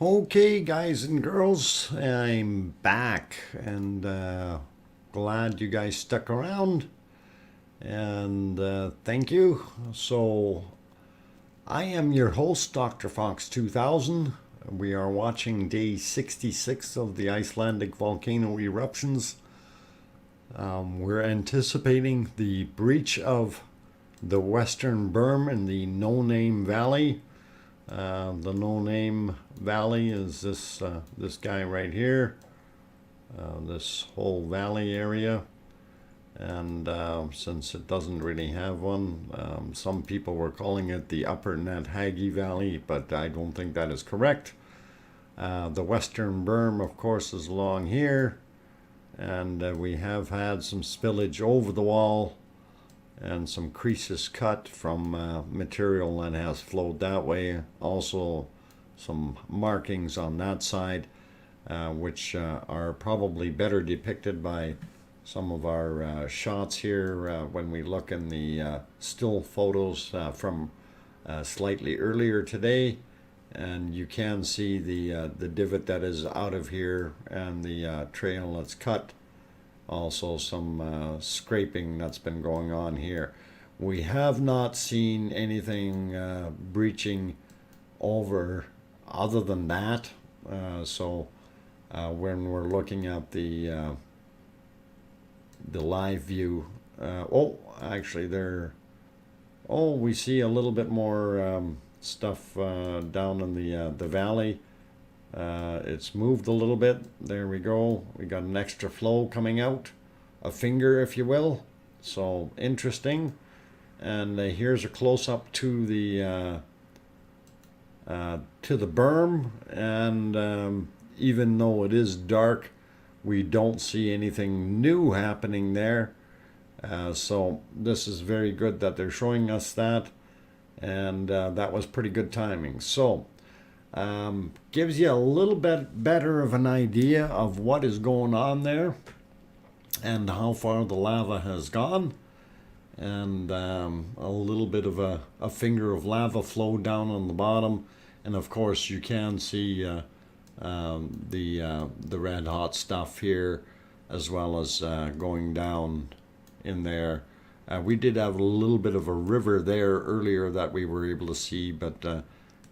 Okay, guys and girls, I'm back and glad you guys stuck around, and thank you. So, I am your host, DrFox2000. We are watching day 66 of the Icelandic volcano eruptions. We're anticipating the breach of the western berm in the No Name Valley. The No Name Valley is this guy right here, this whole valley area. And since it doesn't really have one, some people were calling it the Upper Nathagi Valley, but I don't think that is correct. The western berm, of course, is along here, and we have had some spillage over the wall and some creases cut from material that has flowed that way. Also some markings on that side, which are probably better depicted by some of our shots here when we look in the still photos from slightly earlier today. And you can see the divot that is out of here and the trail that's cut. Also some scraping that's been going on here. We have not seen anything breaching over other than that. So when we're looking at the live view, actually we see a little bit more stuff down in the valley. It's moved a little bit. There we go. We got an extra flow coming out, a finger, if you will. So interesting. And here's a close-up to the berm. And even though it is dark, we don't see anything new happening there. So this is very good that they're showing us that. And that was pretty good timing. So gives you a little bit better of an idea of what is going on there and how far the lava has gone. And a little bit of a finger of lava flow down on the bottom. And of course you can see the red hot stuff here, as well as going down in there. We did have a little bit of a river there earlier that we were able to see, but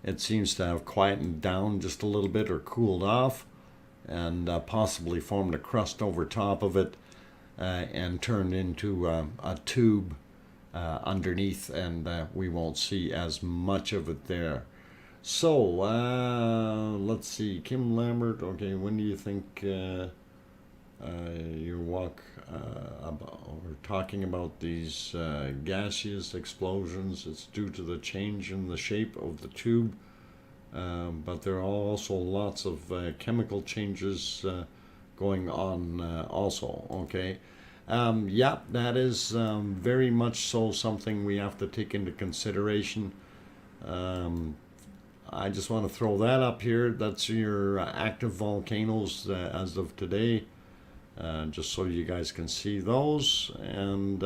it seems to have quietened down just a little bit or cooled off, and possibly formed a crust over top of it and turned into a tube underneath, and we won't see as much of it there. So let's see, Kim Lambert. Okay, when do you think your walk we're talking about these gaseous explosions? It's due to the change in the shape of the tube, but there are also lots of chemical changes going on also. Okay, yeah, that is very much so something we have to take into consideration. I just want to throw that up here. That's your active volcanoes as of today. Just so you guys can see those. And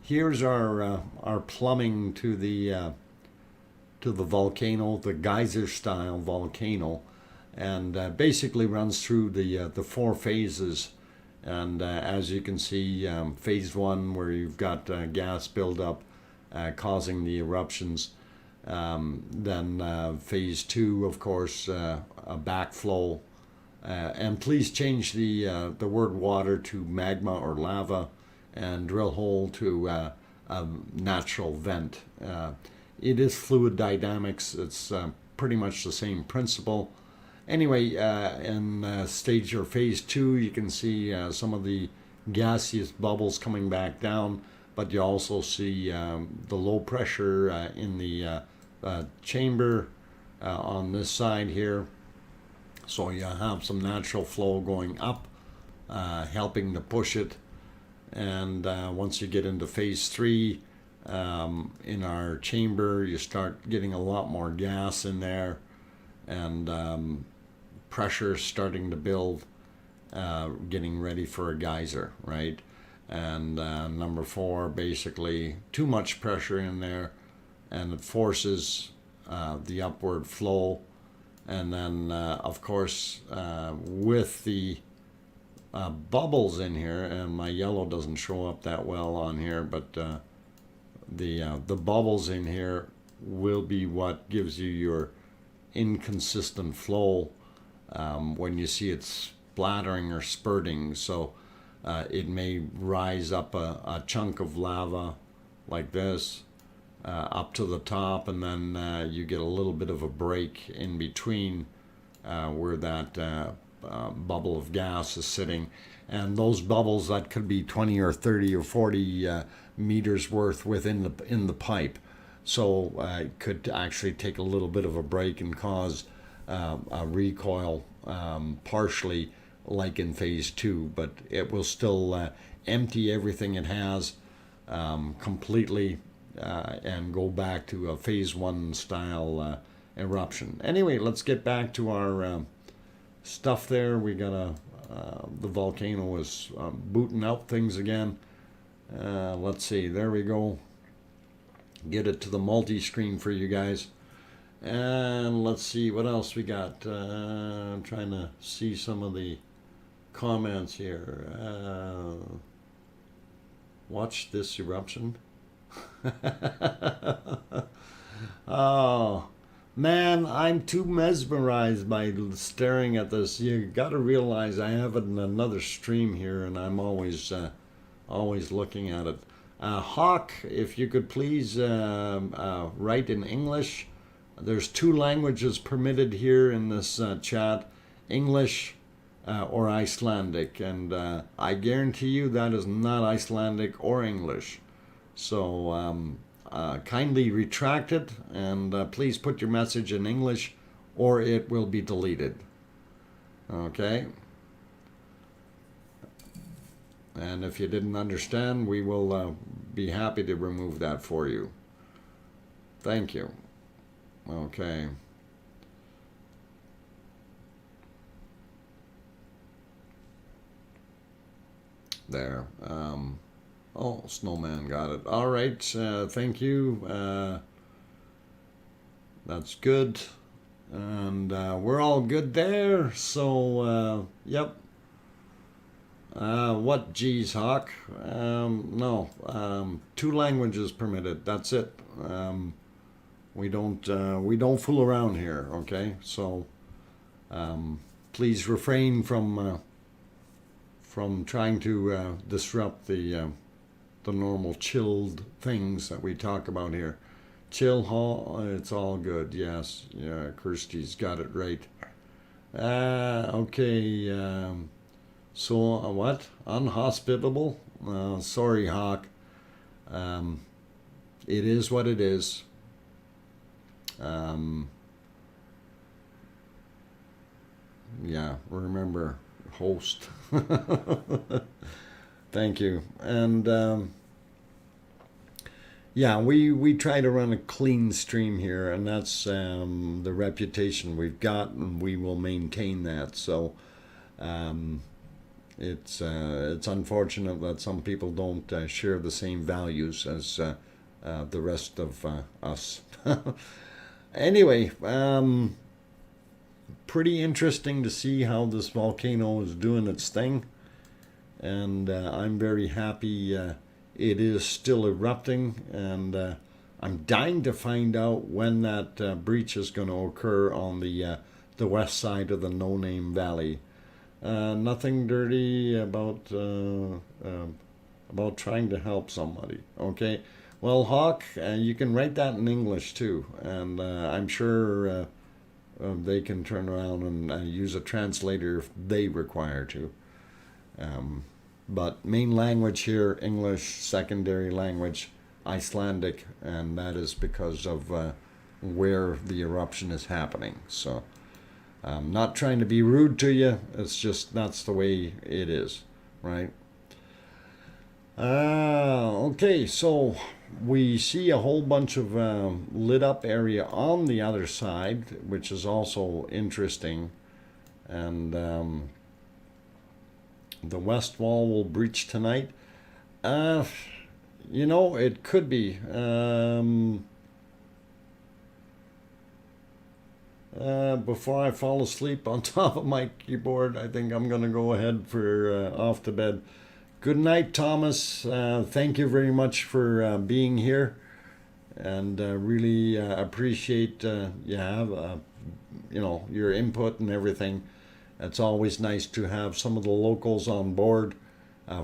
here's our plumbing to the volcano, the geyser style volcano, and basically runs through the 4 phases. And as you can see, phase 1, where you've got gas buildup causing the eruptions. Then phase 2, of course, a backflow. And please change the word water to magma or lava, and drill hole to a natural vent. It is fluid dynamics. It's pretty much the same principle. Anyway, in stage or phase 2, you can see some of the gaseous bubbles coming back down, but you also see the low pressure in the chamber on this side here. So you have some natural flow going up, helping to push it. And once you get into phase 3, in our chamber, you start getting a lot more gas in there, and pressure starting to build, getting ready for a geyser, right? And number 4, basically too much pressure in there, and it forces the upward flow, And then, of course, with the bubbles in here, and my yellow doesn't show up that well on here, but the bubbles in here will be what gives you your inconsistent flow when you see it splattering or spurting. So it may rise up a chunk of lava like this up to the top, and then you get a little bit of a break in between where that bubble of gas is sitting. And those bubbles, that could be 20 or 30 or 40 meters worth within the pipe. So it could actually take a little bit of a break and cause a recoil partially, like in phase 2, but it will still empty everything it has completely and go back to a phase 1 style eruption. Anyway, let's get back to our stuff there. We got the volcano is booting out things again. Let's see, there we go. Get it to the multi-screen for you guys. And let's see what else we got. I'm trying to see some of the comments here. Watch this eruption. Oh man, I'm too mesmerized by staring at this. You got to realize I have it in another stream here, and I'm always looking at it. Hawk, if you could please write in English. There's 2 languages permitted here in this chat: English or Icelandic, and I guarantee you that is not Icelandic or English. So kindly retract it, and please put your message in English or it will be deleted. Okay? And if you didn't understand, we will be happy to remove that for you. Thank you. Okay. There. Oh, Snowman got it. All right. Thank you. That's good. And we're all good there. So, yep. What geez, Hawk? No. 2 languages permitted. That's it. We don't fool around here. Okay. So, please refrain from trying to disrupt the normal chilled things that we talk about here. Chill hall, it's all good. Yes, yeah, Kirsty's got it right. Okay. So what? Unhospitable? Sorry, Hawk. It is what it is. Yeah. Remember, host. Thank you. And yeah, we try to run a clean stream here, and that's the reputation we've got, and we will maintain that. So it's unfortunate that some people don't share the same values as the rest of us. Anyway, pretty interesting to see how this volcano is doing its thing, and I'm very happy it is still erupting, and I'm dying to find out when that breach is going to occur on the west side of the No Name Valley. Nothing dirty about trying to help somebody. Okay, well, Hawk, you can write that in English too, and I'm sure they can turn around and use a translator if they require to. But main language here, English, secondary language, Icelandic, and that is because of where the eruption is happening. So I'm not trying to be rude to you, it's just that's the way it is, right? Okay, so we see a whole bunch of lit up area on the other side, which is also interesting. And the west wall will breach tonight. You know, it could be. before I fall asleep on top of my keyboard, I think I'm going to go ahead for off to bed. Good night, Thomas. Thank you very much for being here, and really appreciate your input and everything. It's always nice to have some of the locals on board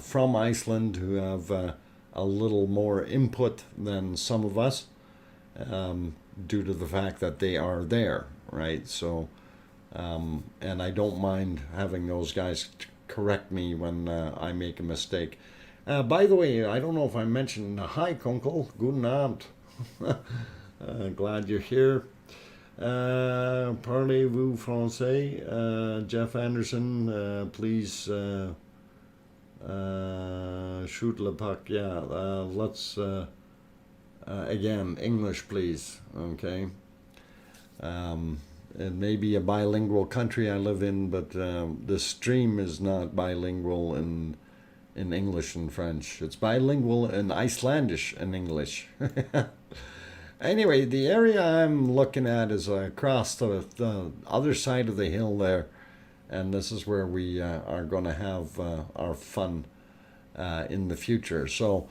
from Iceland who have a little more input than some of us, due to the fact that they are there, right? So, and I don't mind having those guys correct me when I make a mistake. By the way, I don't know if I mentioned, hi Kunkel, guten Abend. Glad you're here. Parlez-vous français? Jeff Anderson, please shoot le puck. Yeah, let's, again, English, please, okay? It may be a bilingual country I live in, but the stream is not bilingual in English and French. It's bilingual in Icelandish and English. Anyway, the area I'm looking at is across the other side of the hill there, and this is where we are going to have our fun in the future. So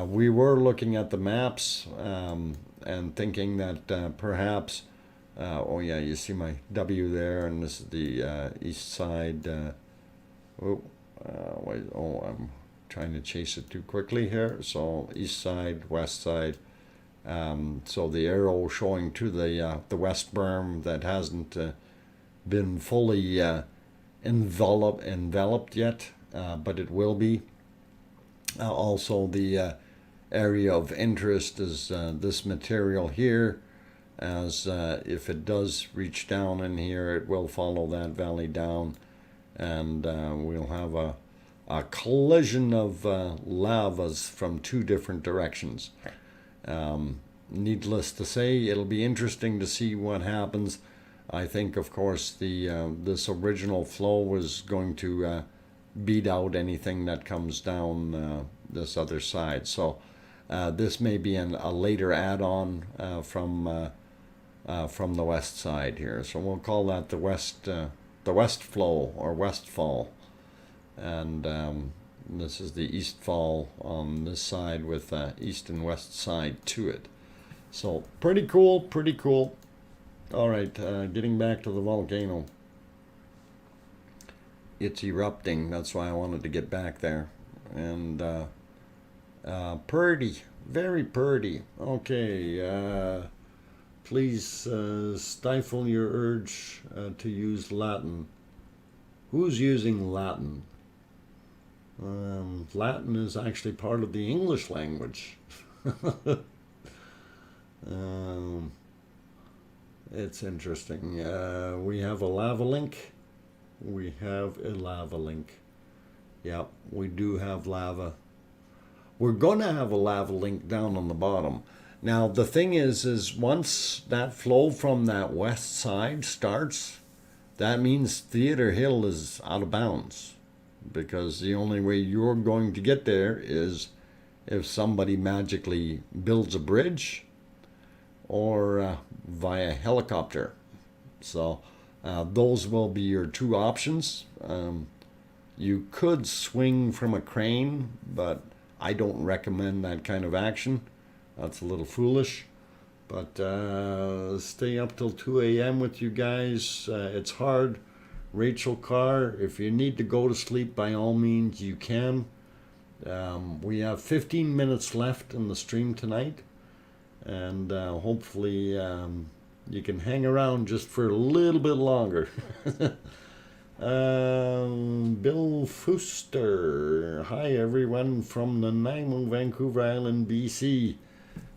we were looking at the maps and thinking that perhaps, oh yeah, you see my W there, and this is the east side. I'm trying to chase it too quickly here. So east side, west side. So the arrow showing to the west berm that hasn't been fully enveloped yet, but it will be. Also, the area of interest is this material here, as if it does reach down in here, it will follow that valley down, and we'll have a collision of lavas from two different directions. Needless to say, it'll be interesting to see what happens. I think, of course, this original flow was going to beat out anything that comes down this other side. So this may be a later add-on from the west side here. So we'll call that the west flow or westfall, and this is the east fall on this side with east and west side to it. So pretty cool, pretty cool. All right, getting back to the volcano. It's erupting. That's why I wanted to get back there. And pretty, very pretty. Okay, please stifle your urge to use Latin. Who's using Latin? Latin is actually part of the English language. It's interesting. We have a lava link. We have a lava link. Yep, we do have lava. We're going to have a lava link down on the bottom. Now, the thing is once that flow from that west side starts, that means Theater Hill is out of bounds, because the only way you're going to get there is if somebody magically builds a bridge or via helicopter. So those will be your two options. You could swing from a crane, but I don't recommend that kind of action. That's a little foolish. But stay up till 2 a.m. with you guys. It's hard. Rachel Carr, if you need to go to sleep, by all means you can. We have 15 minutes left in the stream tonight, and hopefully you can hang around just for a little bit longer. Bill Fuster, hi everyone from Nanaimo, Vancouver Island, BC.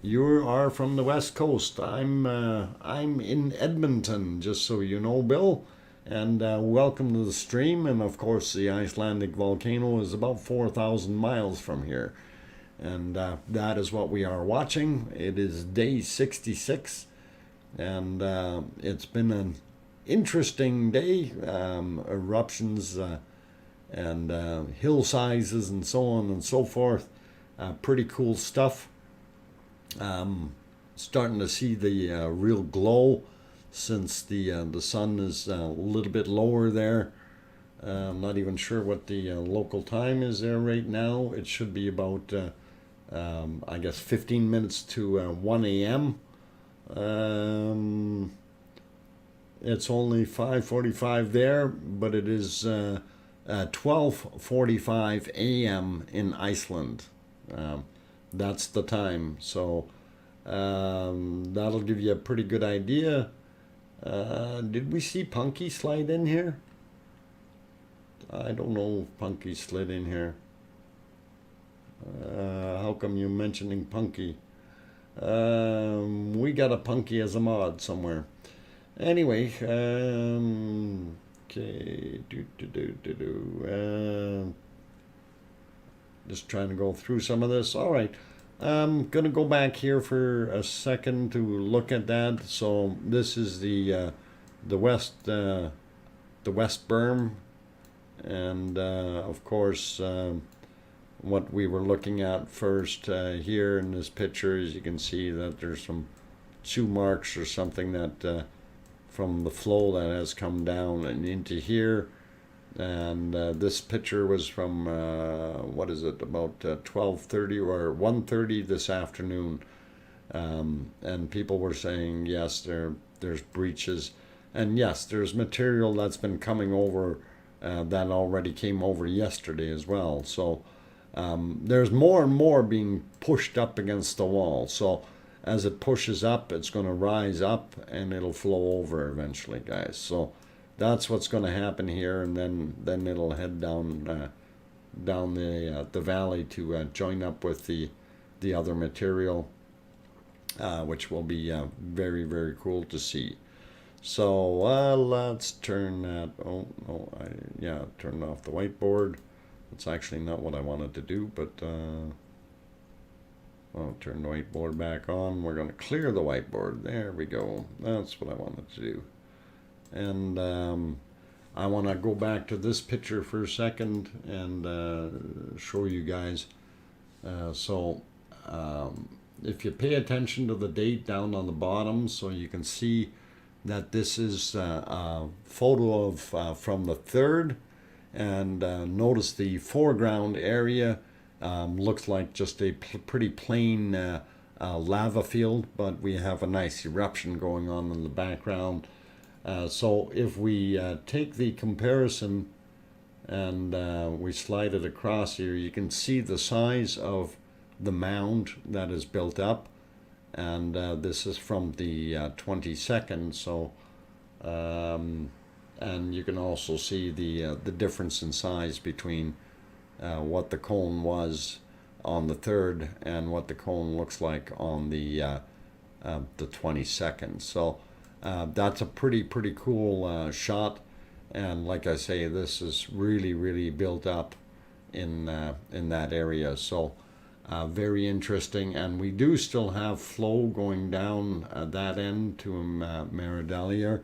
You are from the West Coast. I'm in Edmonton, just so you know, Bill. And welcome to the stream. And of course, the Icelandic volcano is about 4,000 miles from here. And that is what we are watching. It is day 66. And it's been an interesting day. Eruptions and hill sizes and so on and so forth. Pretty cool stuff. Starting to see the real glow since the sun is a little bit lower there. I'm not even sure what the local time is there right now. It should be about I guess 15 minutes to 1 a.m. It's only 5:45 there, but it is 12:45 a.m. in Iceland. That's the time. So that'll give you a pretty good idea. Did we see Punky slide in here? I don't know if Punky slid in here. How come you're mentioning Punky? We got a Punky as a mod somewhere. Anyway, okay, just trying to go through some of this. All right, I'm gonna go back here for a second to look at that. So this is the west berm, and of course what we were looking at first here in this picture is you can see that there's some chew marks or something that from the flow that has come down and into here. And this picture was from what is it, about 12:30 or 1:30 this afternoon, and people were saying yes, there's breaches, and yes, there's material that's been coming over that already came over yesterday as well. So there's more and more being pushed up against the wall. So as it pushes up, it's going to rise up and it'll flow over eventually, guys. So that's what's going to happen here, and then it'll head down the valley to join up with the other material, which will be very, very cool to see. So let's turn that. Oh no, turn off the whiteboard. It's actually not what I wanted to do, but I'll turn the whiteboard back on. We're going to clear the whiteboard. There we go. That's what I wanted to do. And I want to go back to this picture for a second and show you guys. If you pay attention to the date down on the bottom, so you can see that this is a photo of from the 3rd, and notice the foreground area looks like just a pretty plain lava field, but we have a nice eruption going on in the background. So if we take the comparison and we slide it across here, you can see the size of the mound that is built up, and this is from the 22nd. So and you can also see the difference in size between what the cone was on the 3rd and what the cone looks like on the 22nd. So that's a pretty cool shot, and like I say, this is really built up in that area. So very interesting, and we do still have flow going down that end to Maridalia,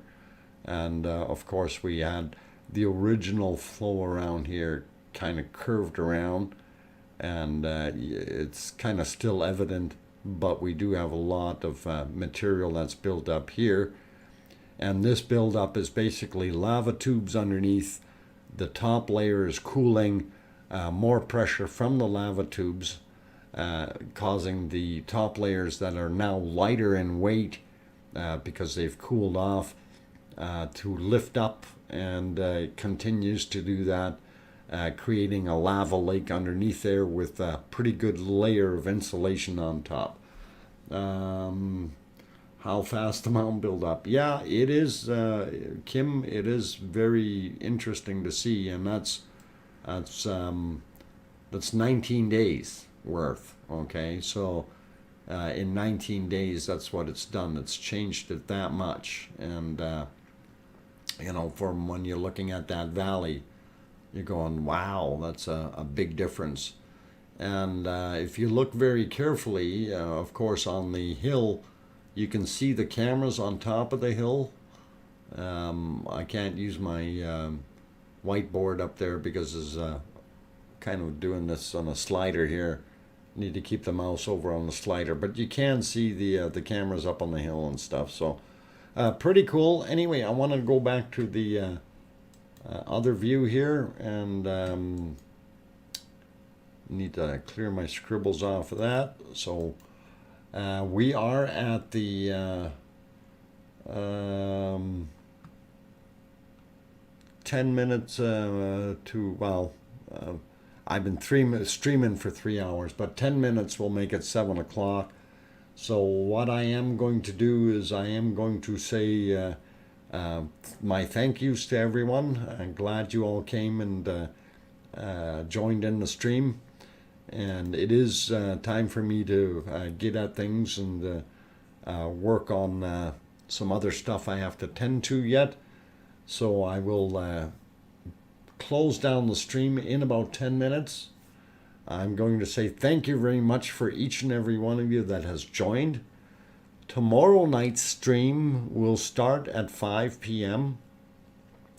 and of course we had the original flow around here kind of curved around, and it's kind of still evident, but we do have a lot of material that's built up here. And this buildup is basically lava tubes underneath. The top layer is cooling, more pressure from the lava tubes, causing the top layers that are now lighter in weight because they've cooled off to lift up, and continues to do that, creating a lava lake underneath there with a pretty good layer of insulation on top. How fast the mountain build up? Yeah, it is, Kim. It is very interesting to see, and that's 19 days worth. Okay, so in 19 days, that's what it's done. It's changed it that much, and from when you're looking at that valley, you're going, wow, that's a big difference. And if you look very carefully, of course, on the hill, you can see the cameras on top of the hill. I can't use my whiteboard up there because it's kind of doing this on a slider here. Need to keep the mouse over on the slider, but you can see the cameras up on the hill and stuff. So Pretty cool. Anyway, I want to go back to the other view here, and need to clear my scribbles off of that. So we are at the 10 minutes to, well, I've been streaming for 3 hours, but 10 minutes will make it 7 o'clock. So what I am going to do is I am going to say my thank yous to everyone. I'm glad you all came and joined in the stream. And it is time for me to get at things and work on some other stuff I have to tend to yet. So I will close down the stream in about 10 minutes. I'm going to say thank you very much for each and every one of you that has joined. Tomorrow night's stream will start at 5 p.m.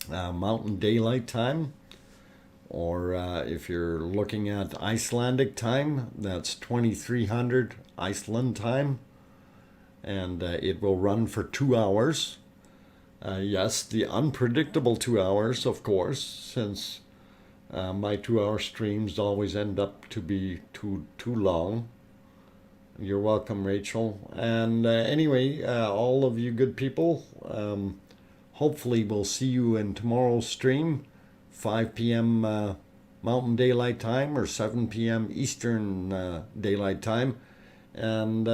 Mountain Daylight Time. Or if you're looking at Icelandic time, that's 2300 Iceland time. And it will run for 2 hours. Yes, the unpredictable 2 hours, of course, since my 2-hour streams always end up to be too long. You're welcome, Rachel. And anyway, all of you good people, hopefully we'll see you in tomorrow's stream, 5 p.m. Mountain Daylight Time or 7 p.m. Eastern Daylight Time. And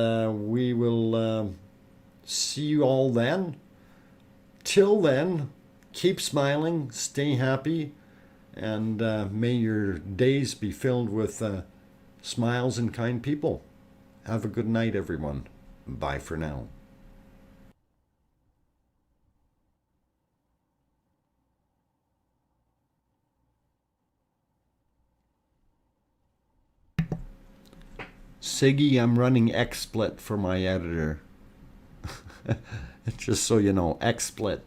we will see you all then. Till then, keep smiling, stay happy, and may your days be filled with smiles and kind people. Have a good night, everyone. Bye for now. Siggy, I'm running XSplit for my editor. Just so you know, XSplit.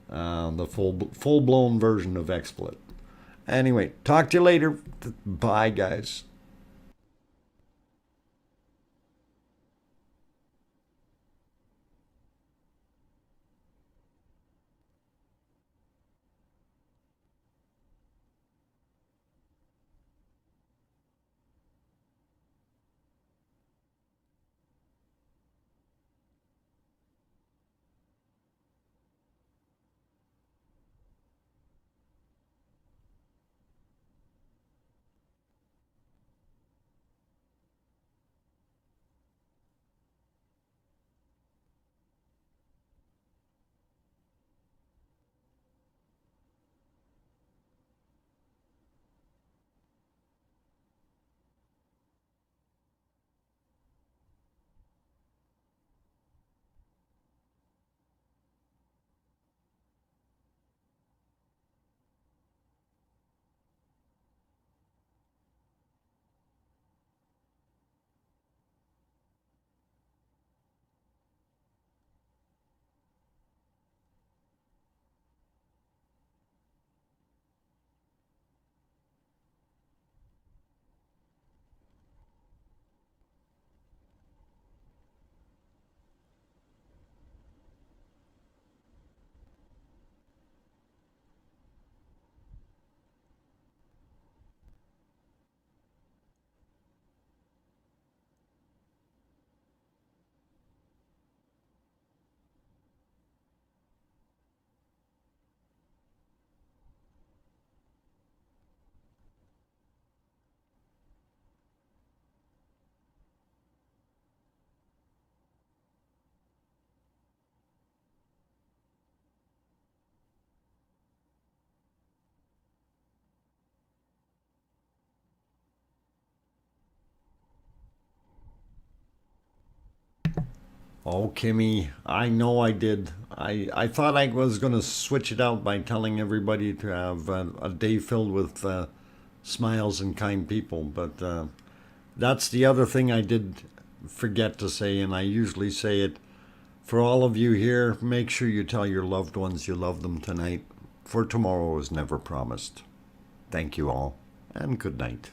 The full-blown version of XSplit. Anyway, talk to you later. Bye, guys. Oh, Kimmy, I know I did. I thought I was going to switch it out by telling everybody to have a day filled with smiles and kind people. But that's the other thing I did forget to say, and I usually say it. For all of you here, make sure you tell your loved ones you love them tonight, for tomorrow is never promised. Thank you all, and good night.